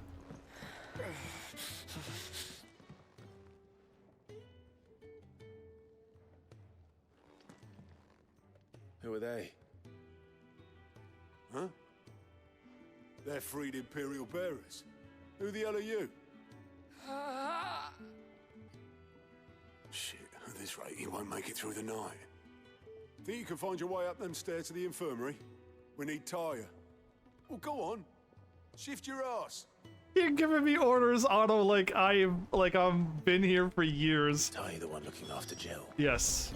Who are they? Huh? They're freed Imperial bearers. Who the hell are you? Shit, at this rate, he won't make it through the night. Think you can find your way up them stairs to the infirmary? We need Tyre. Well, go on. Shift your ass. You're giving me orders, Otto, like I'm been here for years. Ty, the one looking after Jill. Yes.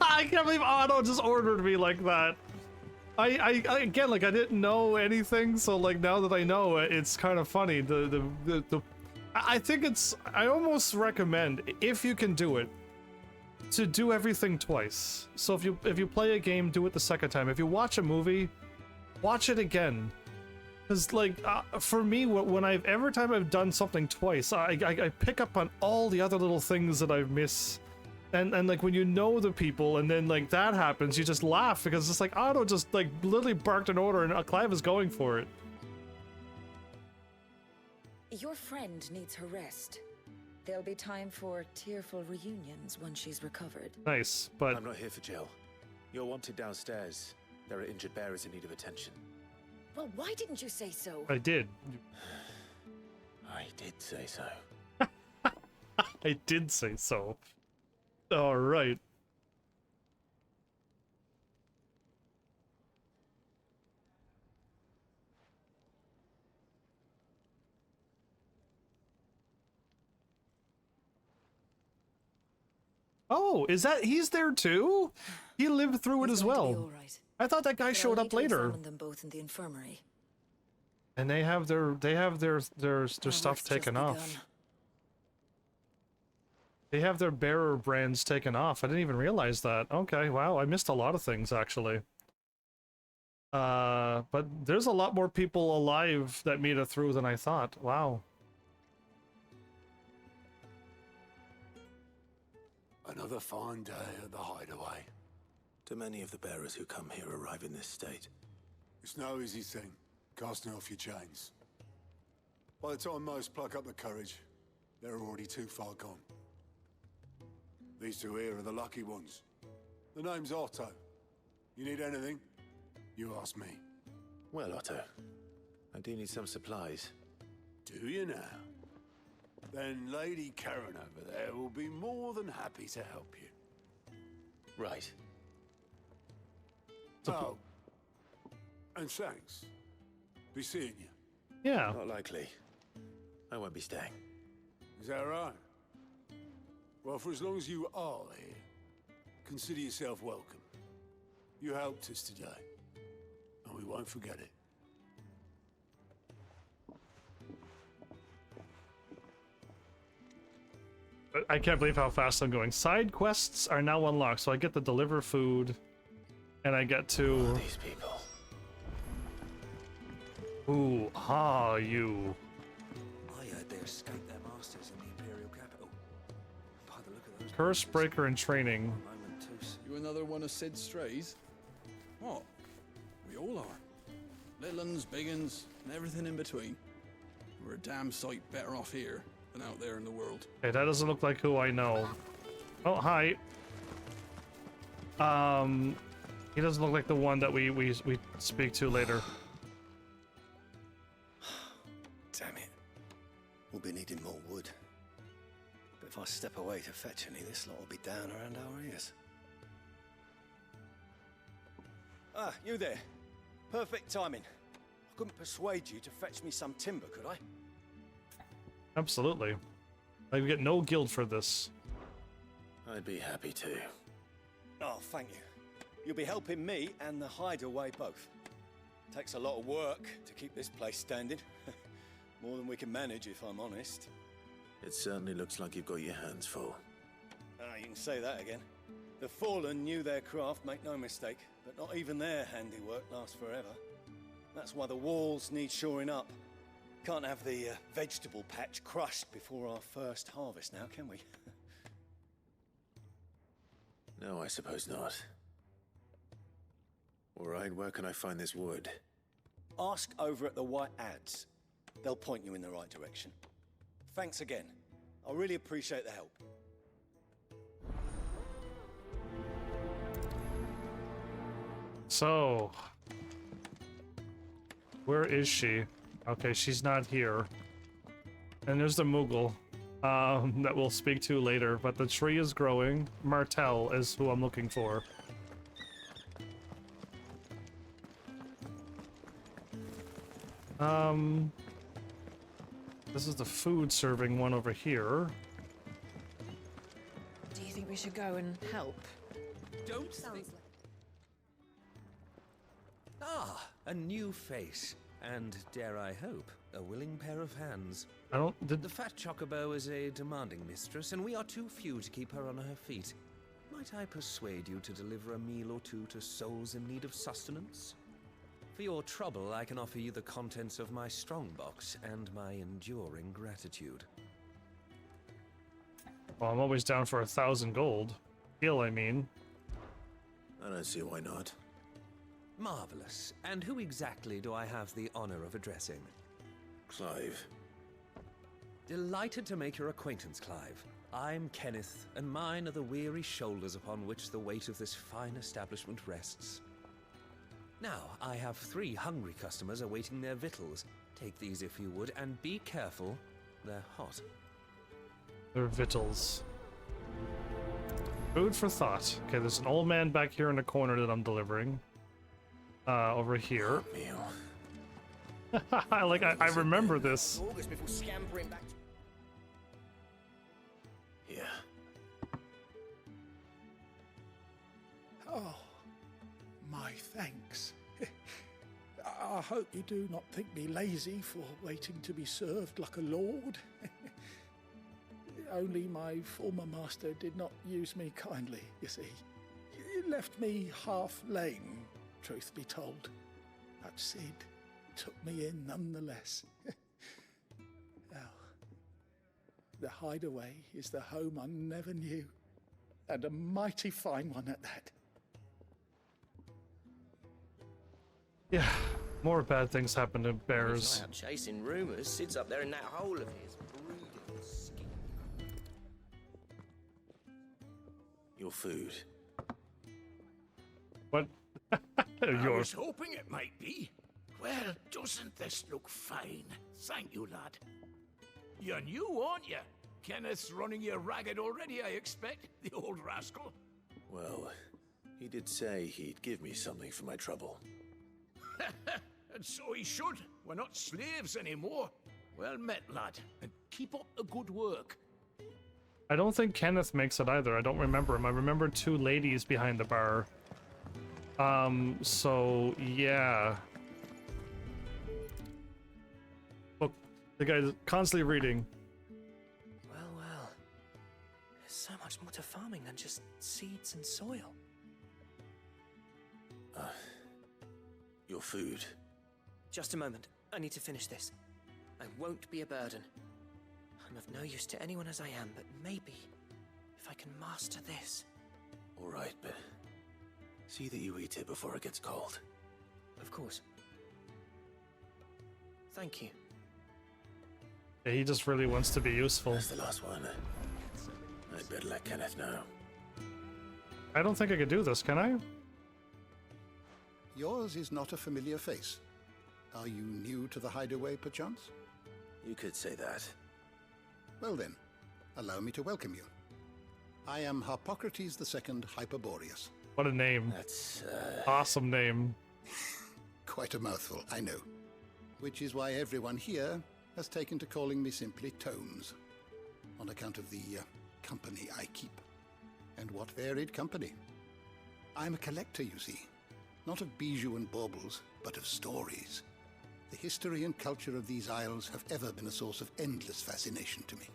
I can't believe Otto just ordered me like that. I again, like, I didn't know anything, so like now that I know, it's kind of funny. I think I almost recommend, if you can do it, to do everything twice. So if you play a game, do it the second time. If you watch a movie, watch it again. Because like for me, every time I've done something twice, I pick up on all the other little things that I miss. And like when you know the people and then like that happens, you just laugh because it's like Otto just like literally barked an order and Clive is going for it. Your friend needs her rest. There'll be time for tearful reunions once she's recovered. Nice, but... I'm not here for Jill. You're wanted downstairs. There are injured bearers in need of attention. Well, why didn't you say so? I did. I did say so. I did say so. All right. Oh, is that he's there too? He lived through it as well. Right. I thought that guy showed up later. Them both in the infirmary. And they have their stuff taken off. They have their bearer brands taken off. I didn't even realize that. Okay, wow, I missed a lot of things actually. But there's a lot more people alive that made it through than I thought. Wow. Another fine day at the hideaway. Do many of the bearers who come here arrive in this state? It's no easy thing, casting off your chains. By the time most pluck up the courage, they're already too far gone. These two here are the lucky ones. The name's Otto. You need anything? You ask me. Well, Otto, I do need some supplies. Do you now? Then Lady Karen over there will be more than happy to help you. Right. Oh. And thanks. Be seeing you. Yeah. Not likely. I won't be staying. Is that right? Well, for as long as you are here, consider yourself welcome. You helped us today, and we won't forget it. I can't believe how fast I'm going. Side quests are now unlocked, so I get to deliver food, and I get to... Who are these people? Who are you? I heard they escaped their masters in the Imperial capital. By the look of those Curse breaker in training. You another one of Sid's strays? What? We all are. Little uns, big uns, and everything in between. We're a damn sight better off here than out there in the world. Hey, that doesn't look like who I know. Oh, hi. He doesn't look like the one that we speak to later. Damn it. We'll be needing more wood. But if I step away to fetch any, this lot will be down around our ears. Ah, you there. Perfect timing. I couldn't persuade you to fetch me some timber, could I? Absolutely. I get no guild for this. I'd be happy to. Oh, thank you. You'll be helping me and the hideaway both. Takes a lot of work to keep this place standing. More than we can manage, if I'm honest. It certainly looks like you've got your hands full. You can say that again. The Fallen knew their craft, make no mistake, but not even their handiwork lasts forever. That's why the walls need shoring up. Can't have the vegetable patch crushed before our first harvest now, can we? No, I suppose not. All right, where can I find this wood? Ask over at the White Ads. They'll point you in the right direction. Thanks again. I really appreciate the help. So, where is she? Okay, she's not here. And there's the Moogle that we'll speak to later, but the tree is growing. Martel is who I'm looking for. This is the food serving one over here. Do you think we should go and help? Don't think. Ah, a new face. And, dare I hope, a willing pair of hands. The fat chocobo is a demanding mistress, and we are too few to keep her on her feet. Might I persuade you to deliver a meal or two to souls in need of sustenance? For your trouble, I can offer you the contents of my strongbox and my enduring gratitude. Well, I'm always down for 1,000 gold. Gil, I mean. I don't see why not. Marvelous. And who exactly do I have the honor of addressing? Clive. Delighted to make your acquaintance, Clive. I'm Kenneth, and mine are the weary shoulders upon which the weight of this fine establishment rests. Now, I have 3 hungry customers awaiting their victuals. Take these if you would, and be careful, they're hot. They're victuals. Food for thought. Okay, there's an old man back here in the corner that I'm delivering. Over here. I remember this. August before scampering back to... Yeah. Oh, my thanks. I hope you do not think me lazy for waiting to be served like a lord. Only my former master did not use me kindly, you see. He left me half lame, truth be told. But Sid took me in nonetheless. Well, the hideaway is the home I never knew, and a mighty fine one at that. Yeah, more bad things happen to bears. He's not out chasing rumors. Sid's up there in that hole of his, brooding skin. Your food. What? I was hoping it might be. Well, doesn't this look fine? Thank you, lad. You're new, aren't you? Kenneth's running you ragged already, I expect, the old rascal. Well, he did say he'd give me something for my trouble. And so he should. We're not slaves anymore. Well met, lad, and keep up the good work. I don't think Kenneth makes it either. I don't remember him. I remember 2 ladies behind the bar. So, yeah. Look, the guy's constantly reading. Well, well. There's so much more to farming than just seeds and soil. Your food. Just a moment. I need to finish this. I won't be a burden. I'm of no use to anyone as I am, but maybe if I can master this. All right, but See that you eat it before it gets cold. Of course. Thank you. Yeah, he just really wants to be useful. That's the last one. I'd better let Kenneth know. I don't think I could do this, can I? Yours is not a familiar face. Are you new to the hideaway, perchance? You could say that. Well then, allow me to welcome you. I am Harpocrates II Hyperboreus. What a name. That's, awesome name. Quite a mouthful, I know. Which is why everyone here has taken to calling me simply Tomes, on account of the company I keep. And what varied company. I'm a collector, you see. Not of bijou and baubles, but of stories. The history and culture of these isles have ever been a source of endless fascination to me.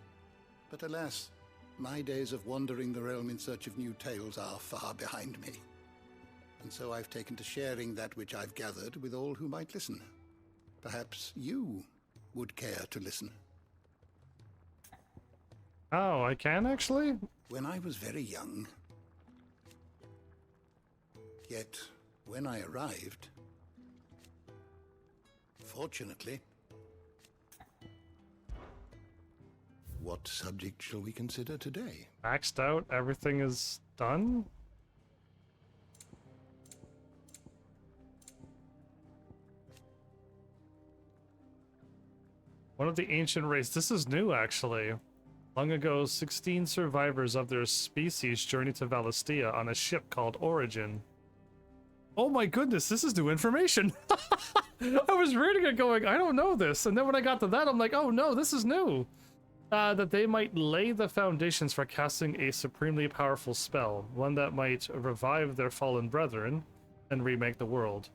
But alas, my days of wandering the realm in search of new tales are far behind me. And so I've taken to sharing that which I've gathered with all who might listen. Perhaps you would care to listen. Oh, I can actually? When I was very young. Yet, when I arrived, fortunately... What subject shall we consider today? Maxed out, everything is done? One of the ancient race. This is new, actually. Long ago, 16 survivors of their species journeyed to Valistia on a ship called Origin. Oh my goodness, this is new information! I was reading it going, I don't know this. And then when I got to that, I'm like, oh no, this is new. That they might lay the foundations for casting a supremely powerful spell, one that might revive their fallen brethren and remake the world.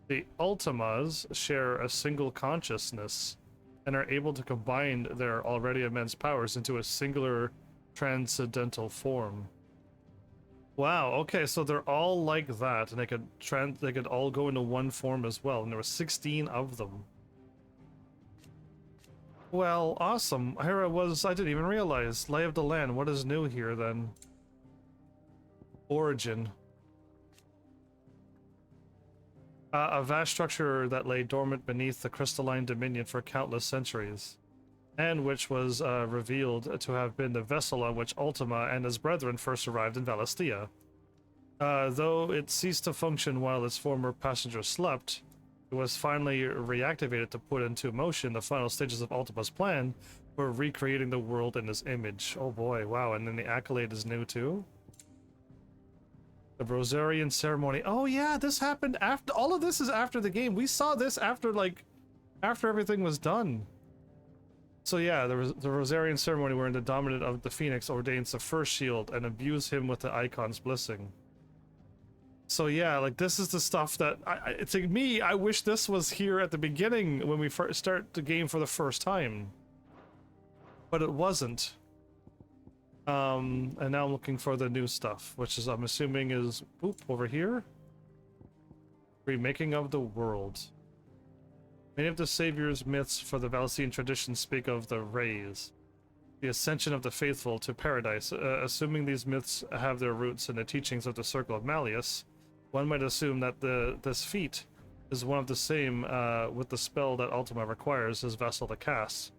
The Ultimas share a single consciousness and are able to combine their already immense powers into a singular transcendental form. Wow, okay, so they're all like that, and they could all go into one form as well, and there were 16 of them. Well, awesome. Here I was, I didn't even realize. Lay of the land, what is new here then? Origin. A vast structure that lay dormant beneath the crystalline dominion for countless centuries, and which was revealed to have been the vessel on which Ultima and his brethren first arrived in Valistia. Though it ceased to function while its former passenger slept, it was finally reactivated to put into motion the final stages of Ultima's plan for recreating the world in his image. Oh boy, wow, and then the accolade is new too? The Rosarian ceremony. Oh yeah, this happened after, all of this is after the game. We saw this after, like, after everything was done. So yeah, there was the Rosarian ceremony wherein the dominant of the Phoenix ordains the first shield and imbues him with the Icon's blessing. So yeah, like, this is the stuff that, to me, I wish this was here at the beginning when we first start the game for the first time. But it wasn't. And now I'm looking for the new stuff, which is, I'm assuming, is, oop, over here? Remaking of the world. Many of the Savior's myths for the Valesian tradition speak of the rays, the ascension of the faithful to paradise. Assuming these myths have their roots in the teachings of the Circle of Malleus, one might assume that this feat is one of the same with the spell that Ultima requires his vessel to cast.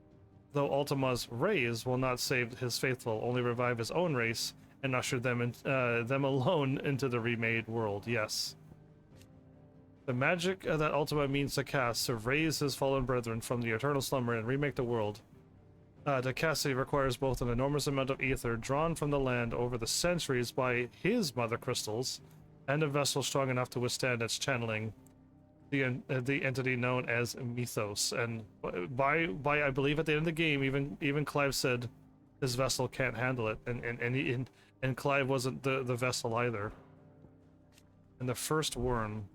Though Ultima's rays will not save his faithful, only revive his own race and usher them alone into the remade world. Yes. The magic that Ultima means to cast to raise his fallen brethren from the eternal slumber and remake the world. To cast it requires both an enormous amount of ether drawn from the land over the centuries by his mother crystals, and a vessel strong enough to withstand its channeling. The entity known as Mythos, and by I believe at the end of the game, even Clive said his vessel can't handle it, and Clive wasn't the vessel either. And the first worm,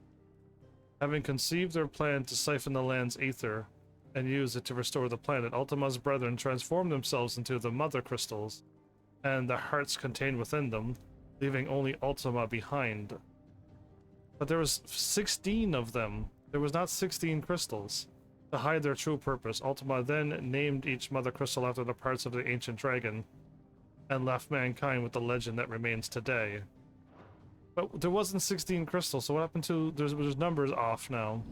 having conceived their plan to siphon the land's ether and use it to restore the planet, Ultima's brethren transformed themselves into the mother crystals and the hearts contained within them, leaving only Ultima behind. But there was 16 of them. There was not 16 crystals. To hide their true purpose, Ultima then named each mother crystal after the parts of the ancient dragon, and left mankind with the legend that remains today. But there wasn't 16 crystals, so what happened to... There's numbers off now.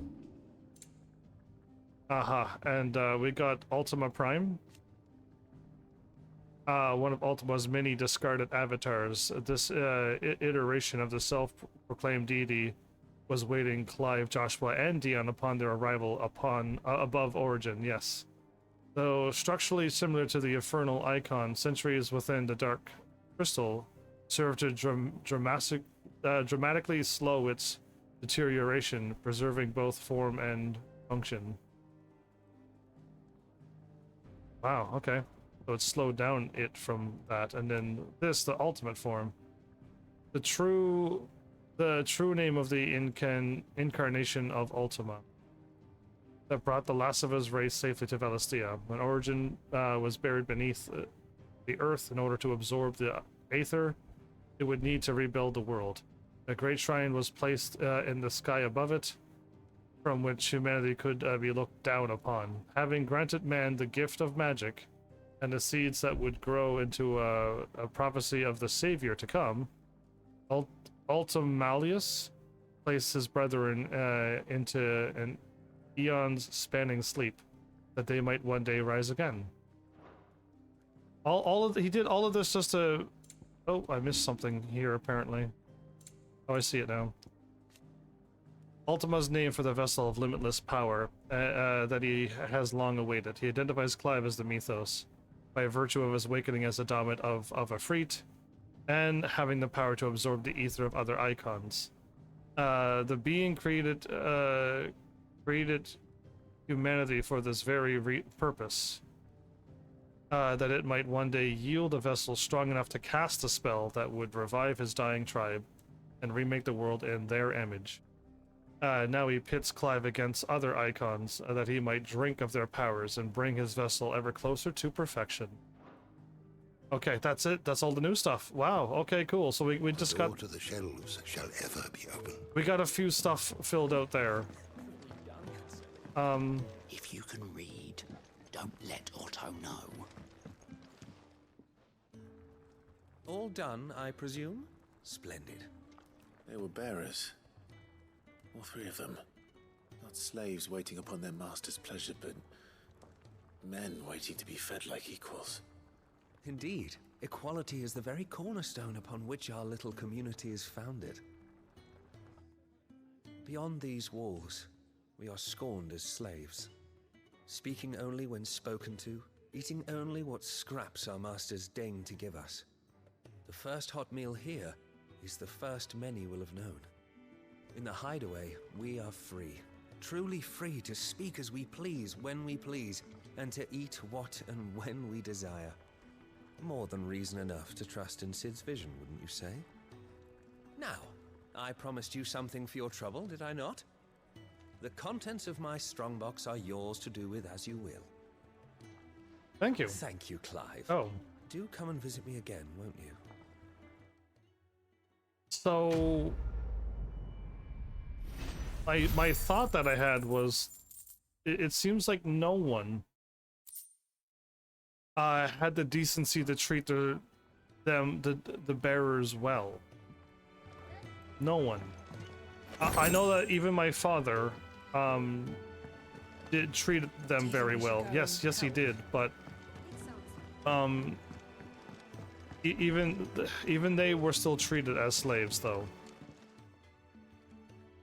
Aha, and we got Ultima Prime. One of Ultima's many discarded avatars. This iteration of the self-proclaimed deity was waiting Clive, Joshua, and Dion upon their arrival above Origin, yes. Though structurally similar to the Infernal icon, centuries within the Dark Crystal served to dramatically slow its deterioration, preserving both form and function. Wow, okay. So it slowed down it from that, and then this, the ultimate form. The true name of the incarnation of Ultima that brought the last of us race safely to Valistia. When Origin was buried beneath the earth in order to absorb the aether, it would need to rebuild the world. A great shrine was placed in the sky above it, from which humanity could be looked down upon. Having granted man the gift of magic and the seeds that would grow into a prophecy of the savior to come, Ultimalius placed his brethren into an eons spanning sleep, that they might one day rise again. He did all of this just to... Oh, I missed something here apparently. Oh, I see it now. Ultima's name for the vessel of limitless power that he has long awaited. He identifies Clive as the mythos by virtue of his awakening as a dominant of Afreet and having the power to absorb the ether of other icons. The being created humanity for this very purpose, that it might one day yield a vessel strong enough to cast a spell that would revive his dying tribe and remake the world in their image. Now he pits Clive against other icons that he might drink of their powers and bring his vessel ever closer to perfection. Okay, that's it. That's all the new stuff. Wow. Okay, cool. So we just got... The door to the shelves shall ever be open. We got a few stuff filled out there. If you can read, don't let Otto know. All done, I presume? Splendid. They were bearers. All three of them. Not slaves waiting upon their master's pleasure, but men waiting to be fed like equals. Indeed. Equality is the very cornerstone upon which our little community is founded. Beyond these walls, we are scorned as slaves. Speaking only when spoken to, eating only what scraps our masters deign to give us. The first hot meal here is the first many will have known. In the hideaway, we are free. Truly free to speak as we please, when we please, and to eat what and when we desire. More than reason enough to trust in Sid's vision, wouldn't you say? Now, I promised you something for your trouble, did I not? The contents of my strongbox are yours to do with as you will. Thank you. Thank you, Clive. Oh. Do come and visit me again, won't you? So... My thought that I had was, it seems like no one had the decency to treat the bearers well. No one. I know that even my father did treat them very well. Yes, he did. But even they were still treated as slaves, though.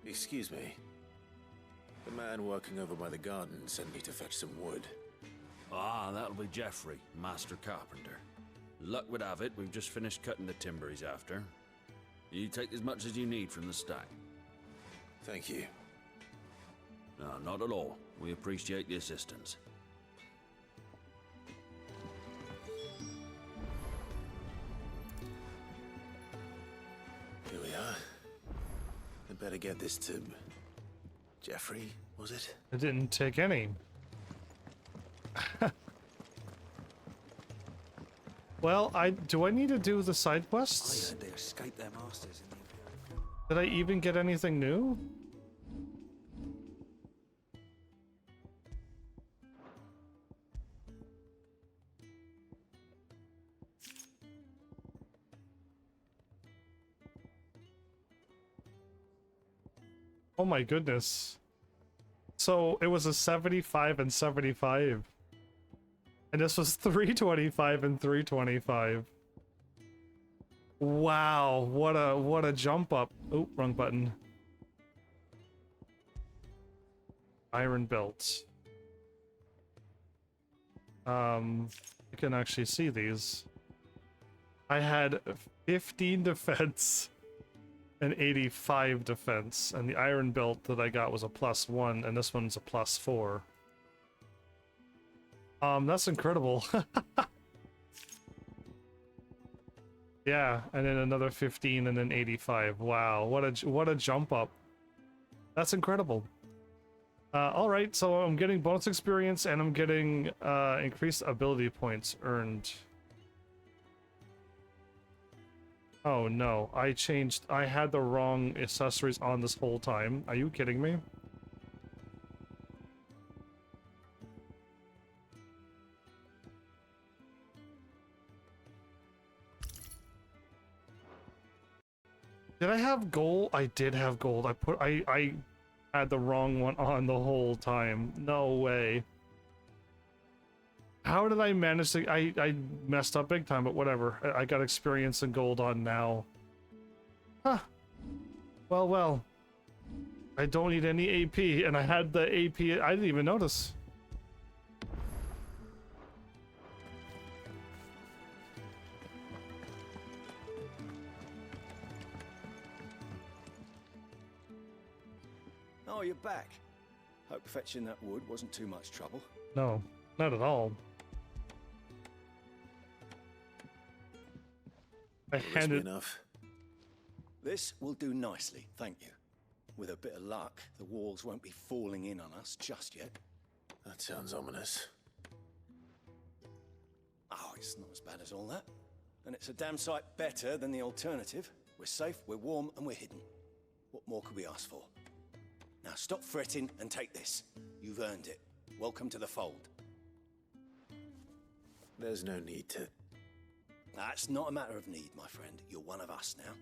Excuse me. The man working over by the garden sent me to fetch some wood. Ah, that'll be Geoffrey, master carpenter. Luck would have it, we've just finished cutting the timber he's after. You take as much as you need from the stack. Thank you. No, not at all. We appreciate the assistance. Here we are. I better get this to... Geoffrey, was it? It didn't take any. Well, do I need to do the side quests? I heard they escaped their masters in the... Did I even get anything new? Oh my goodness. So it was a 75 and 75. And this was 325 and 325. Wow, what a jump up. Oh, wrong button. Iron belt. You can actually see these. I had 15 defense and 85 defense, and the iron belt that I got was a +1, and this one's a +4. That's incredible. Yeah, and then another 15 and then 85. Wow, what a jump up. That's incredible. All right, so I'm getting bonus experience and I'm getting increased ability points earned. Oh no, I had the wrong accessories on this whole time. Are you kidding me? Did I have gold? I did have gold. I had the wrong one on the whole time. No way. How did I manage to... I messed up big time, but whatever. I got experience and gold on now. Huh. Well. I don't need any AP, and I had the AP... I didn't even notice. Oh, you're back. Hope fetching that wood wasn't too much trouble. No, not at all. I handed enough. This will do nicely, thank you. With a bit of luck, the walls won't be falling in on us just yet. That sounds ominous. Oh, it's not as bad as all that. And it's a damn sight better than the alternative. We're safe, we're warm, and we're hidden. What more could we ask for? Now stop fretting and take this. You've earned it. Welcome to the fold. There's no need to... That's not a matter of need, my friend. You're one of us now.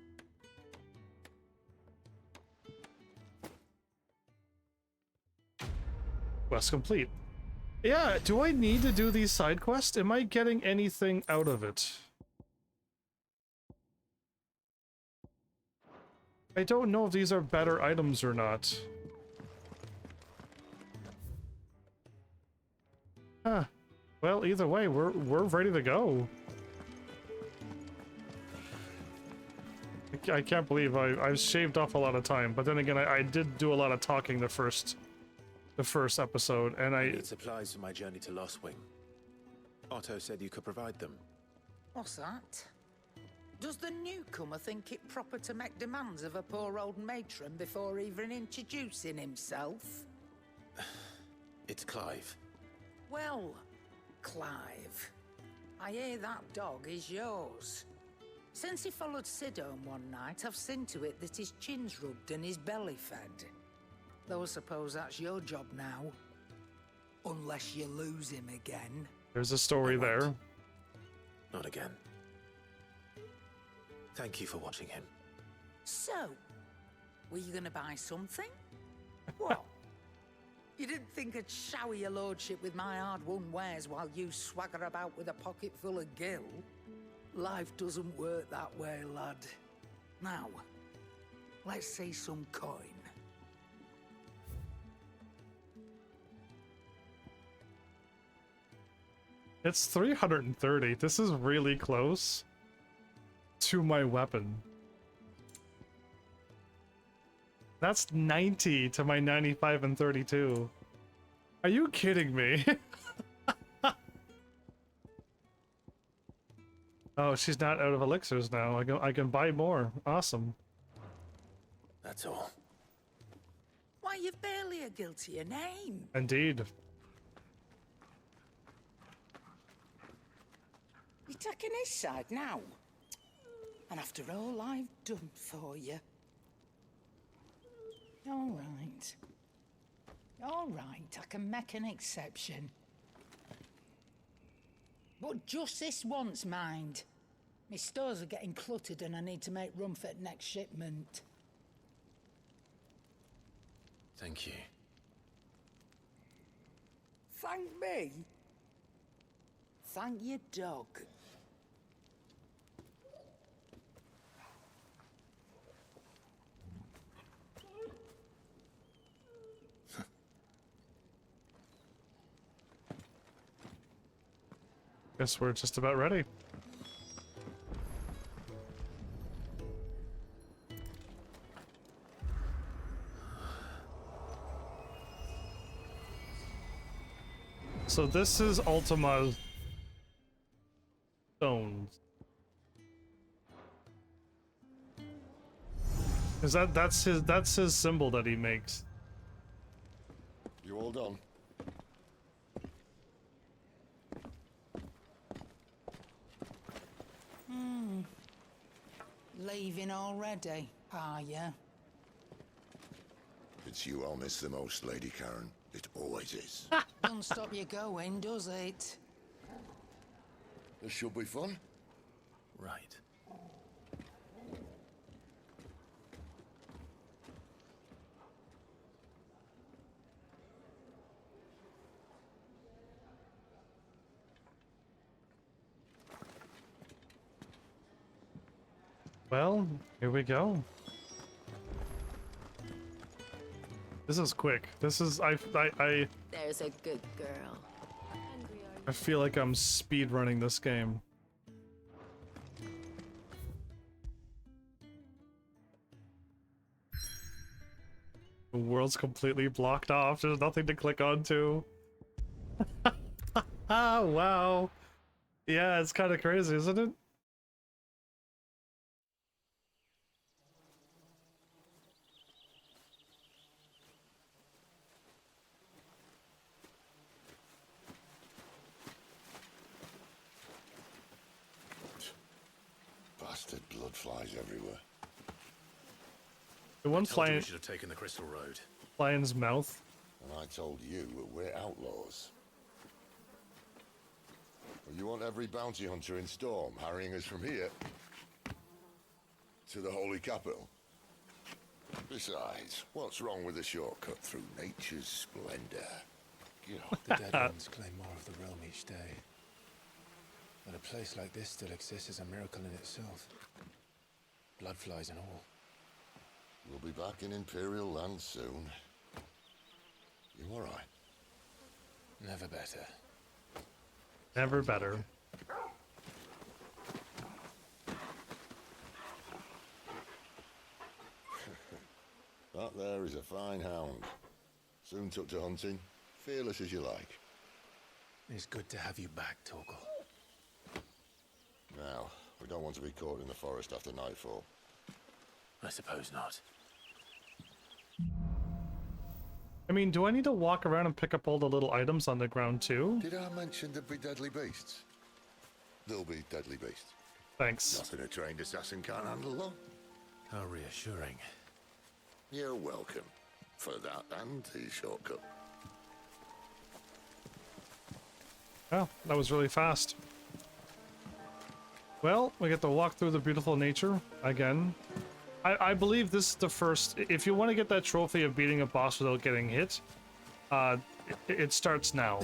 Quest complete. Yeah, do I need to do these side quests? Am I getting anything out of it? I don't know if these are better items or not. Huh. Well, either way, we're ready to go. I can't believe I've shaved off a lot of time, but then again, I did do a lot of talking the first episode, and I need supplies for my journey to Lost Wing. Otto said you could provide them. What's that? Does the newcomer think it proper to make demands of a poor old matron before even introducing himself? It's Clive. Well, Clive, I hear that dog is yours. Since he followed Sid home one night, I've seen to it that his chin's rubbed and his belly fed. Though I suppose that's your job now. Unless you lose him again. There's a story there. Not again. Thank you for watching him. So, were you gonna buy something? What? You didn't think I'd shower your lordship with my hard-won wares while you swagger about with a pocket full of gil? Life doesn't work that way, lad. Now, let's see some coin. It's 330. This is really close to my weapon. That's 90 to my 95 and 32. Are you kidding me? Oh, she's not out of elixirs now. I can buy more. Awesome. That's all. Why, you've barely a gil to your name. Indeed. You're taking his side now. And after all I've done for you. All right. All right, I can make an exception. But just this once, mind. My stores are getting cluttered and I need to make room for the next shipment. Thank you. Thank me? Thank your dog. Guess we're just about ready. So this is Ultima's stones. Is that's his symbol that he makes. You all done? Leaving already, are ya? It's you I'll miss the most, Lady Karen. It always is. Don't stop you going, does it? This should be fun. Right. Well, here we go. This is quick. This is I There's a good girl. I feel like I'm speed running this game. The world's completely blocked off. There's nothing to click onto. Ah, wow. Yeah, it's kind of crazy, isn't it? Bastard blood flies everywhere. The one I told you flying we should have taken the Crystal Road. Lion's mouth. And I told you we're outlaws. Well, you want every bounty hunter in Storm harrying us from here to the Holy Capital? Besides, what's wrong with a shortcut through nature's splendor? The dead ones claim more of the realm each day. But a place like this still exists is a miracle in itself. Bloodflies and all. We'll be back in Imperial land soon. You all right? Never better. Never better. That there is a fine hound. Soon took to hunting. Fearless as you like. It's good to have you back, Torgal. Now, we don't want to be caught in the forest after nightfall. I suppose not. I mean, do I need to walk around and pick up all the little items on the ground too? Did I mention there'd be deadly beasts? There'll be deadly beasts. Thanks. Nothing a trained assassin can't handle, though. How reassuring. You're welcome. For that and his shortcut. Oh, that was really fast. Well, we get to walk through the beautiful nature again. I believe this is the first. If you want to get that trophy of beating a boss without getting hit, it starts now.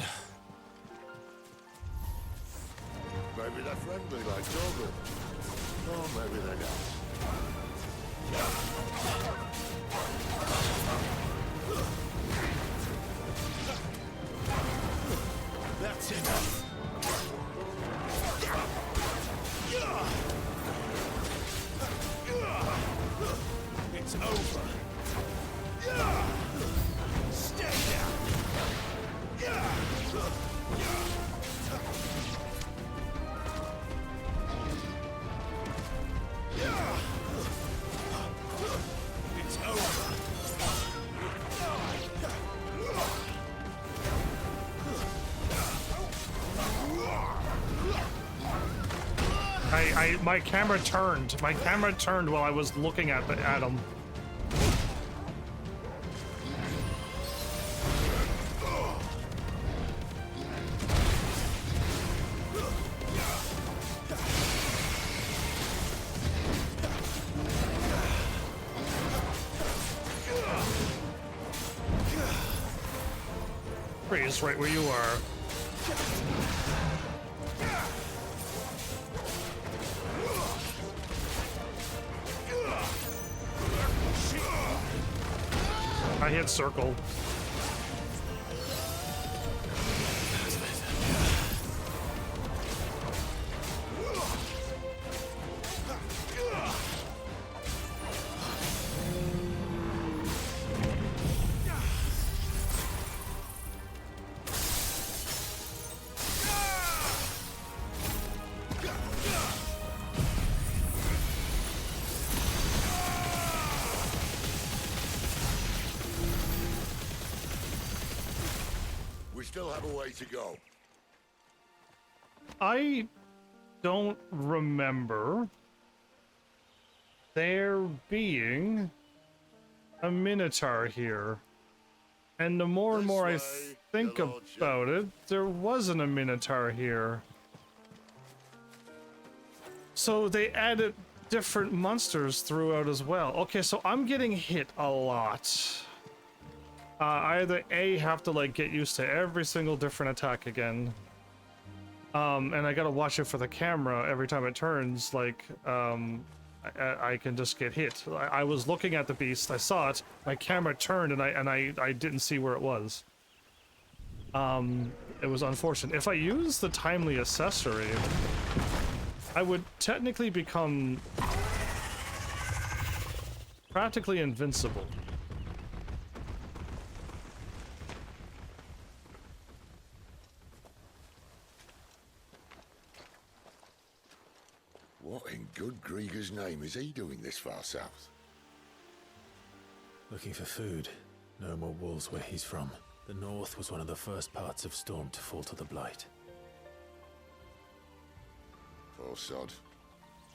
Maybe they're friendly like Torgal. Or maybe they're not. That's enough. It's over. Stay down. It's over. My camera turned. My camera turned while I was looking at him. Freeze right where you are. I hit circle. Still have a way to go. I don't remember there being a Minotaur here. And the more and more I think about it, there wasn't a Minotaur here. So they added different monsters throughout as well. Okay, so I'm getting hit a lot. I either A, have to like get used to every single different attack again. And I gotta watch it for the camera every time it turns, like, I can just get hit. I was looking at the beast, I saw it, my camera turned and I didn't see where it was. It was unfortunate. If I use the timely accessory, I would technically become practically invincible. What in good Grieger's name is he doing this far south? Looking for food. No more wolves where he's from. The north was one of the first parts of Storm to fall to the Blight. Poor sod.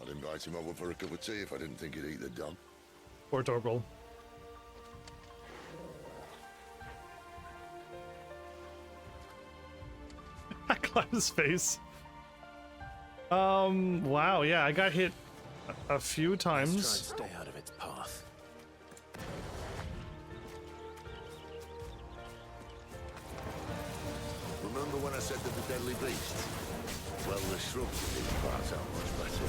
I'd invite him over for a cup of tea if I didn't think he'd eat the dog. Poor Torgal. I clapped his face. Wow, yeah, I got hit a few times. Let's try and stay out of its path. Remember when I said that the deadly beasts? Well, the shrubs in these parts are much better.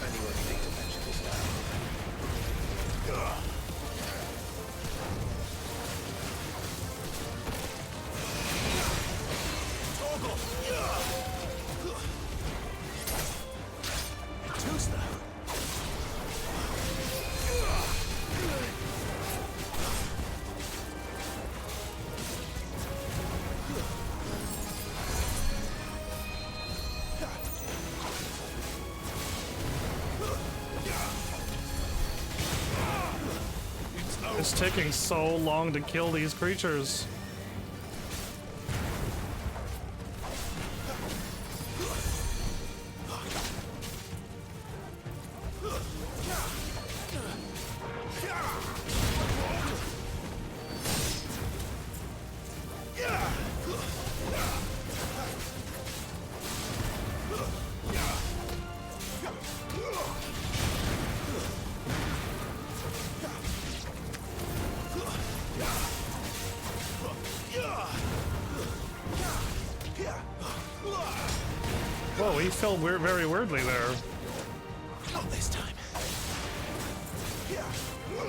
Anyone need to mention this now? It's taking so long to kill these creatures. Whoa, he fell very weirdly there. Not this time. A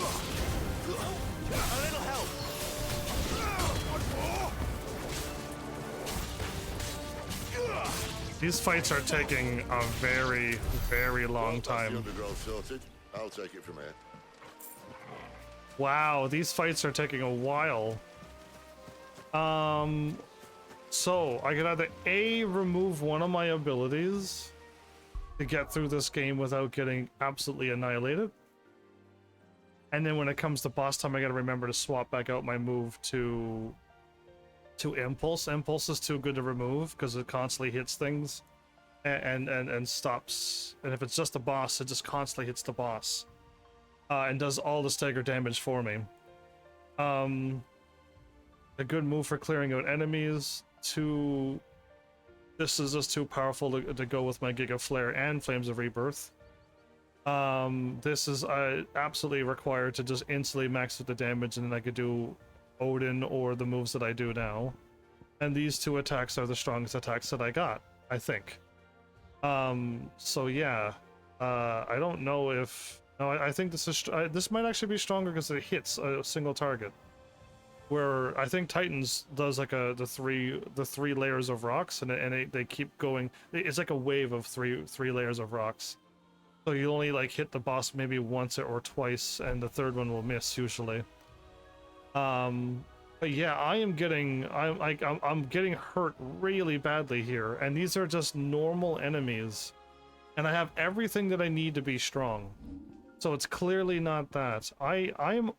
little help. These fights are taking a very long time. Undergrowth sorted. I'll take it from here. Wow, these fights are taking a while. So I could either A, remove one of my abilities to get through this game without getting absolutely annihilated. And then when it comes to boss time, I gotta remember to swap back out my move to Impulse. Impulse is too good to remove because it constantly hits things and stops. And if it's just a boss, it just constantly hits the boss. And does all the stagger damage for me. A good move for clearing out enemies. This is just too powerful to go with my Giga Flare and Flames of Rebirth. This is absolutely required to just instantly max out the damage, and then I could do Odin or the moves that I do now. And these two attacks are the strongest attacks that I got, I think. So yeah, I don't know if... No, I think this is... this might actually be stronger because it hits a single target. Where I think Titans does like the three layers of rocks, and they keep going. It's like a wave of three layers of rocks. So you only like hit the boss maybe once or twice, and the third one will miss usually. But yeah, I'm getting hurt really badly here, and these are just normal enemies, and I have everything that I need to be strong. So it's clearly not that. I'm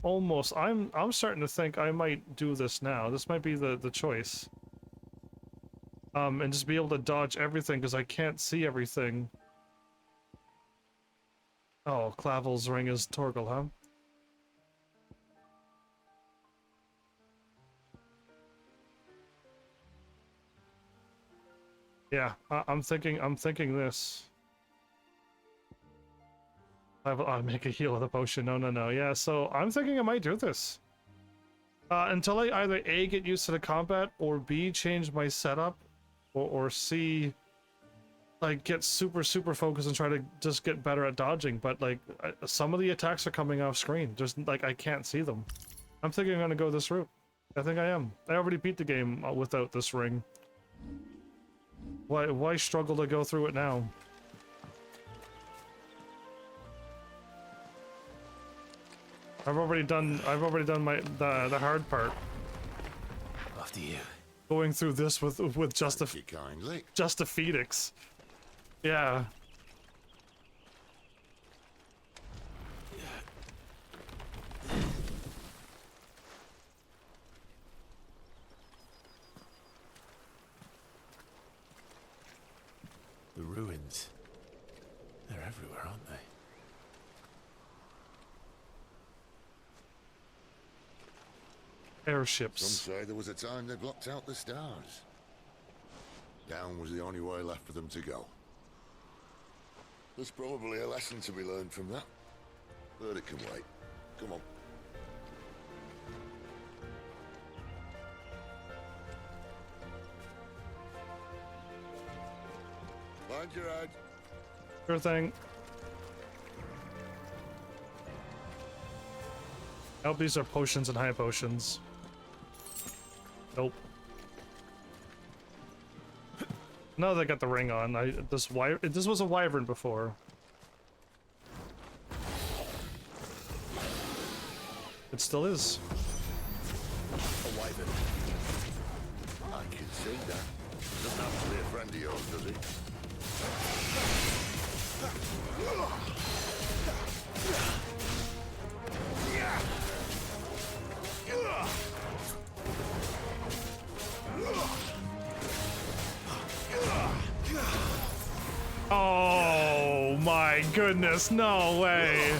starting to think I might do this now. This might be the choice. And just be able to dodge everything because I can't see everything. Oh, Clavel's ring is Torgal, huh? Yeah, I'm thinking this. I'll make a heal with a potion. No. Yeah, so I'm thinking I might do this. Until I either A, get used to the combat, or B, change my setup, or C, like, get super focused and try to just get better at dodging. But, like, some of the attacks are coming off screen. Just, like, I can't see them. I'm thinking I'm gonna go this route. I think I am. I already beat the game without this ring. Why struggle to go through it now? I've already done the hard part. After you. Going through this with just a Phoenix. Yeah. The ruins. They're everywhere, aren't they? Airships. Some say there was a time they blocked out the stars. Down was the only way left for them to go. There's probably a lesson to be learned from that. But it can wait. Come on. Mind your head. Sure thing. I hope these are potions and high potions. Nope. No, they got the ring on. This was a wyvern before. It still is. A wyvern. I can see that. Doesn't have to be a friend of yours, does he? Oh my goodness, no way.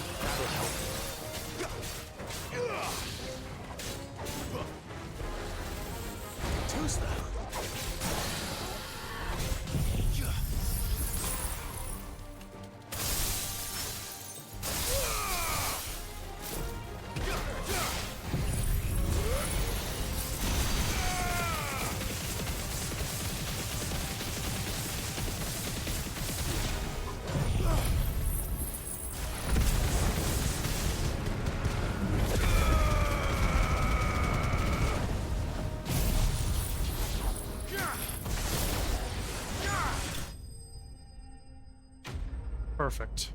Perfect.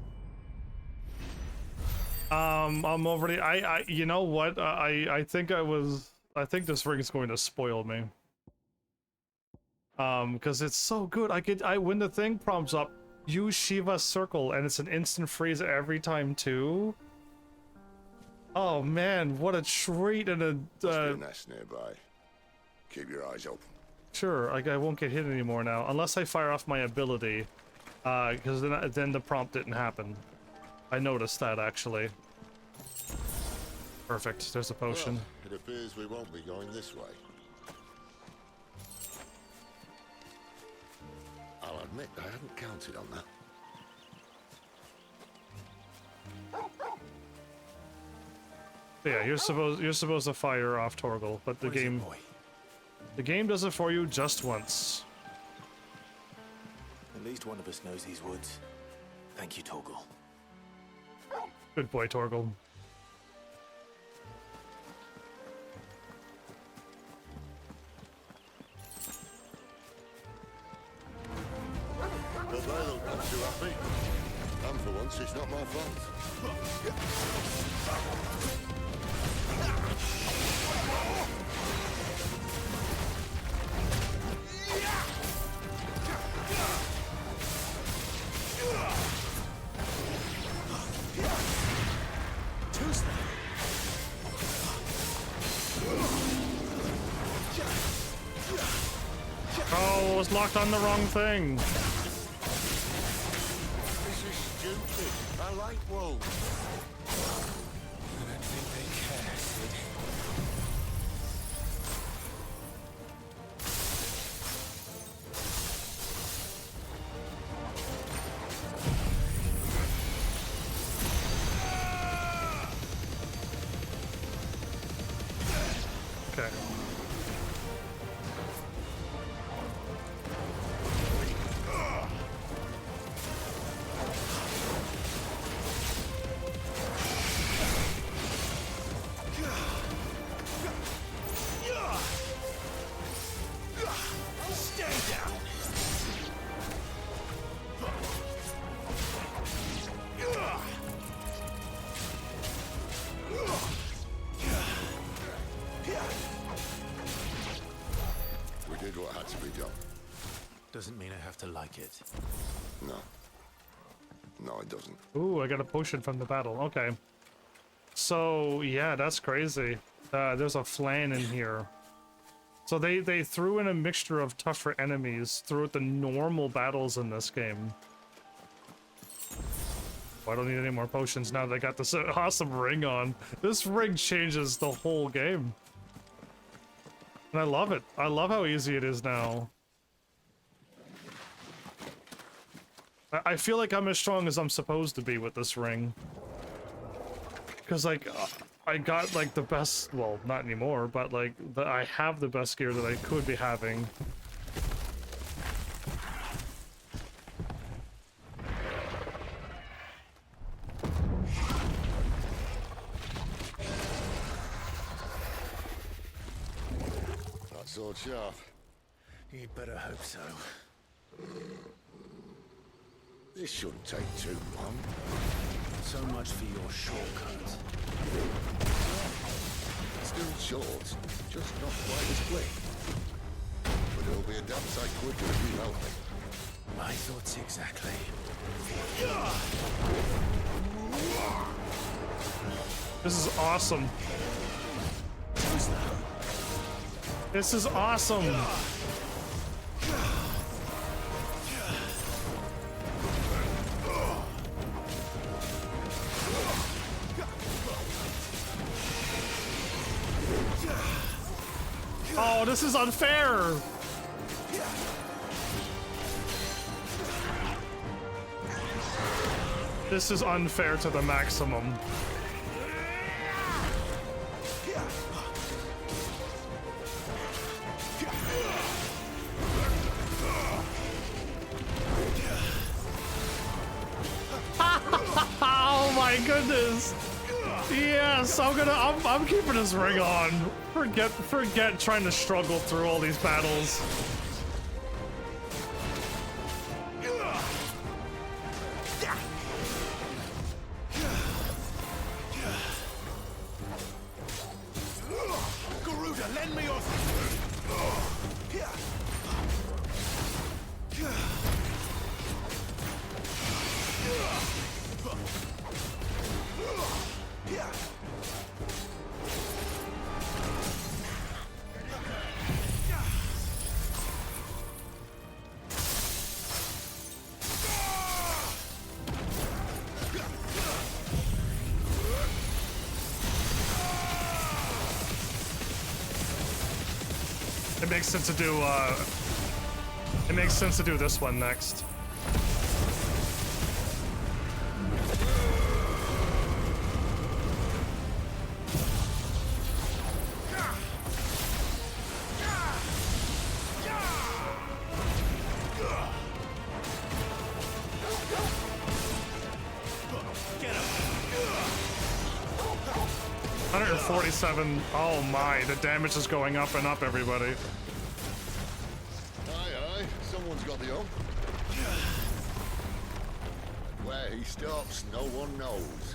I'm already, you know what? I think this ring is going to spoil me. Because it's so good. When the thing prompts up, use Shiva's circle, and it's an instant freeze every time too. Oh man, what a treat and a. There's a nest nearby. Keep your eyes open. Sure, I won't get hit anymore now, unless I fire off my ability. Because then the prompt didn't happen. I noticed that actually. Perfect. There's a potion. Well, it appears we won't be going this way. I'll admit I hadn't counted on that. Yeah, you're supposed to fire off Torgal, but the game. The game does it for you just once. At least one of us knows these woods. Thank you, Torgal. Good boy, Torgal. But they don't look too happy. And for once, it's not my fault. Oh, I was locked on the wrong thing. This is stupid. I like wolves. I don't think they care, Sid. Okay. We did what had to be done. Doesn't mean I have to like it. No. No, it doesn't. Ooh, I got a potion from the battle. Okay. So, yeah, that's crazy. There's a flan in here. So they threw in a mixture of tougher enemies throughout the normal battles in this game. Oh, I don't need any more potions now that I got this awesome ring on. This ring changes the whole game. And I love it. I love how easy it is now. I feel like I'm as strong as I'm supposed to be with this ring. Because, like, I got, like, the best... Well, not anymore, but, like, I have the best gear that I could be having. That sword sharp. You'd better hope so. This shouldn't take too long. So much for your shortcut. Still short, just not quite as quick. But it'll be a damn sight quicker if you help me. My thoughts exactly. This is awesome. This is awesome. Oh, this is unfair. This is unfair to the maximum. Oh my goodness. Yes, I'm keeping this ring on. Forget trying to struggle through all these battles. Garuda, lend me your... It makes sense to do, it makes sense to do this one next. 47. Oh my, the damage is going up and up, everybody. Aye, someone's got the hump. Where he stops, no one knows.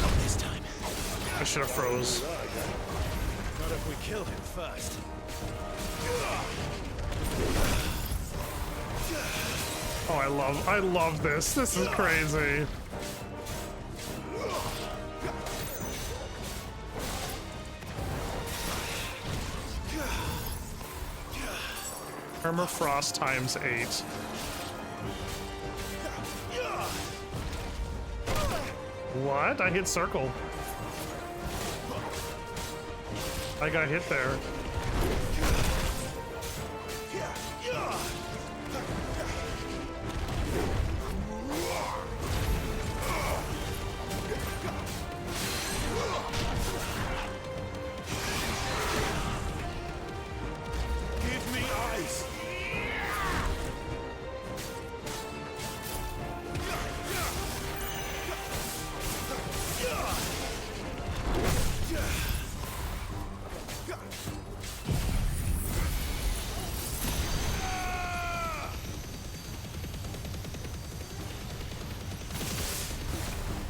Not this time. I should have froze. Not if we kill him first. Oh, I love this. This is crazy. Permafrost times 8. What? I hit circle. I got hit there. Give me ice.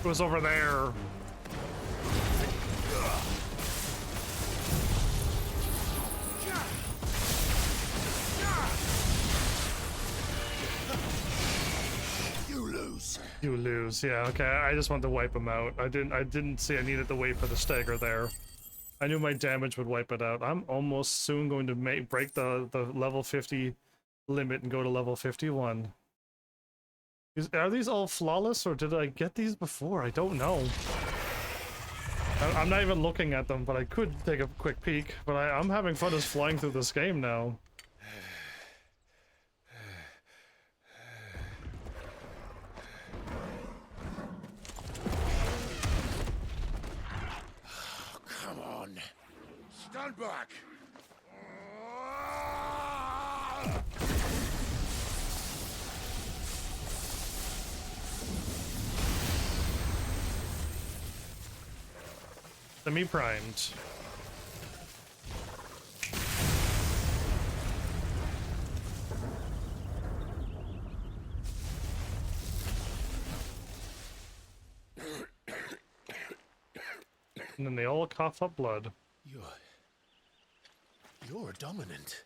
It was over there. You lose. You lose. Yeah, okay. I just wanted to wipe him out. I didn't see I needed to wait for the stagger there. I knew my damage would wipe it out. I'm almost soon going to break the level 50 limit and go to level 51. Are these all flawless, or did I get these before? I don't know. I'm not even looking at them, but I could take a quick peek. But I'm having fun just flying through this game now. Come on. Stand back. Semi-primed. And then they all cough up blood. You're dominant.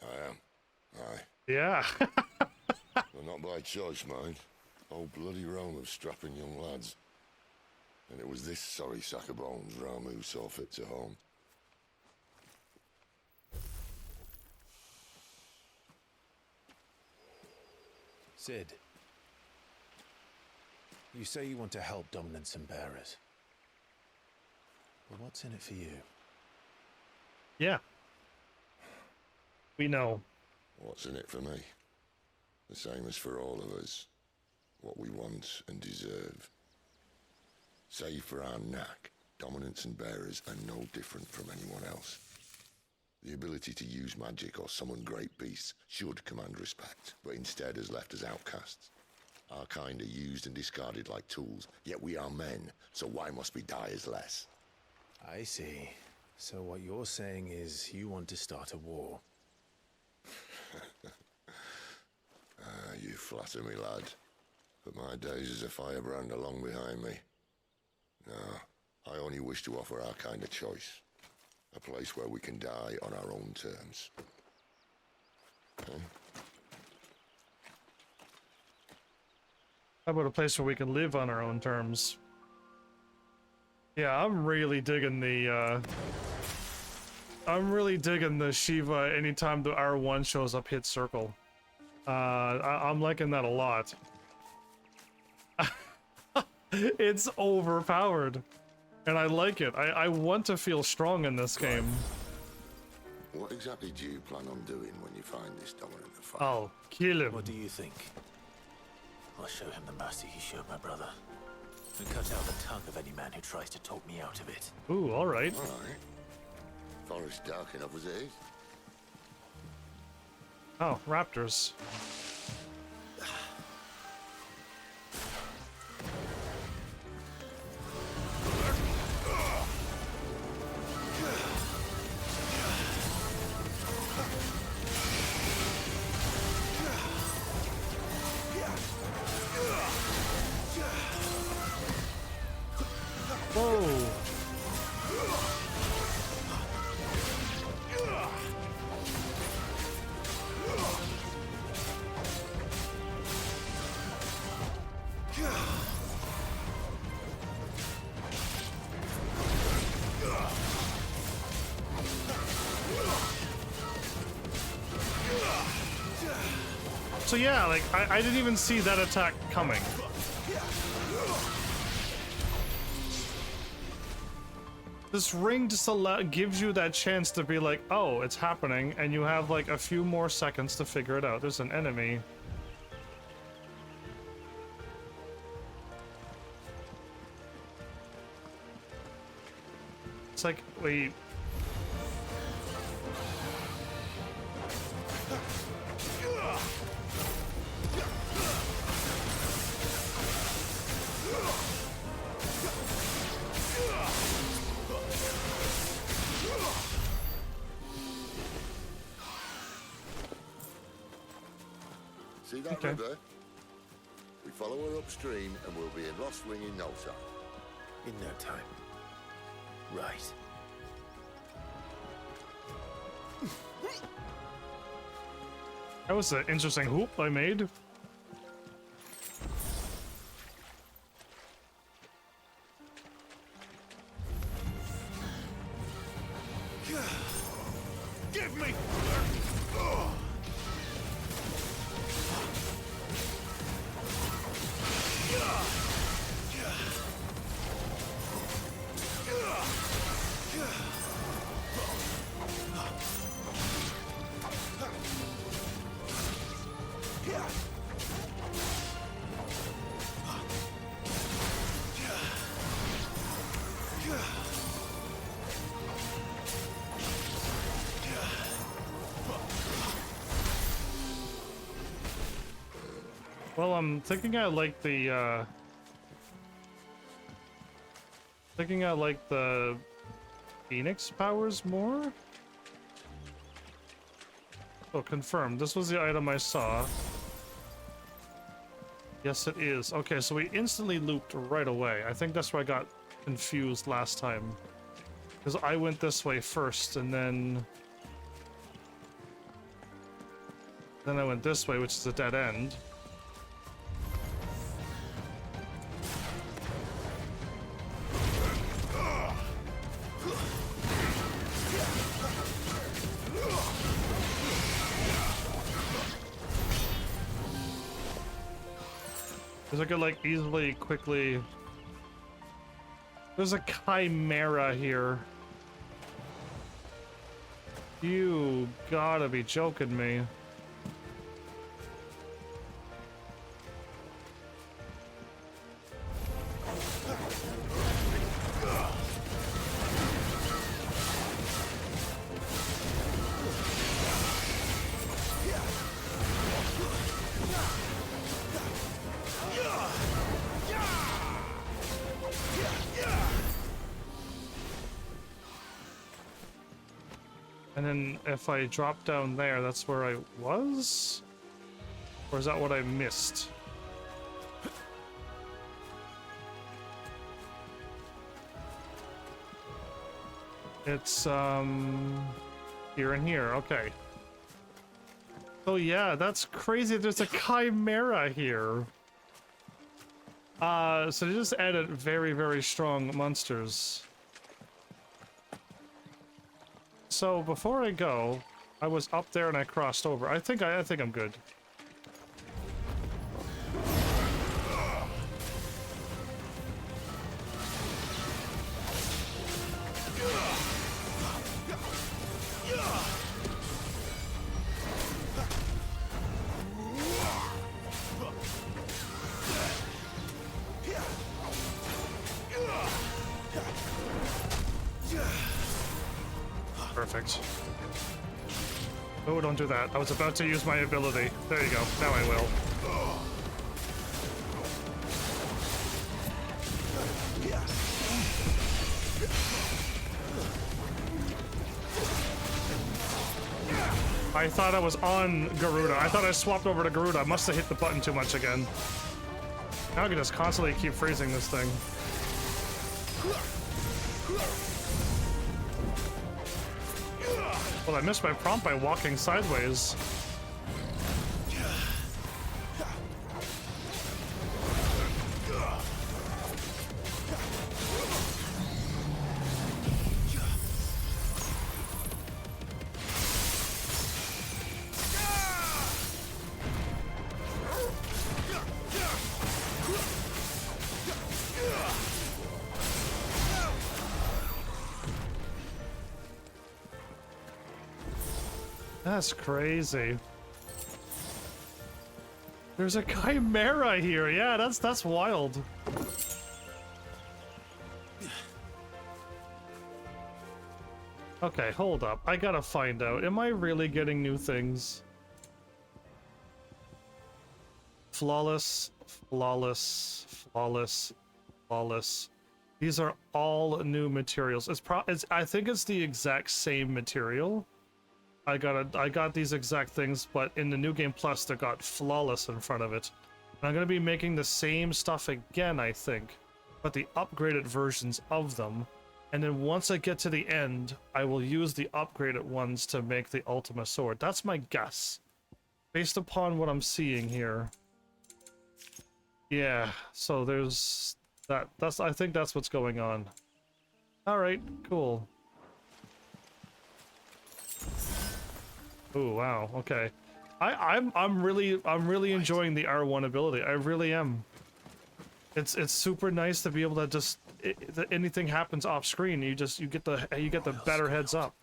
I am. Aye. Yeah. Well, not by choice, mind. Whole bloody realm of strapping young lads. And it was this sorry sack of bones Ramu saw fit to home. Sid, you say you want to help dominants and bearers. But what's in it for you? Yeah. We know. What's in it for me? The same as for all of us. What we want and deserve. Save for our knack, dominants and bearers are no different from anyone else. The ability to use magic or summon great beasts should command respect, but instead has left us outcasts. Our kind are used and discarded like tools, yet we are men, so why must we die as less? I see. So what you're saying is you want to start a war. You flatter me, lad. But my days as a firebrand are long behind me. No, I only wish to offer our kind a choice. A place where we can die on our own terms. Okay? How about a place where we can live on our own terms? Yeah, I'm really digging the Shiva anytime the R1 shows up hit circle. I'm liking that a lot. It's overpowered. And I like it. I want to feel strong in this game. What exactly do you plan on doing when you find this dominant of fire? I'll kill him. What do you think? I'll show him the mercy he showed my brother. And cut out the tongue of any man who tries to talk me out of it. Ooh, alright. Alright. Forest dark enough as it is. Oh, raptors. Whoa. So yeah, like, I didn't even see that attack coming. This ring just gives you that chance to be like, oh, it's happening, and you have like a few more seconds to figure it out. There's an enemy. It's like, wait. See that river? We follow her upstream and we'll be in Lost Wing in no time. In no time. Right. That was an interesting hoop I made. Give me! Well, I'm thinking I like the, Phoenix powers more? Oh, confirmed. This was the item I saw. Yes, it is. Okay, so we instantly looped right away. I think that's where I got confused last time. Because I went this way first, and then I went this way, which is a dead end. Because I could, like, easily, quickly... There's a chimera here. You gotta be joking me. And then if I drop down there, that's where I was? Or is that what I missed? It's, here and here, okay. Oh yeah, that's crazy, there's a chimera here. So they just added very, very strong monsters. So before I go, I was up there and I crossed over. I think I'm good. Perfect. Oh, don't do that. I was about to use my ability. There you go. Now I will. I thought I was on Garuda. I thought I swapped over to Garuda. I must have hit the button too much again. Now I can just constantly keep freezing this thing. Well, I missed my prompt by walking sideways. That's crazy. There's a chimera here. Yeah, that's wild. Okay, hold up. I gotta find out. Am I really getting new things? Flawless, flawless, flawless, flawless. These are all new materials. I think it's the exact same material. I got these exact things, but in the New Game Plus, they got flawless in front of it. And I'm gonna be making the same stuff again, I think, but the upgraded versions of them. And then once I get to the end, I will use the upgraded ones to make the Ultima Sword. That's my guess, based upon what I'm seeing here. Yeah, so there's that. I think that's what's going on. All right, cool. Oh wow, okay. I'm really enjoying the R1 ability. I really am. It's super nice to be able to just anything happens off screen, you get the better heads up.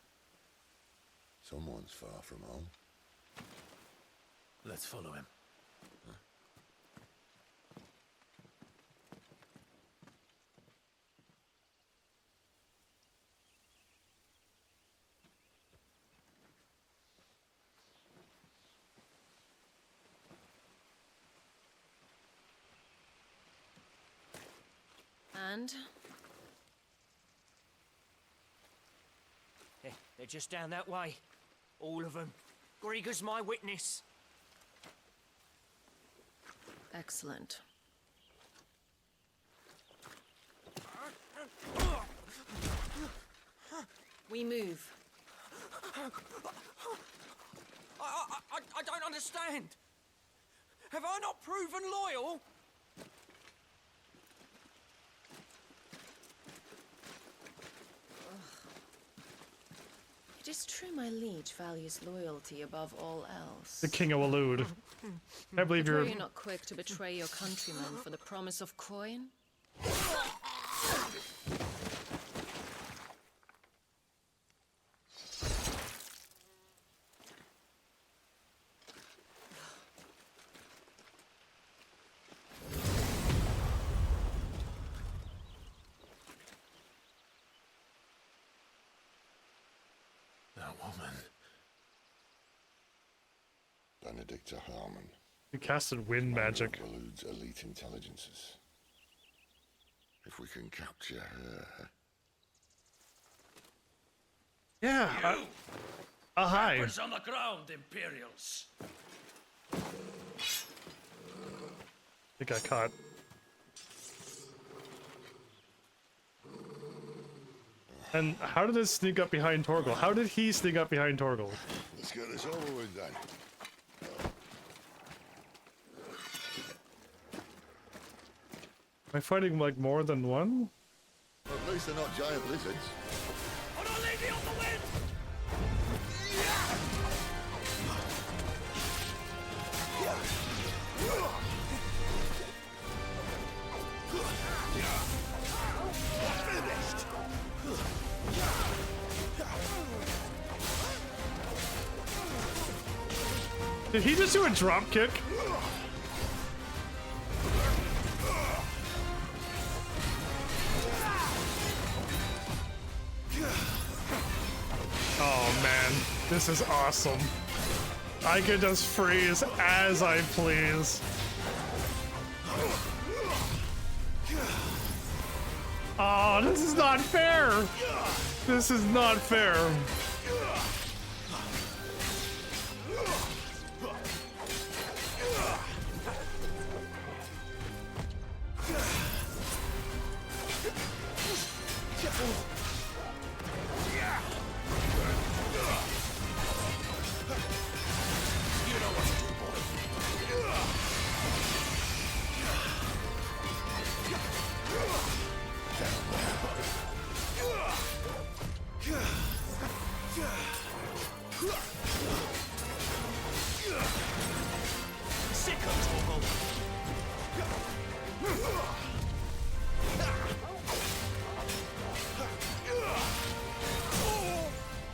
Someone's far from home. Let's follow him. And? They're just down that way. All of them. Grieger's my witness. Excellent. We move. I don't understand. Have I not proven loyal? It is true my liege values loyalty above all else. The King of Walud. I believe Were you're... you not quick to betray your countrymen for the promise of coin? Benedicta Harmon. You casted wind magic. Eludes elite intelligences. If we can capture her. Yeah. Hi. Weapons on the ground, Imperials. He got caught. And how did it sneak up behind Torgal? How did he sneak up behind Torgal? Let's get this over with then. Am I fighting like more than one? At least they're not giant lizards. On our lady on the wind! Finished. Did he just do a drop kick? Oh man, this is awesome. I could just freeze as I please. Oh, this is not fair. This is not fair.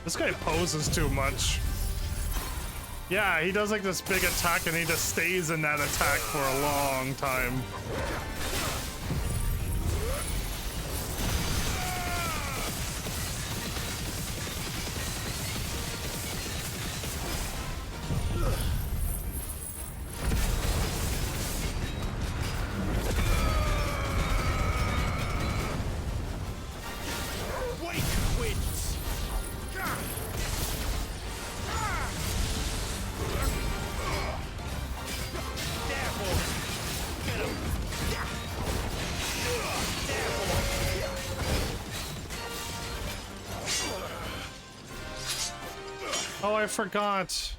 This guy poses too much. Yeah, he does like this big attack and he just stays in that attack for a long time. Oh, I forgot.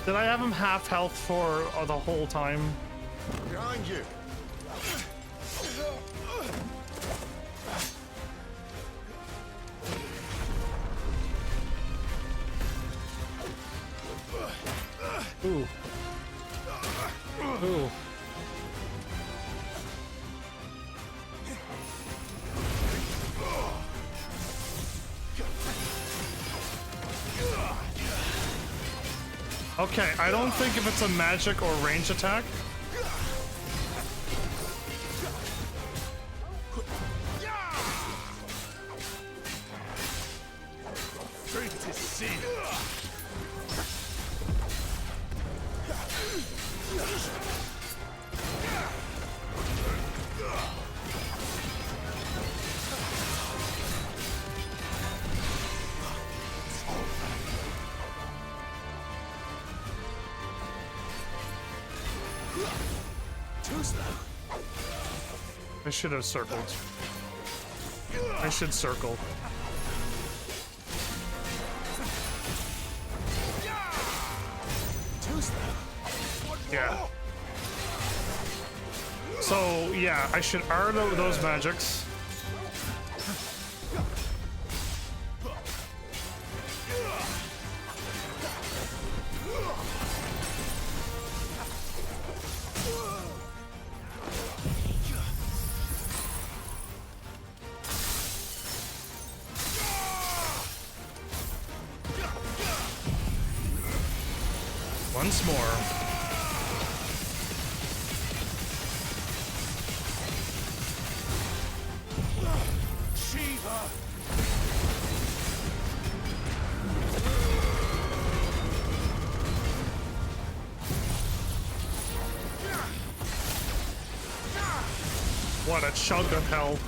Did I have him half health for the whole time? Behind you. Ooh. Ooh. Okay, I don't think if it's a magic or range attack. Great to see. Too slow. I should have circled. I should circle. Too slow. Yeah. So, yeah, I should R those magics. Once more. Shiva. What a chunk of health.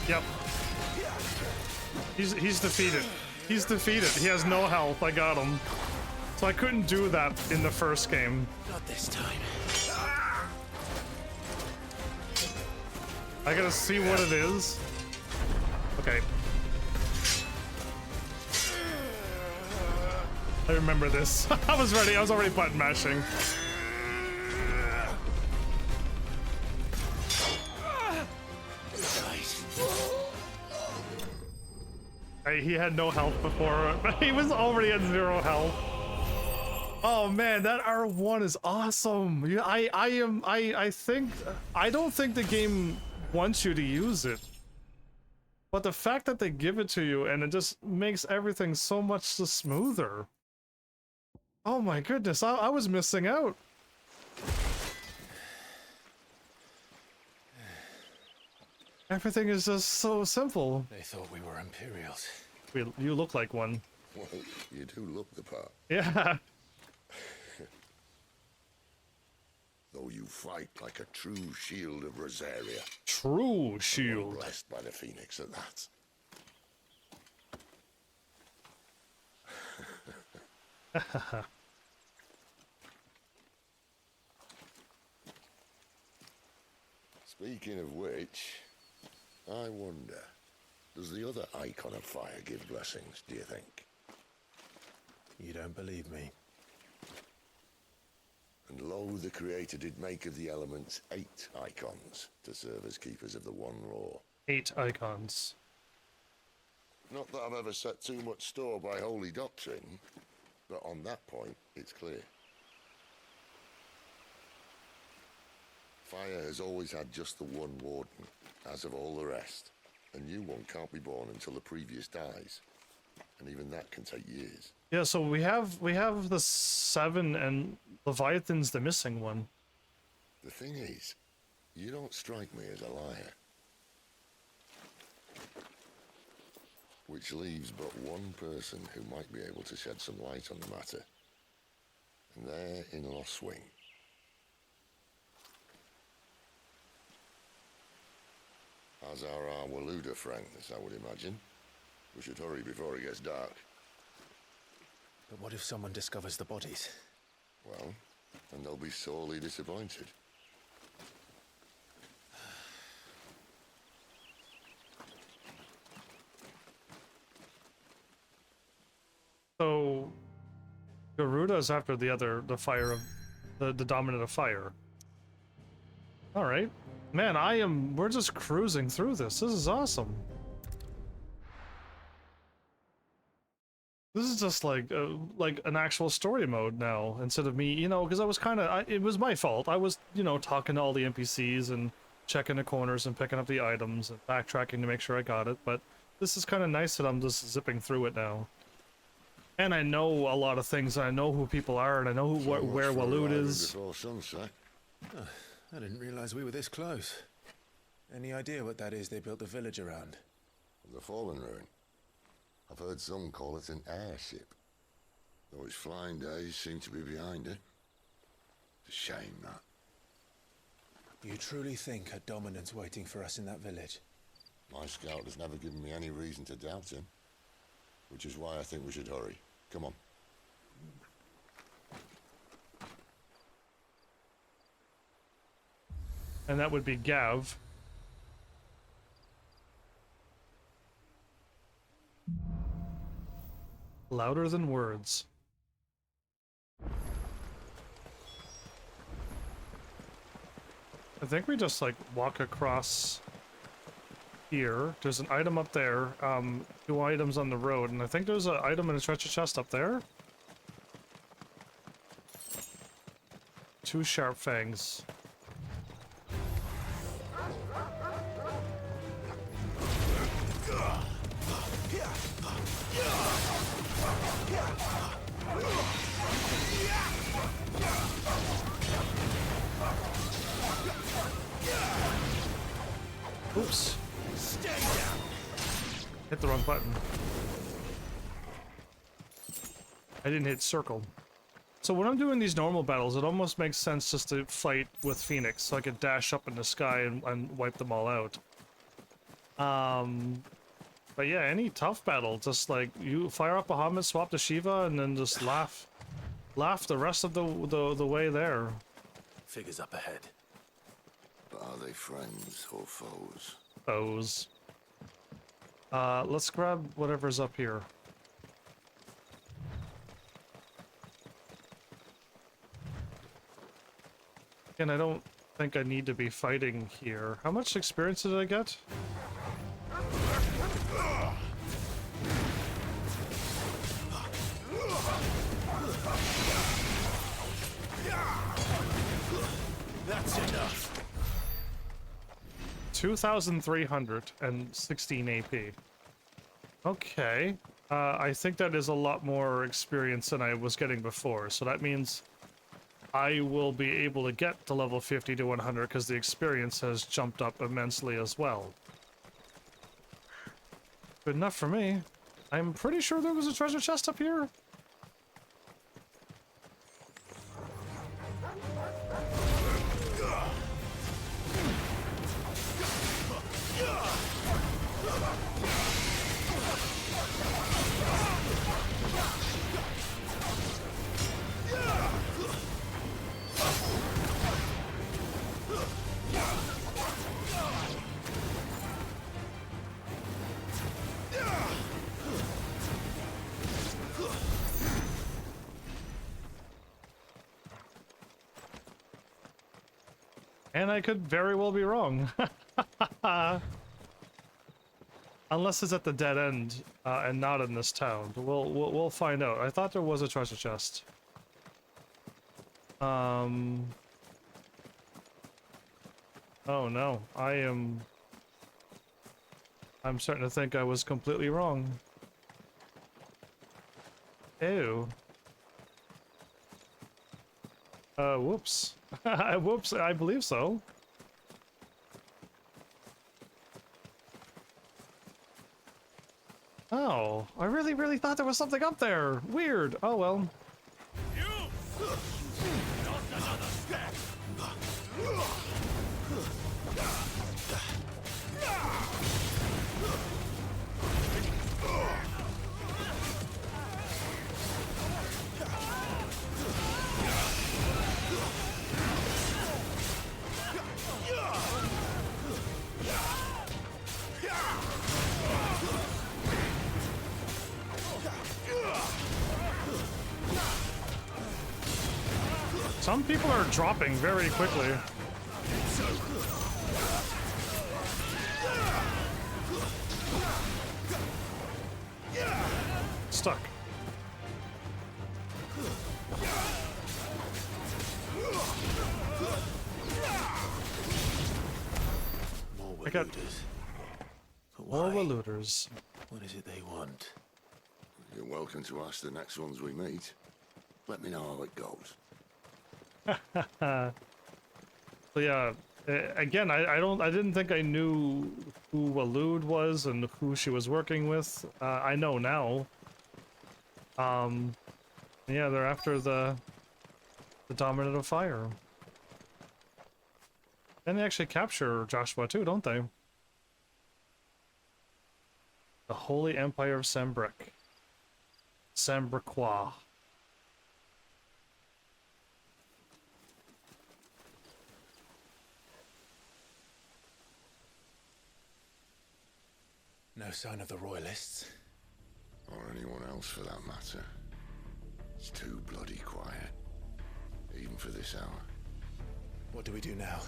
Yep. He's defeated. He's defeated. He has no health. I got him. So I couldn't do that in the first game. Not this time. I gotta see what it is. Okay. I remember this. I was ready. I was already button mashing. He had no health before, but he was already at 0 health. Oh man, that R1 is awesome. Yeah, I don't think the game wants you to use it. But the fact that they give it to you and it just makes everything so much smoother. Oh my goodness, I was missing out. Everything is just so simple. They thought we were Imperials. You look like one. Well, you do look the part. Yeah. Though you fight like a true shield of Rosaria. True shield. Blessed by the Phoenix at that. Speaking of which, I wonder, does the other icon of fire give blessings, do you think? You don't believe me? And lo, the Creator did make of the elements 8 icons to serve as keepers of the one law. 8 icons. Not that I've ever set too much store by holy doctrine, but on that point, it's clear. Fire has always had just the one warden, as of all the rest. A new one can't be born until the previous dies, and even that can take years. Yeah, so we have the 7, and Leviathan's the missing one. The thing is, you don't strike me as a liar. Which leaves but one person who might be able to shed some light on the matter. And they're in Lost Swing. As are our Waluda friends, I would imagine. We should hurry before it gets dark. But what if someone discovers the bodies? Well, then they'll be sorely disappointed. So Garuda's after the fire of the dominant of fire. All right. Man, we're just cruising through this. This is awesome. This is just like an actual story mode now, instead of me, you know, because I was it was my fault. I was, you know, talking to all the NPCs and checking the corners and picking up the items and backtracking to make sure I got it, but this is kind of nice that I'm just zipping through it now. And I know a lot of things, and I know who people are, and I know where Walud is. Before sunset. I didn't realize we were this close. Any idea what that is they built the village around? The fallen ruin. I've heard some call it an airship. Though its flying days seem to be behind it. It's a shame, that. You truly think a dominant's waiting for us in that village? My scout has never given me any reason to doubt him. Which is why I think we should hurry. Come on. And that would be Gav. Louder than words. I think we just like walk across here. There's an item up there, 2 items on the road, and I think there's an item in a treasure chest up there. 2 sharp fangs. Oops. Hit the wrong button. I didn't hit circle. So when I'm doing these normal battles, it almost makes sense just to fight with Phoenix, so I could dash up in the sky and wipe them all out. But yeah, any tough battle, just like you fire up Bahamut, swap to Shiva, and then just laugh the rest of the way there. Figures up ahead. But are they friends or foes? Foes. Let's grab whatever's up here. And I don't think I need to be fighting here. How much experience did I get? That's enough. 2,316 AP. Okay. I think that is a lot more experience than I was getting before. So that means I will be able to get to level 50 to 100 because the experience has jumped up immensely as well. Good enough for me. I'm pretty sure there was a treasure chest up here. And I could very well be wrong. Unless it's at the dead end and not in this town. We'll find out. I thought there was a treasure chest. Oh no, I'm starting to think I was completely wrong. Ew. Whoops. Whoops, I believe so. Oh, I really thought there was something up there. Weird. Oh well. Some people are dropping very quickly. Stuck. I got more looters. What is it they want? You're welcome to ask the next ones we meet. Let me know how it goes. So yeah, again, I didn't think I knew who Waloed was and who she was working with. I know now. Yeah, they're after the Dominant of Fire. And they actually capture Joshua too, don't they? The Holy Empire of Sembric. Sembriquois. No sign of the Royalists. Or anyone else for that matter. It's too bloody quiet. Even for this hour. What do we do now?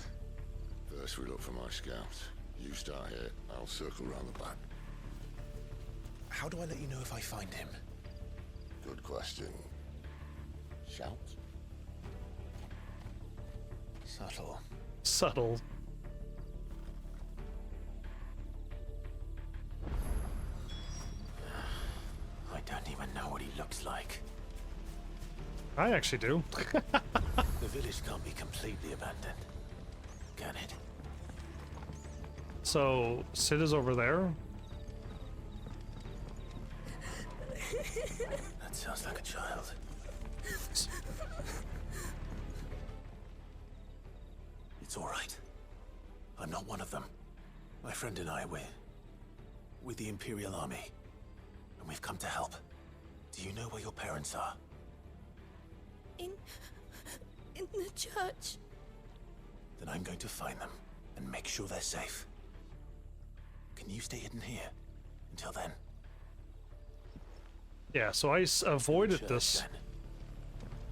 First we look for my scouts. You start here, I'll circle round the back. How do I let you know if I find him? Good question. Shout? Subtle. Subtle. I don't even know what he looks like. I actually do. The village can't be completely abandoned, can it? So, Sid is over there? That sounds like a child. It's all right. I'm not one of them. My friend and I, we're with the Imperial Army. And we've come to help. Do you know where your parents are? In the church. Then I'm going to find them and make sure they're safe. Can you stay hidden here until then? Yeah, so I avoided this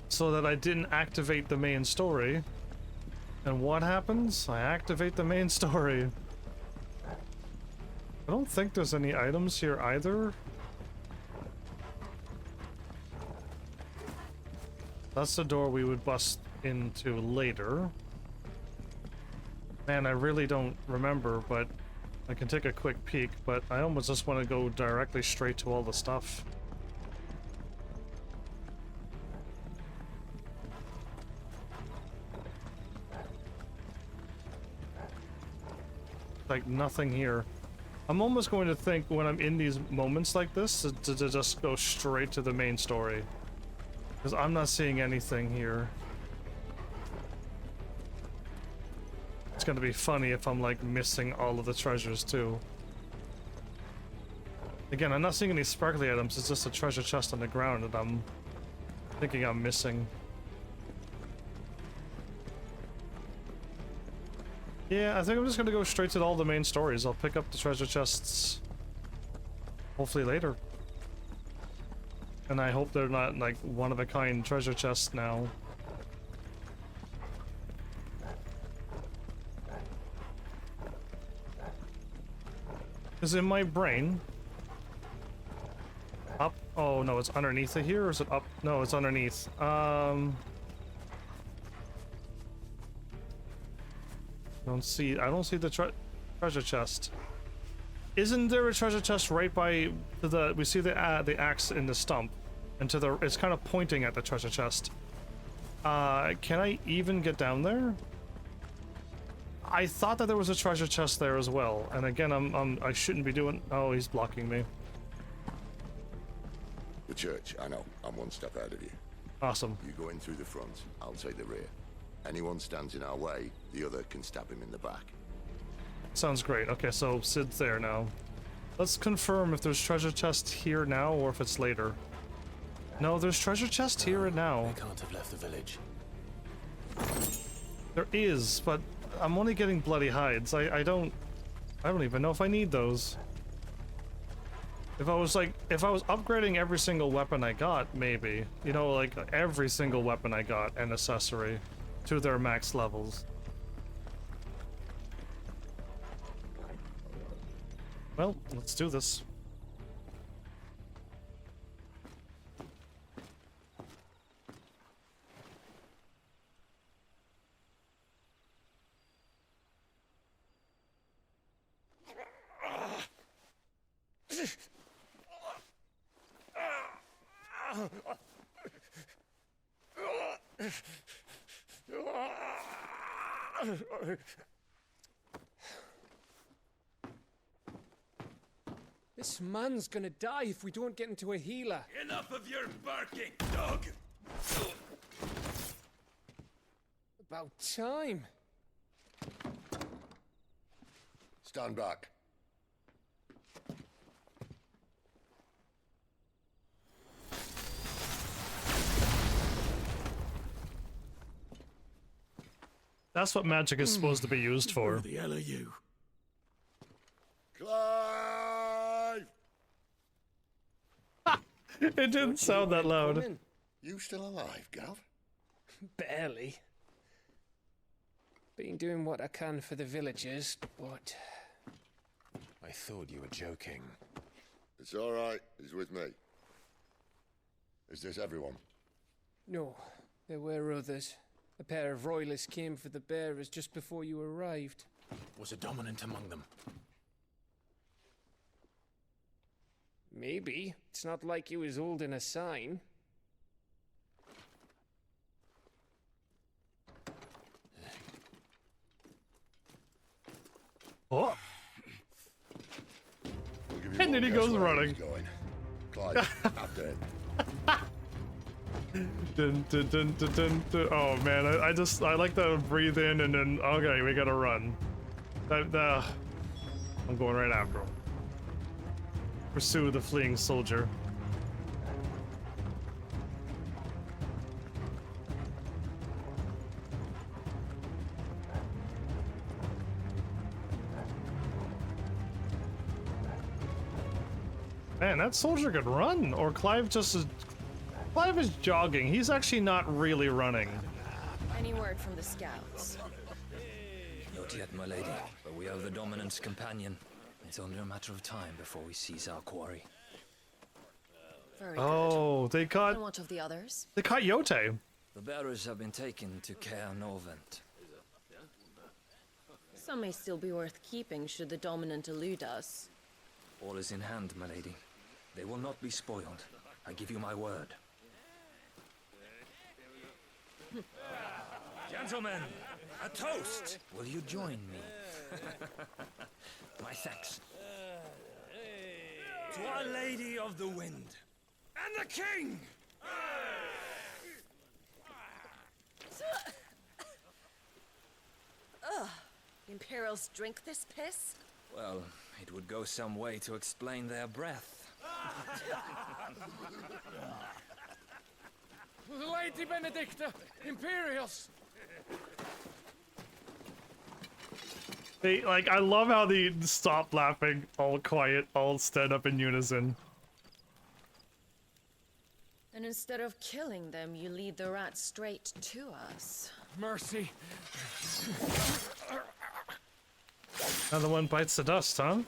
so that I didn't activate the main story. And what happens? I activate the main story. I don't think there's any items here either. That's the door we would bust into later. Man, I really don't remember, but I can take a quick peek, but I almost just want to go directly straight to all the stuff. Like nothing here. I'm almost going to think when I'm in these moments like this to just go straight to the main story. Because I'm not seeing anything here. It's gonna be funny if I'm like missing all of the treasures too. Again, I'm not seeing any sparkly items, it's just a treasure chest on the ground that I'm thinking I'm missing. Yeah, I think I'm just gonna go straight to all the main stories. I'll pick up the treasure chests hopefully later. And I hope they're not like one-of-a-kind treasure chests now. Is in my brain up? Oh no, it's underneath it here, or is it up? No, it's underneath. I don't see the treasure chest. Isn't there a treasure chest right by the? We see the axe in the stump, and to the it's kind of pointing at the treasure chest. Can I even get down there? I thought that there was a treasure chest there as well, and again, I shouldn't be doing. Oh, he's blocking me. The church, I know. I'm one step ahead of you. Awesome. You go in through the front, I'll take the rear. Anyone stands in our way, the other can stab him in the back. Sounds great. Okay, so Sid's there now. Let's confirm if there's treasure chest here now or if it's later. No, there's treasure chest here and now. They can't have left the village. There is, but I'm only getting bloody hides. I don't even know if I need those. If I was upgrading every single weapon I got, maybe. You know, like every single weapon I got and accessory to their max levels. Well, let's do this. This man's gonna die if we don't get into a healer. Enough of your barking, dog! About time. Stand back. That's what magic is supposed to be used for. Who the hell are you? Clive! It didn't sound that loud. You still alive, Gav? Barely. Been doing what I can for the villagers, but... I thought you were joking. It's all right. He's with me. Is this everyone? No, there were others. A pair of royalists came for the bearers just before you arrived. Was a dominant among them? Maybe. It's not like he was holding a sign. Oh! We'll And then he goes running. Clive, after him. Dun, dun, dun, dun, dun, dun. Oh man, I like to breathe in and then okay, we gotta run. I'm going right after him. Pursue the fleeing soldier. Man, that soldier could run, or Clive is jogging. He's actually not really running. Any word from the scouts? Not yet, my lady, but we have the dominant's companion. It's only a matter of time before we seize our quarry. Very good. They caught... And what of the others? They caught Yote. The bearers have been taken to Caer Novent. Some may still be worth keeping should the dominant elude us. All is in hand, my lady. They will not be spoiled. I give you my word. Gentlemen, a toast! Will you join me? My thanks. To Our Lady of the Wind and the King! Ugh. Imperials drink this piss? Well, it would go some way to explain their breath. Lady Benedicta, Imperials! They, like, I love how they stop laughing, all quiet, all stand up in unison. And instead of killing them, you lead the rat straight to us. Mercy. Another one bites the dust, huh?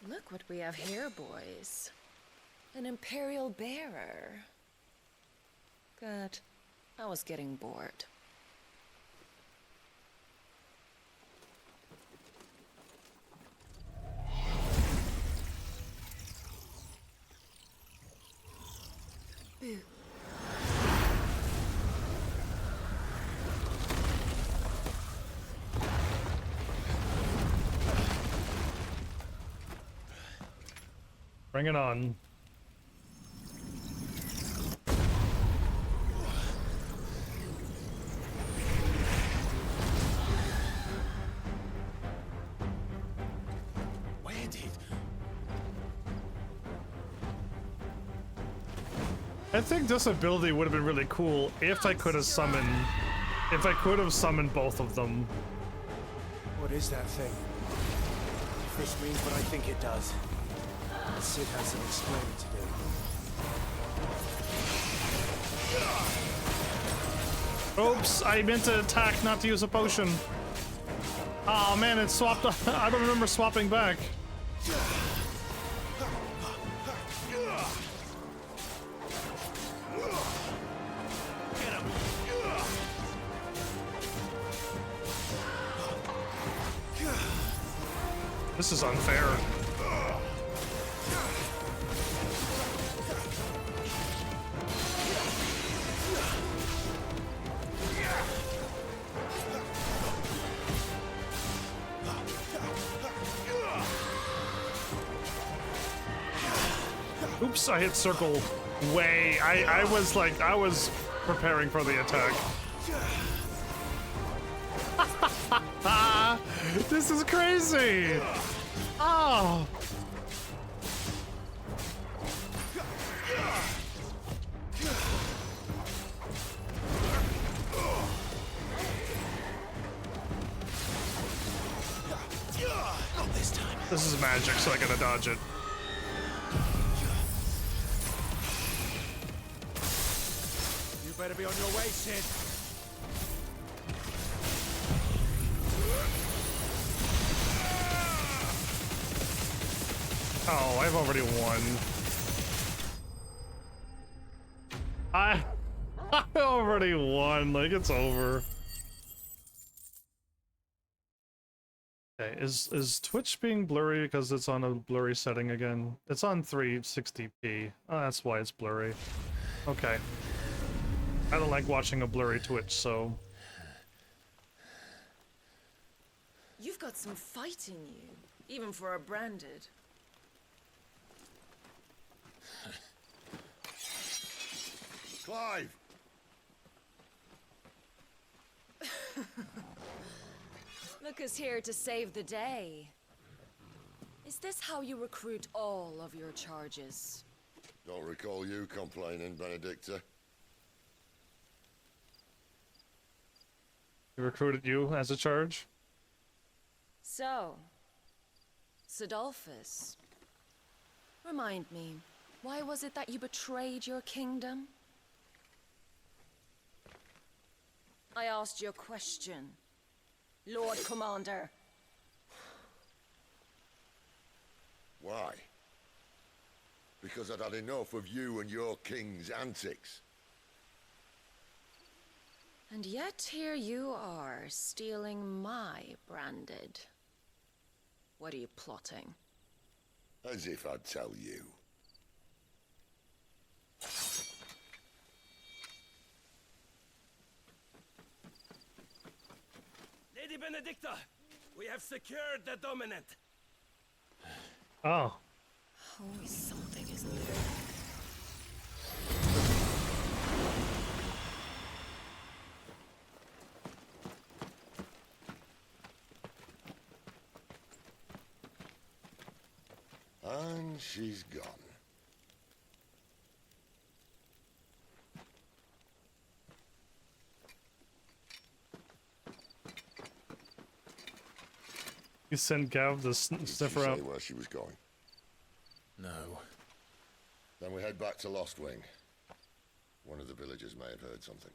Look what we have here, boys. An Imperial bearer. Good. I was getting bored. Boo. Bring it on. Where did? I think this ability would have been really cool if I could have summoned... If I could have summoned both of them. What is that thing? If this means what I think it does, Sid has some explaining to do. Oops, I meant to attack, not to use a potion. Oh man, it swapped. I don't remember swapping back. This is unfair. Oops, I hit circle way. I was like, I was preparing for the attack. This is crazy. Oh. Not this time. This is magic, so I gotta dodge it. You better be on your way, Sid. Oh, I've already won. I already won. Like, it's over. Okay, is Twitch being blurry because it's on a blurry setting again? It's on 360p. Oh, that's why it's blurry. Okay. I don't like watching a blurry Twitch, so... You've got some fight in you, even for a branded. Clive! Look who's here to save the day. Is this how you recruit all of your charges? Don't recall you complaining, Benedicta. He recruited you as a charge? So, Sidolphus, remind me, why was it that you betrayed your kingdom? I asked you a question, Lord Commander. Why? Because I'd had enough of you and your king's antics. And yet here you are, stealing my branded. What are you plotting? As if I'd tell you. Lady Benedicta, we have secured the dominant. Oh. Always something, isn't there? And she's gone. You sent Gav the sniffer out. Say where she was going? No. Then we head back to Lost Wing. One of the villagers may have heard something.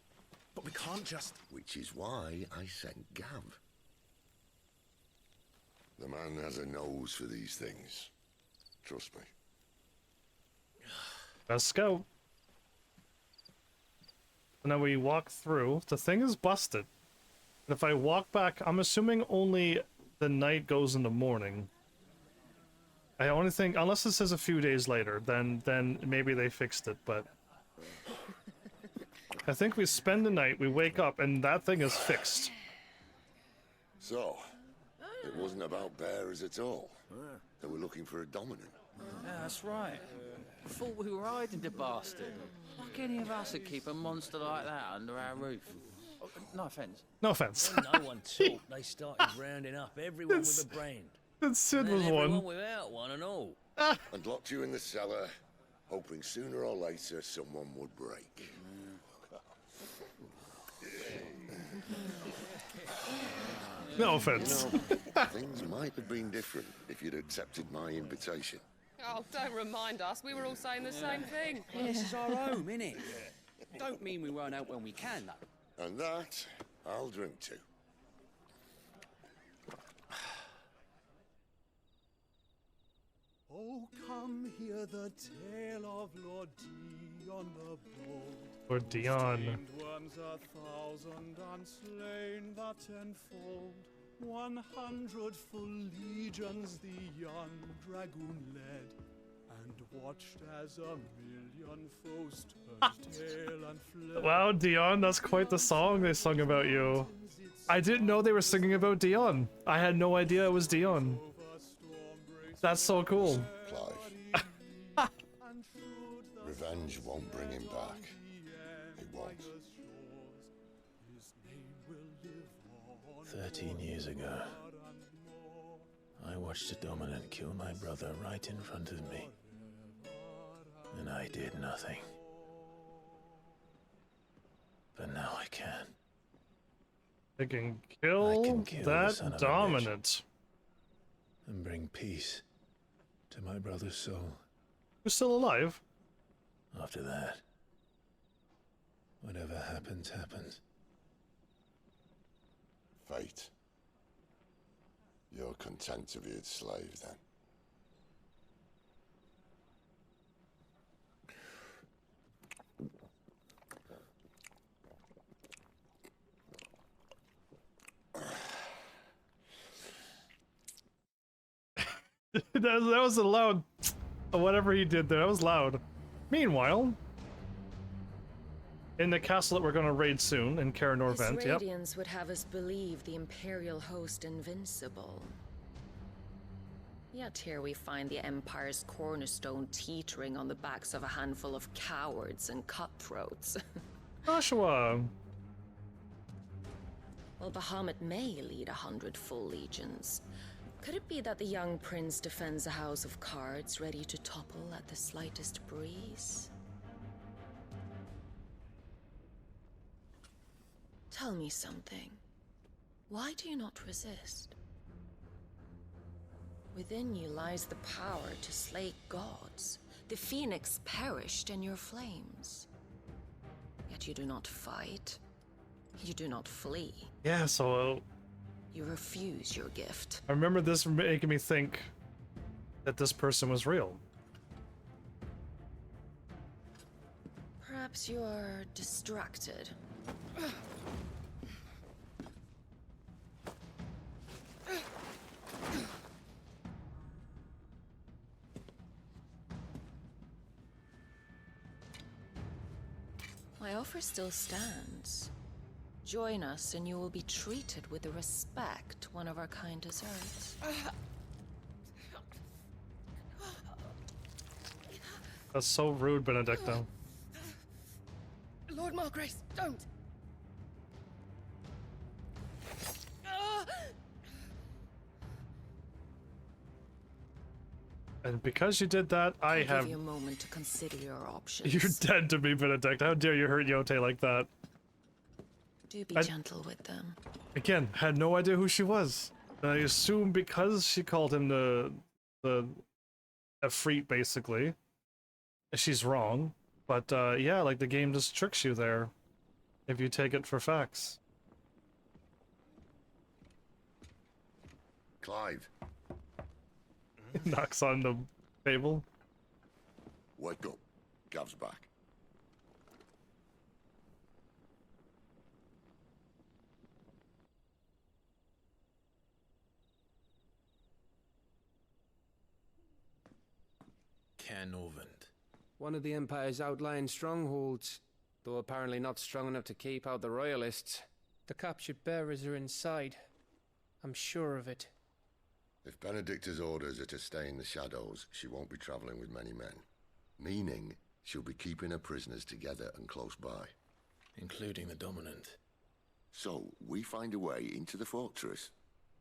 But we can't just... Which is why I sent Gav. The man has a nose for these things. Trust me. Let's go. And then we walk through. The thing is busted. And if I walk back, I'm assuming only the night goes in the morning. I only think, unless it says a few days later, then maybe they fixed it, but... I think we spend the night, we wake up, and that thing is fixed. So, it wasn't about bearers at all. They were looking for a dominant. Yeah, that's right. Thought we were hiding the bastard. Like any of us would keep a monster like that under our roof. No offence. No offence. When no one talked, they started rounding up everyone with a brand. And Sid And was then one. everyone without one and all. And locked you in the cellar, hoping sooner or later someone would break. No offense. You know, things might have been different if you'd accepted my invitation. Oh, don't remind us. We were all saying the same thing. Well, this is our home, innit? Don't mean we won't out when we can, though. And that, I'll drink to. Oh, come hear the tale of Lord Dion the Bold. Lord Dion. Stained worms 1,000 unslain the tenfold. 100 full legions the young dragoon led, and watched as 1,000,000 foes turned tail and fled. Wow, Dion, that's quite the song they sung about you. I didn't know they were singing about Dion. I had no idea it was Dion. That's so cool. Clive. Revenge won't bring him back. It won't. 13 years ago, I watched a dominant kill my brother right in front of me. And I did nothing. But now I can. They can kill that dominant. And bring peace to my brother's soul. You're still alive? After that, whatever happens, happens. Fate. You're content to be its slave, then? that was a loud... Whatever he did there, that was loud. Meanwhile, in the castle that we're going to raid soon, in Karanor This Vent, yep. radiance would have us believe the Imperial host invincible. Yet here we find the Empire's cornerstone teetering on the backs of a handful of cowards and cutthroats. Joshua! Well, Bahamut may lead 100 full legions. Could it be that the young prince defends a house of cards ready to topple at the slightest breeze? Tell me something. Why do you not resist? Within you lies the power to slay gods. The phoenix perished in your flames. Yet you do not fight. You do not flee. Yeah, so... You refuse your gift. I remember this making me think that this person was real. Perhaps you are distracted. offer still stands. Join us and you will be treated with the respect one of our kind deserves. That's so rude, Benedicta. Lord Margrace, don't! And because you did that, I have... give you a moment to consider your options. You're dead to me, Benedicta. How dare you hurt Yote like that? Do be gentle with them. Again, had no idea who she was. And I assume because she called him the Efreet, basically, she's wrong. But yeah, like the game just tricks you there, if you take it for facts. Clive. Knocks on the table. Wake up. Gav's back. Canovant. One of the Empire's outlying strongholds, though apparently not strong enough to keep out the Royalists. The captured bearers are inside. I'm sure of it. If Benedicta's orders are to stay in the shadows, she won't be traveling with many men. Meaning, she'll be keeping her prisoners together and close by. Including the Dominant. So, we find a way into the fortress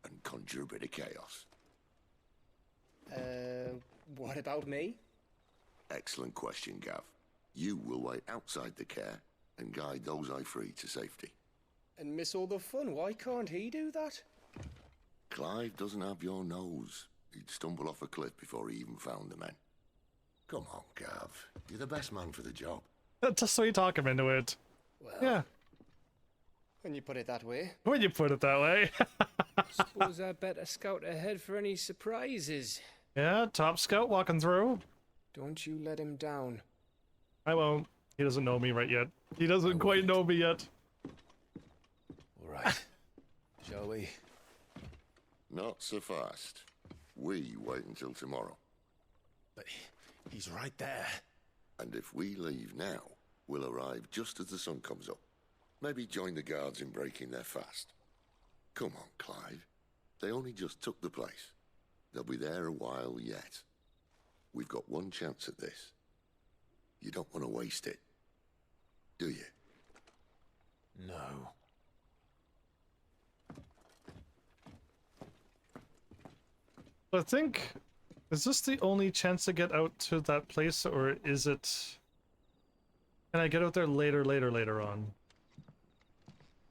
and conjure a bit of chaos. What about me? Excellent question, Gav. You will wait outside the care and guide those I free to safety. And miss all the fun. Why can't he do that? Clive doesn't have your nose. He'd stumble off a cliff before he even found the men. Come on, Gav. You're the best man for the job. Just so you talk him into it. Well, yeah. When you put it that way. When you put it that way. Suppose I better scout ahead for any surprises. Yeah, top scout walking through. Don't you let him down. I won't. He doesn't know me right yet. He doesn't quite know me yet. All right. Shall we? Not so fast. We wait until tomorrow. But he's right there. And if we leave now, we'll arrive just as the sun comes up. Maybe join the guards in breaking their fast. Come on, Clive. They only just took the place. They'll be there a while yet. We've got one chance at this. You don't want to waste it, do you? No. I think... Is this the only chance to get out to that place, or is it... Can I get out there later on?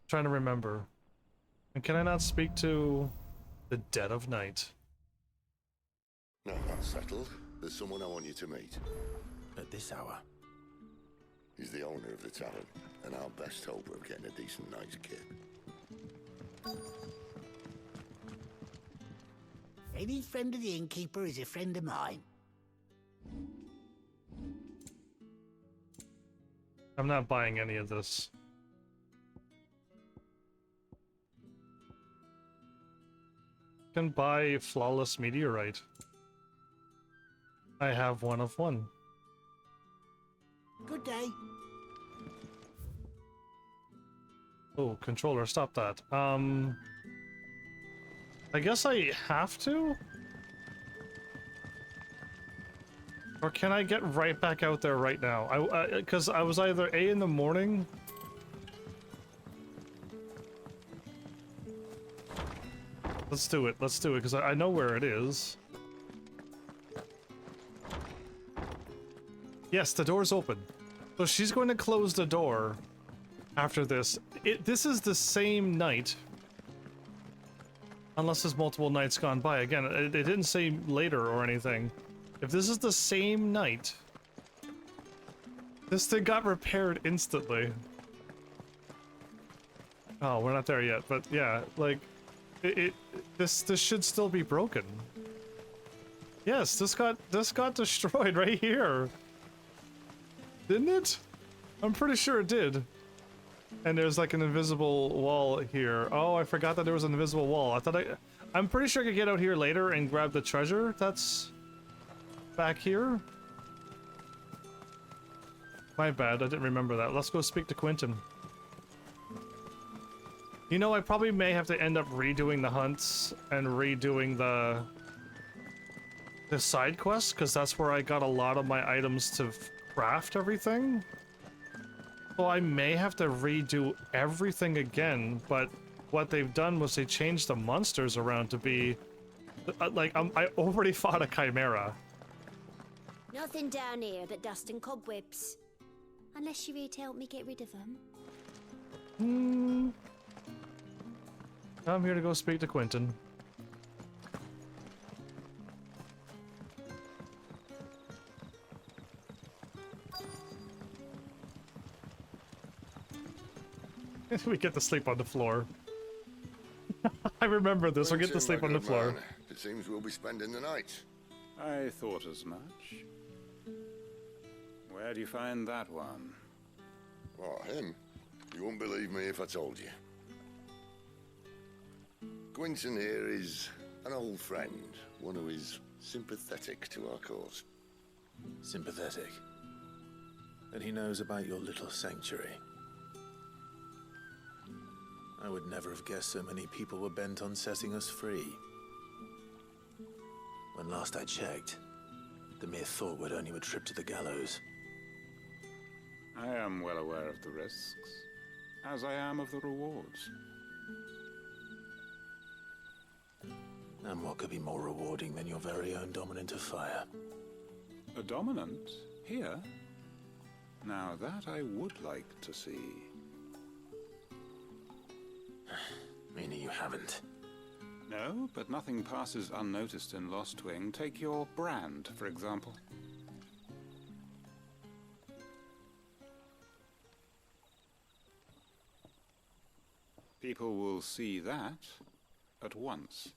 Trying to remember. And can I not speak to the dead of night? No, that's settled. There's someone I want you to meet. At this hour? He's the owner of the tavern, and our best hope of getting a decent night's kip. Any friend of the innkeeper is a friend of mine. I'm not buying any of this. Can buy flawless meteorite. I have one of one. Good day. Oh, controller, stop that. I guess I have to? Or can I get right back out there right now? Because I was either A in the morning... Let's do it, because I know where it is. Yes, the door's open. So she's going to close the door after this. This is the same night. Unless there's multiple nights gone by. Again, it didn't say later or anything. If this is the same night, this thing got repaired instantly. Oh, we're not there yet, but yeah, like, this should still be broken. Yes, this got destroyed right here. Didn't it? I'm pretty sure it did. And there's like an invisible wall here. Oh, I forgot that there was an invisible wall. I'm pretty sure I could get out here later and grab the treasure that's back here. My bad, I didn't remember that. Let's go speak to Quentin. You know, I probably may have to end up redoing the hunts and redoing the side quests, because that's where I got a lot of my items to craft everything. So I may have to redo everything again, but what they've done was they changed the monsters around to be... I already fought a chimera. Nothing down here but dust and cobwebs. Unless you're here to help me get rid of them. I'm here to go speak to Quentin. We get to sleep on the floor. I remember this. We get to sleep on the floor. Man. It seems we'll be spending the night. I thought as much. Where do you find that one? Oh, him? You wouldn't believe me if I told you. Quentin here is an old friend, one who is sympathetic to our cause. Sympathetic? And he knows about your little sanctuary. I would never have guessed so many people were bent on setting us free. When last I checked, the mere thought would earn you a trip to the gallows. I am well aware of the risks, as I am of the rewards. And what could be more rewarding than your very own dominant of fire? A dominant? Here? Now that I would like to see. Meaning you haven't? No, but nothing passes unnoticed in Lost Wing. Take your brand, for example. People will see that at once.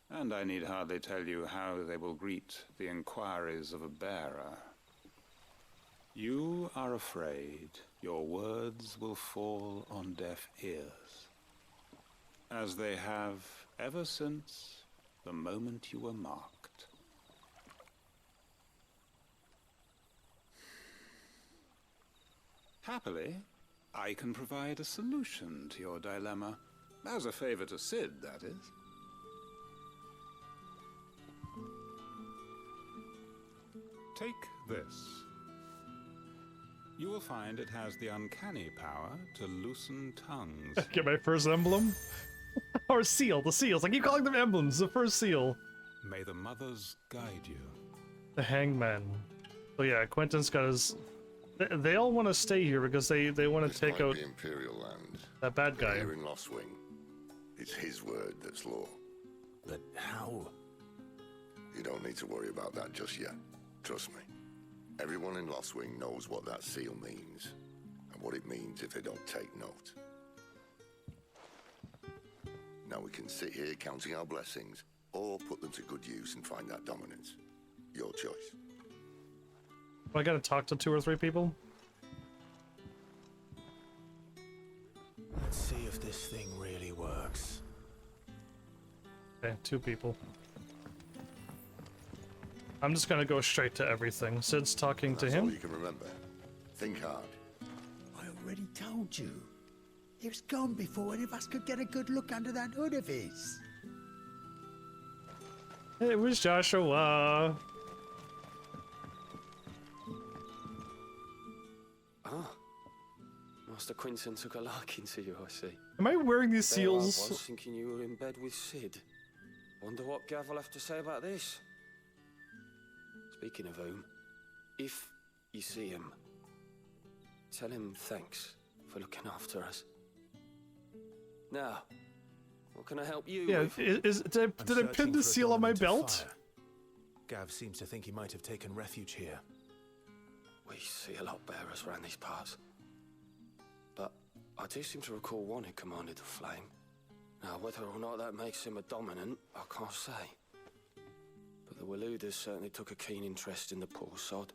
And I need hardly tell you how they will greet the inquiries of a bearer. You are afraid your words will fall on deaf ears, as they have ever since the moment you were marked. Happily, I can provide a solution to your dilemma, as a favor to Sid, that is. Take this. You will find it has the uncanny power to loosen tongues. Get my first emblem? Or seal, the seals. I keep calling them emblems, the first seal. May the mothers guide you. The hangman. Oh yeah, Quentin's got his... They all want to stay here because they want to take out the Imperial land. That bad guy. Here in Lost Wing, it's his word that's law. But how? You don't need to worry about that just yet. Trust me. Everyone in Lost Wing knows what that seal means, and what it means if they don't take note. Now we can sit here counting our blessings, or put them to good use and find that dominance. Your choice. I gotta talk to 2 or 3 people? Let's see if this thing really works. Okay, 2 people. I'm just gonna go straight to everything. Sid's talking to him. All you can remember. Think hard. I already told you. It was gone before any of us could get a good look under that hood of his. It was Joshua. Ah. Master Quentin took a liking to you, I see. Am I wearing these There seals? I was thinking you were in bed with Sid. Wonder what Gav will have to say about this. Speaking of whom, if you see him, tell him thanks for looking after us. Now, what can I help you Yeah, with? did I pin the seal on my belt? Gav seems to think he might have taken refuge here. We see a lot bearers around these parts. But I do seem to recall one who commanded the flame. Now, whether or not that makes him a dominant, I can't say. But the Waluders certainly took a keen interest in the poor sod.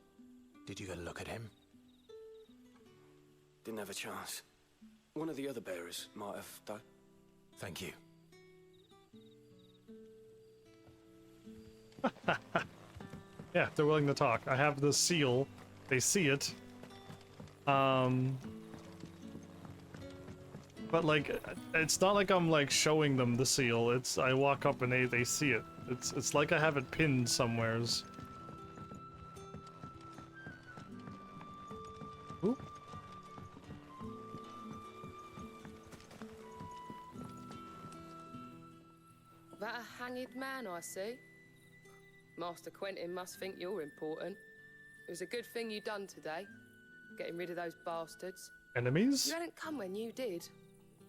Did you get a look at him? Didn't have a chance. One of the other bearers might have, though. Thank you. Yeah, they're willing to talk. I have the seal they see it. But like, it's not like I'm like showing them the seal. It's I walk up and they see it. It's like I have it pinned somewheres. Ooh. That a hanged man I see? Master Quentin must think you're important. It was a good thing you done today, getting rid of those bastards. Enemies? You hadn't come when you did.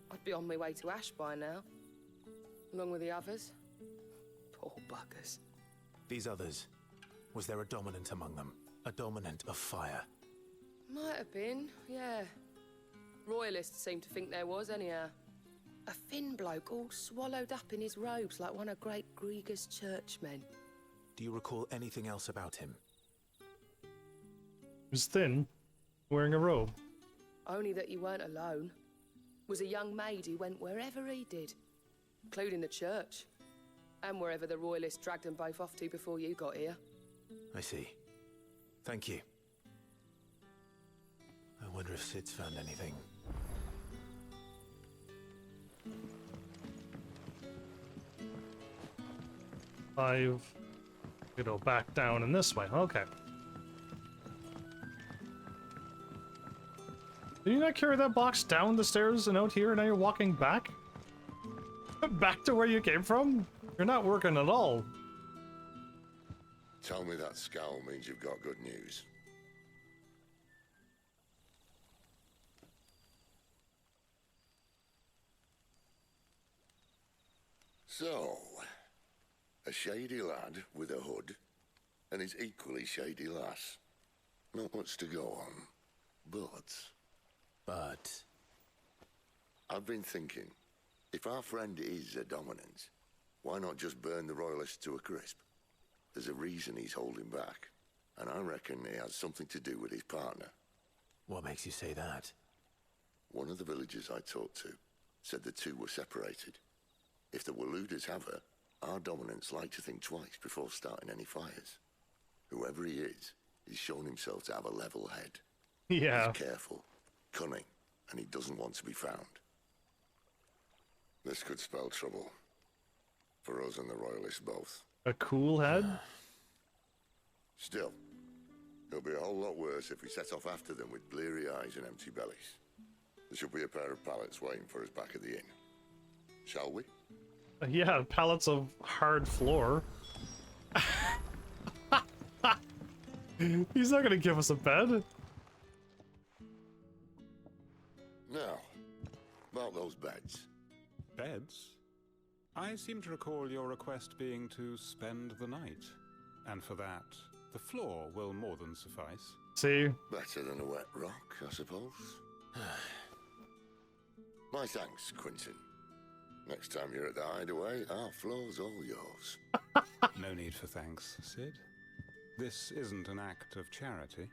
I'd be on my way to Ash by now, along with the others. Poor buggers. These others, was there a dominant among them? A dominant of fire? Might have been, yeah. Royalists seem to think there was, anyhow. A thin bloke all swallowed up in his robes like one of Great Grieger's churchmen. Do you recall anything else about him? He was thin, wearing a robe. Only that you weren't alone. Was a young maid who went wherever he did, including the church, and wherever the Royalists dragged them both off to before you got here. I see. Thank you. I wonder if Sid's found anything. I've... You know, back down in this way. Okay. Did you not carry that box down the stairs and out here, and now you're walking back? Back to where you came from? You're not working at all. Tell me that scowl means you've got good news. So, a shady lad with a hood, and his equally shady lass. Not much to go on, but... I've been thinking, if our friend is a dominant, why not just burn the Royalists to a crisp? There's a reason he's holding back, and I reckon he has something to do with his partner. What makes you say that? One of the villagers I talked to said the two were separated. If the Waluders have her, our dominants like to think twice before starting any fires. Whoever he is, he's shown himself to have a level head. Yeah. He's careful, cunning, and he doesn't want to be found. This could spell trouble. For us and the Royalists both. A cool head? Still, it'll be a whole lot worse if we set off after them with bleary eyes and empty bellies. There should be a pair of pallets waiting for us back at the inn. Shall we? Yeah, pallets of hard floor. He's not gonna give us a bed. Now, about those beds. Beds? I seem to recall your request being to spend the night. And for that, the floor will more than suffice. See? Better than a wet rock, I suppose. My thanks, Quentin. Next time you're at the hideaway, our floor's all yours. No need for thanks, Sid. This isn't an act of charity.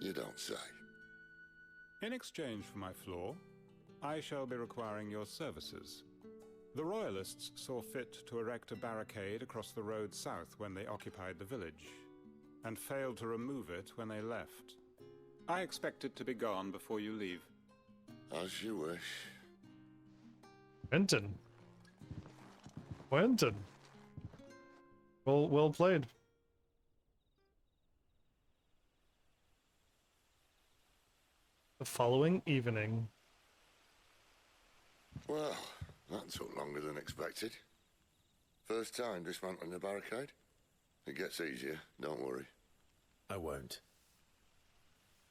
You don't say. In exchange for my floor, I shall be requiring your services. The Royalists saw fit to erect a barricade across the road south when they occupied the village, and failed to remove it when they left. I expect it to be gone before you leave. As you wish. Quentin. Quentin. Well played. The following evening. Well, that took longer than expected. First time dismantling the barricade? It gets easier, don't worry. I won't.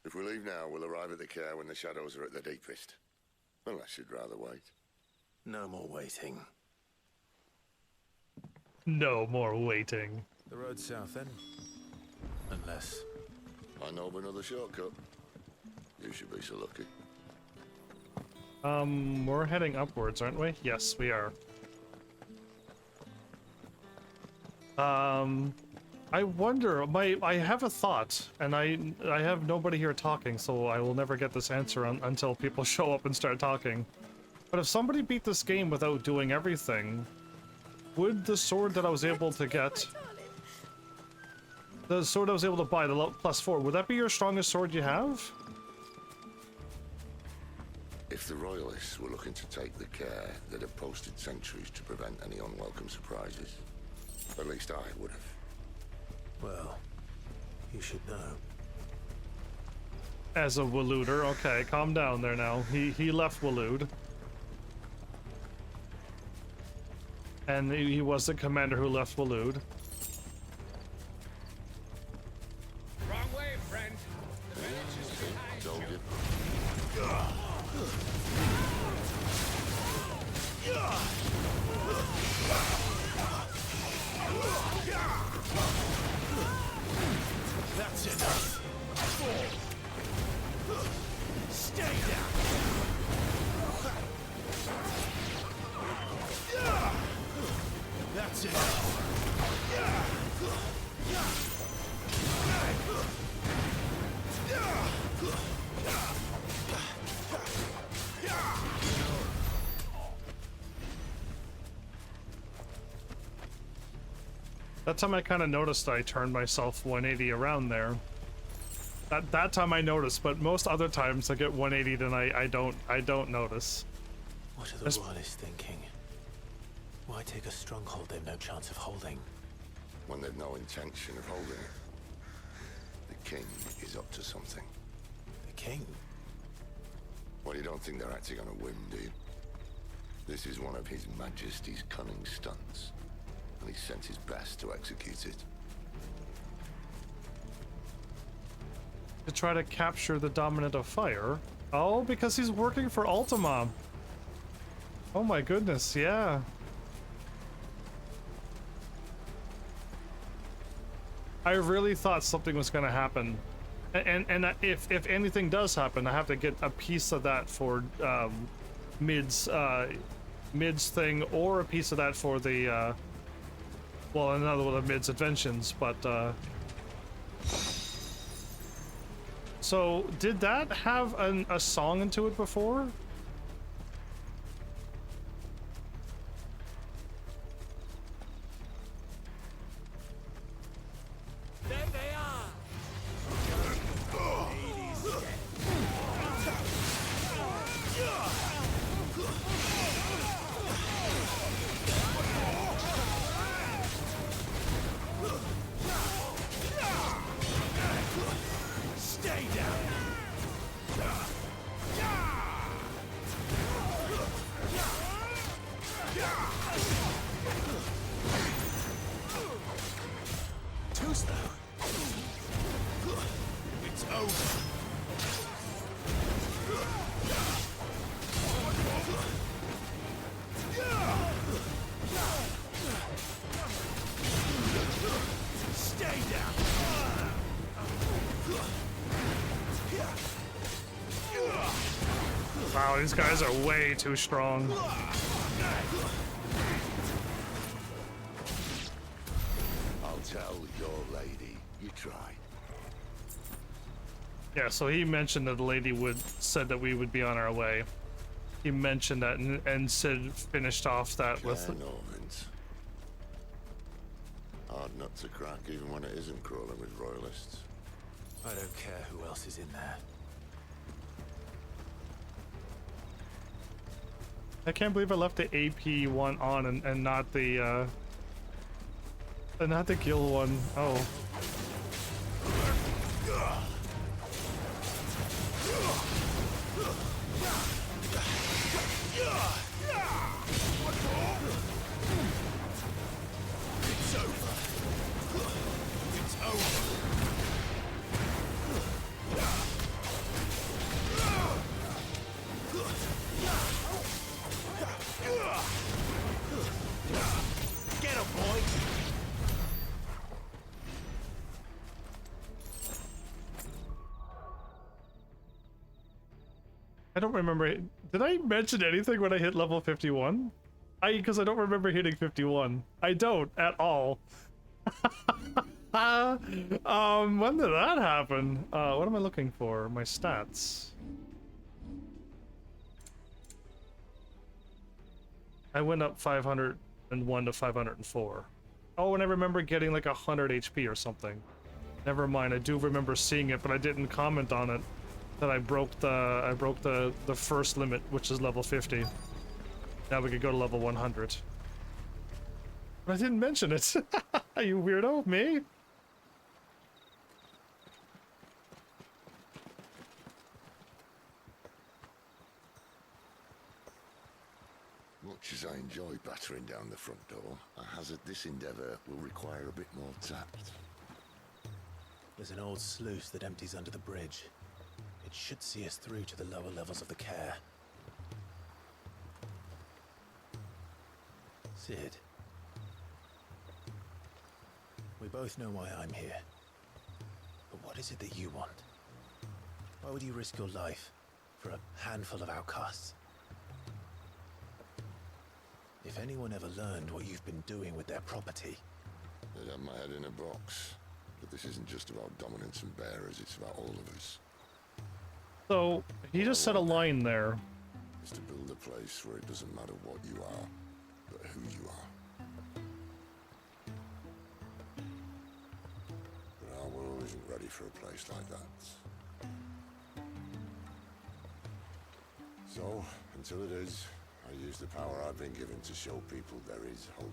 If we leave now, we'll arrive at the care when the shadows are at their deepest. Unless you'd rather wait. No more waiting. No more waiting. The road south then? Unless... I know of another shortcut. You should be so lucky. We're heading upwards, aren't we? Yes, we are. I wonder, I have a thought, and I have nobody here talking, so I will never get this answer until people show up and start talking. But if somebody beat this game without doing everything, would the sword that I was able to get... The sword I was able to buy, the +4, would that be your strongest sword you have? If the Royalists were looking to take the care, they'd have posted sentries to prevent any unwelcome surprises. At least I would have. Well, you should know. As a Walooder, okay, calm down there now. He left Walood. And he was the commander who left Walood. Wrong way, friend. The village is behind Told you. That's enough. Stay down. That's enough. That time I kind of noticed I turned myself 180 around there. That time I noticed, but most other times I get 180 and I don't notice. What are the Royalists thinking? Why take a stronghold they've no chance of holding? When they've no intention of holding it. The king is up to something. The king? Well, you don't think they're acting on a whim, do you? This is one of His Majesty's cunning stunts, and he sent his best to execute it. To try to capture the dominant of fire? Oh, because he's working for Ultima. Oh my goodness, yeah. I really thought something was going to happen. And if anything does happen, I have to get a piece of that for Mid's thing, or a piece of that for the well, another one of Mid's inventions, but so did that have a song into it before? There they are. Stay down. Too slow. It's over. Stay down. Wow, these guys are way too strong. I'll tell your lady, you try. Yeah, so he mentioned that the lady said that we would be on our way. He mentioned that, and Sid finished off that with. Norvins. Hard nut to crack, even when it isn't crawling with royalists. I don't care who else is in there. I can't believe I left the AP one on and not the guild one. Oh. It's over. It's over. Get him, boy. I don't remember. Did I mention anything when I hit level 51? Because I don't remember hitting 51. I don't at all. When did that happen? What am I looking for? My stats. I went up 501 to 504. Oh, and I remember getting like 100 HP or something. Never mind, I do remember seeing it, but I didn't comment on it. That I broke the first limit, which is level 50. Now we could go to level 100. But I didn't mention it. You weirdo, me? Much as I enjoy battering down the front door, I hazard this endeavour will require a bit more tact. There's an old sluice that empties under the bridge. It should see us through to the lower levels of the care. Sid. We both know why I'm here. But what is it that you want? Why would you risk your life for a handful of outcasts? If anyone ever learned what you've been doing with their property... They'd have my head in a box. But this isn't just about dominance and bearers, it's about all of us. So, he just said a line there. Is to build a place where it doesn't matter what you are, but who you are. But our world isn't ready for a place like that. So, until it is, I use the power I've been given to show people there is hope.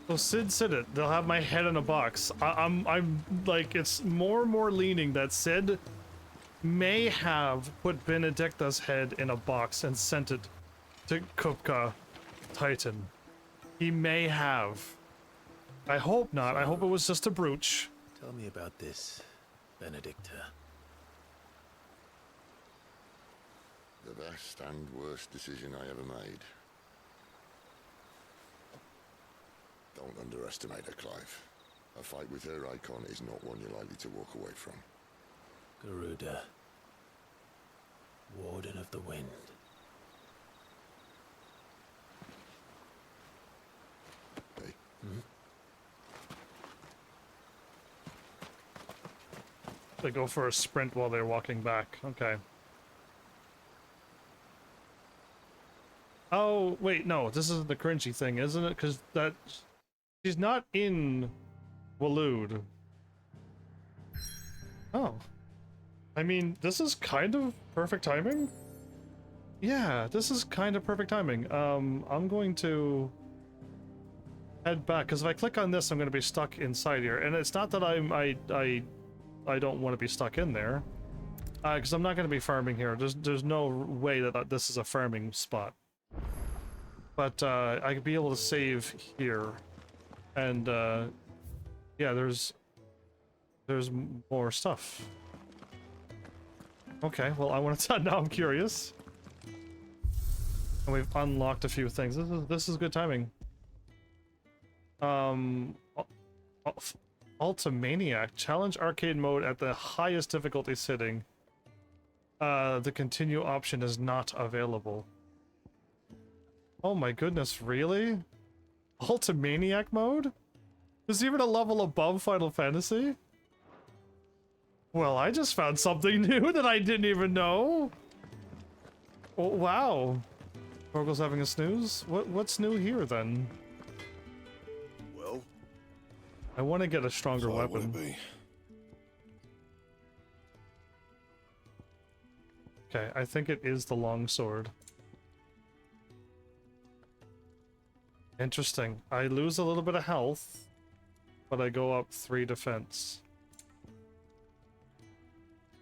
So Sid said it. They'll have my head in a box. I'm like, it's more and more leaning that Sid may have put Benedicta's head in a box and sent it to Kupka Titan. He may have. I hope not. I hope it was just a brooch. Tell me about this, Benedicta. The best and worst decision I ever made. Don't underestimate her, Clive. A fight with her icon is not one you're likely to walk away from. Garuda. Warden of the Wind. Hey. They go for a sprint while they're walking back. Okay. Oh, wait, no. This is the cringy thing, isn't it? Because that... She's not in Waloed. Oh. I mean, this is kind of perfect timing? Yeah, this is kind of perfect timing. I'm going to head back, because if I click on this, I'm going to be stuck inside here. And it's not that I don't want to be stuck in there. Because I'm not going to be farming here. There's no way that this is a farming spot. But I could be able to save here. And yeah, there's more stuff. Okay, well, I want to now I'm curious. And we've unlocked a few things. This is good timing. Ultimaniac. Challenge arcade mode at the highest difficulty setting. The continue option is not available. Oh my goodness, really? Ultimaniac mode? There's even a level above Final Fantasy? Well, I just found something new that I didn't even know. Oh, wow. Torgal's having a snooze? What's new here then? Well, I want to get a stronger weapon. Okay, I think it is the longsword. Interesting. I lose a little bit of health, but I go up 3 defense.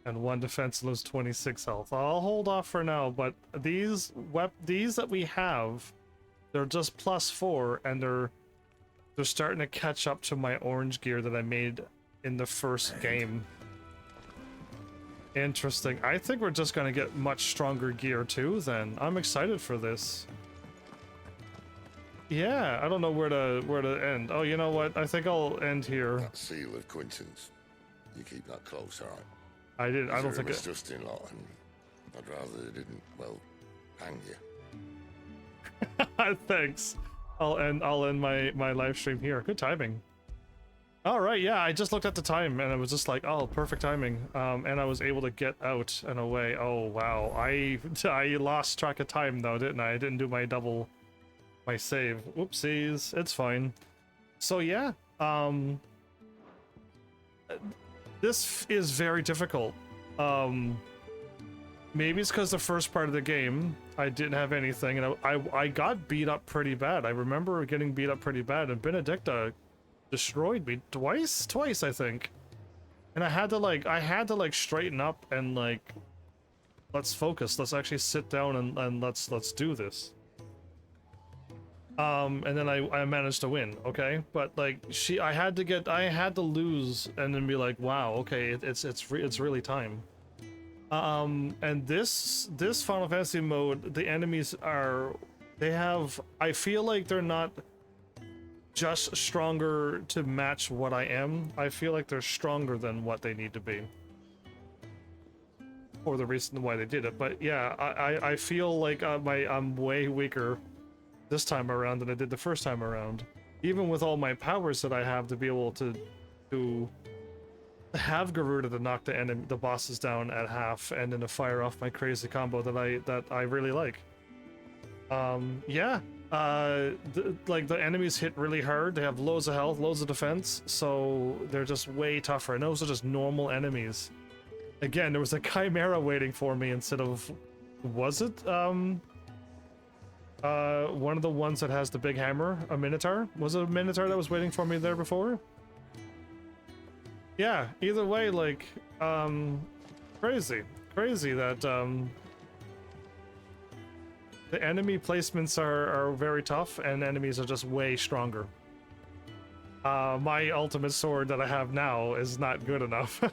And 1 defense, lose 26 health. I'll hold off for now, but these that we have, they're just +4, and they're starting to catch up to my orange gear that I made in the first game. Interesting. I think we're just gonna get much stronger gear too then. I'm excited for this. Yeah, I don't know where to end. Oh, you know what? I think I'll end here. That seal of Quinton's. You keep that close, alright? I don't think it was just in lot, and I'd rather it didn't, well, hang you. Thanks. I'll end my live stream here. Good timing. All right, yeah, I just looked at the time and it was just like, oh, perfect timing. And I was able to get out and away. Oh, wow. I lost track of time though, didn't I? I didn't do my save. Whoopsies. It's fine. So yeah, this is very difficult. Maybe it's because the first part of the game I didn't have anything, and I got beat up pretty bad. I remember getting beat up pretty bad, and Benedicta destroyed me twice I think. And I had to like straighten up and like, let's focus, let's actually sit down and let's do this. And then I managed to win, okay? But like I had to lose and then be like, wow, okay, it's really time. And this Final Fantasy mode, the enemies I feel like they're not just stronger to match what I am. I feel like they're stronger than what they need to be. Or the reason why they did it. But yeah, I feel like I'm way weaker this time around than I did the first time around. Even with all my powers that I have to be able to have Garuda to knock the bosses down at half and then to fire off my crazy combo that I really like. Yeah. Like the enemies hit really hard. They have loads of health, loads of defense, so they're just way tougher. And those are just normal enemies. Again, there was a chimera waiting for me instead of, was it one of the ones that has the big hammer? A minotaur? Was it a minotaur that was waiting for me there before? Yeah. Either way, like crazy that the enemy placements are very tough, and enemies are just way stronger. My ultimate sword that I have now is not good enough.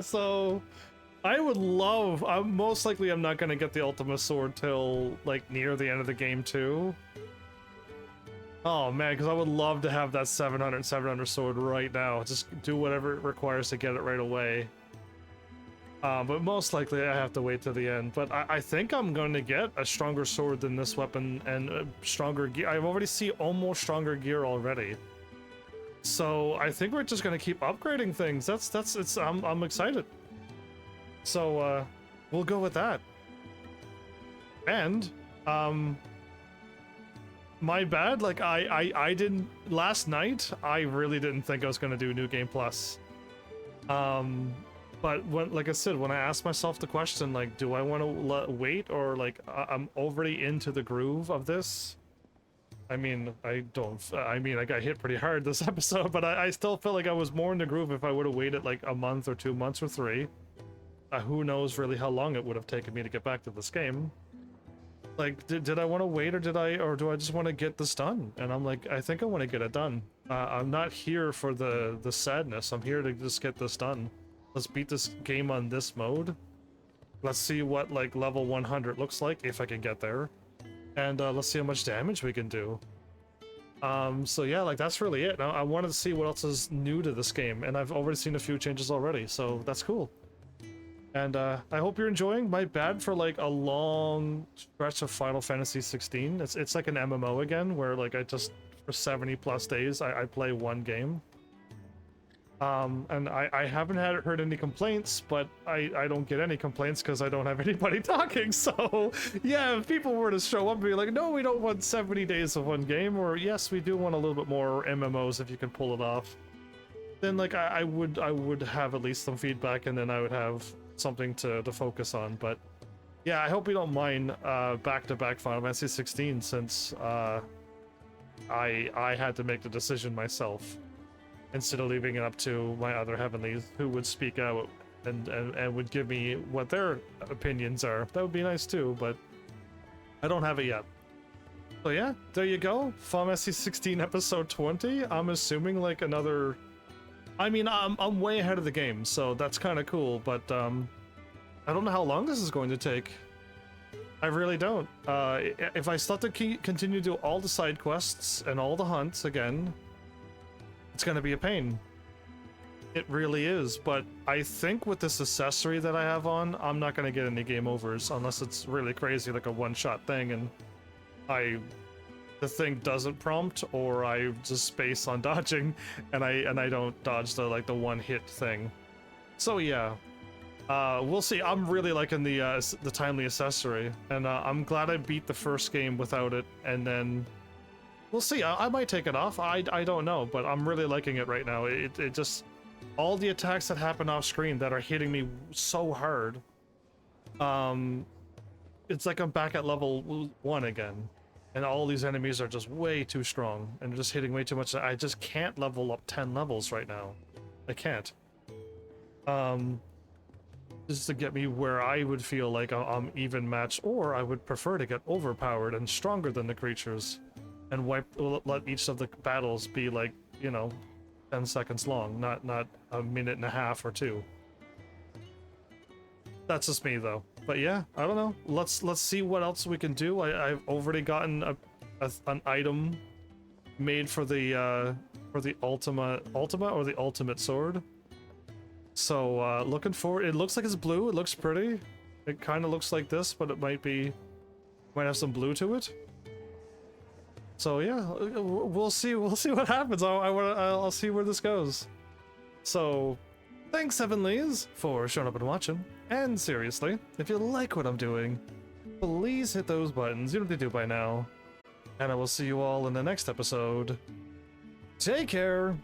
So, I would love... most likely I'm not going to get the ultimate sword till, like, near the end of the game, too. Oh, man, because I would love to have that 700 sword right now. Just do whatever it requires to get it right away. But most likely I have to wait till the end. But I think I'm going to get a stronger sword than this weapon and stronger gear. I've already seen almost stronger gear already. So I think we're just going to keep upgrading things. I'm excited. So we'll go with that. And my bad, like I didn't last night. I really didn't think I was going to do New Game Plus. But when, like I said, when I asked myself the question, like, do I want to wait, or like I'm already into the groove of this? I mean, I got hit pretty hard this episode, but I still feel like I was more in the groove if I would have waited like a month or 2 months or 3. Who knows really how long it would have taken me to get back to this game. Like, did I want to wait, or do I just want to get this done? And I'm like, I think I want to get it done. I'm not here for the sadness. I'm here to just get this done. Let's beat this game on this mode. Let's see what like level 100 looks like, if I can get there. And let's see how much damage we can do. So yeah, like that's really it. Now I wanted to see what else is new to this game, and I've already seen a few changes already, so that's cool. And I hope you're enjoying. My bad for like a long stretch of Final Fantasy 16. It's like an MMO again, where like I just, for 70+ days, I play one game. And I haven't heard any complaints, but I don't get any complaints because I don't have anybody talking. So yeah, if people were to show up and be like, no, we don't want 70 days of one game, or yes, we do want a little bit more MMOs if you can pull it off, then like I would have at least some feedback, and then I would have something to focus on. But yeah, I hope you don't mind back-to-back Final Fantasy 16, since I had to make the decision myself, instead of leaving it up to my other heavenlies, who would speak out and would give me what their opinions are. That would be nice too, but I don't have it yet. So yeah, there you go. Final Fantasy 16 episode 20. I'm assuming like another... I mean, I'm way ahead of the game, so that's kind of cool, but I don't know how long this is going to take. I really don't. If I still have to continue to do all the side quests and all the hunts again, it's gonna be a pain. It really is, but I think with this accessory that I have on, I'm not gonna get any game overs unless it's really crazy, like a one-shot thing, and I the thing doesn't prompt, or I just space on dodging, and I don't dodge the like the one hit thing. So yeah, we'll see. I'm really liking the timely accessory, and I'm glad I beat the first game without it, and then we'll see. I might take it off. I don't know, but I'm really liking it right now. It just, all the attacks that happen off screen that are hitting me so hard. It's like I'm back at level 1 again, and all these enemies are just way too strong and just hitting way too much. I just can't level up 10 levels right now. I can't. Just to get me where I would feel like I'm even matched, or I would prefer to get overpowered and stronger than the creatures, and let each of the battles be like, you know, 10 seconds long, not a minute and a half or 2. That's just me though. But yeah, I don't know. Let's see what else we can do. I've already gotten an item made for the ultima or the ultimate sword. So looking forward. It looks like it's blue. It looks pretty. It kind of looks like this, but it might have some blue to it. So yeah, we'll see. We'll see what happens. I'll see where this goes. So thanks, Heavenlies, for showing up and watching. And seriously, if you like what I'm doing, please hit those buttons. You know what to do by now. And I will see you all in the next episode. Take care.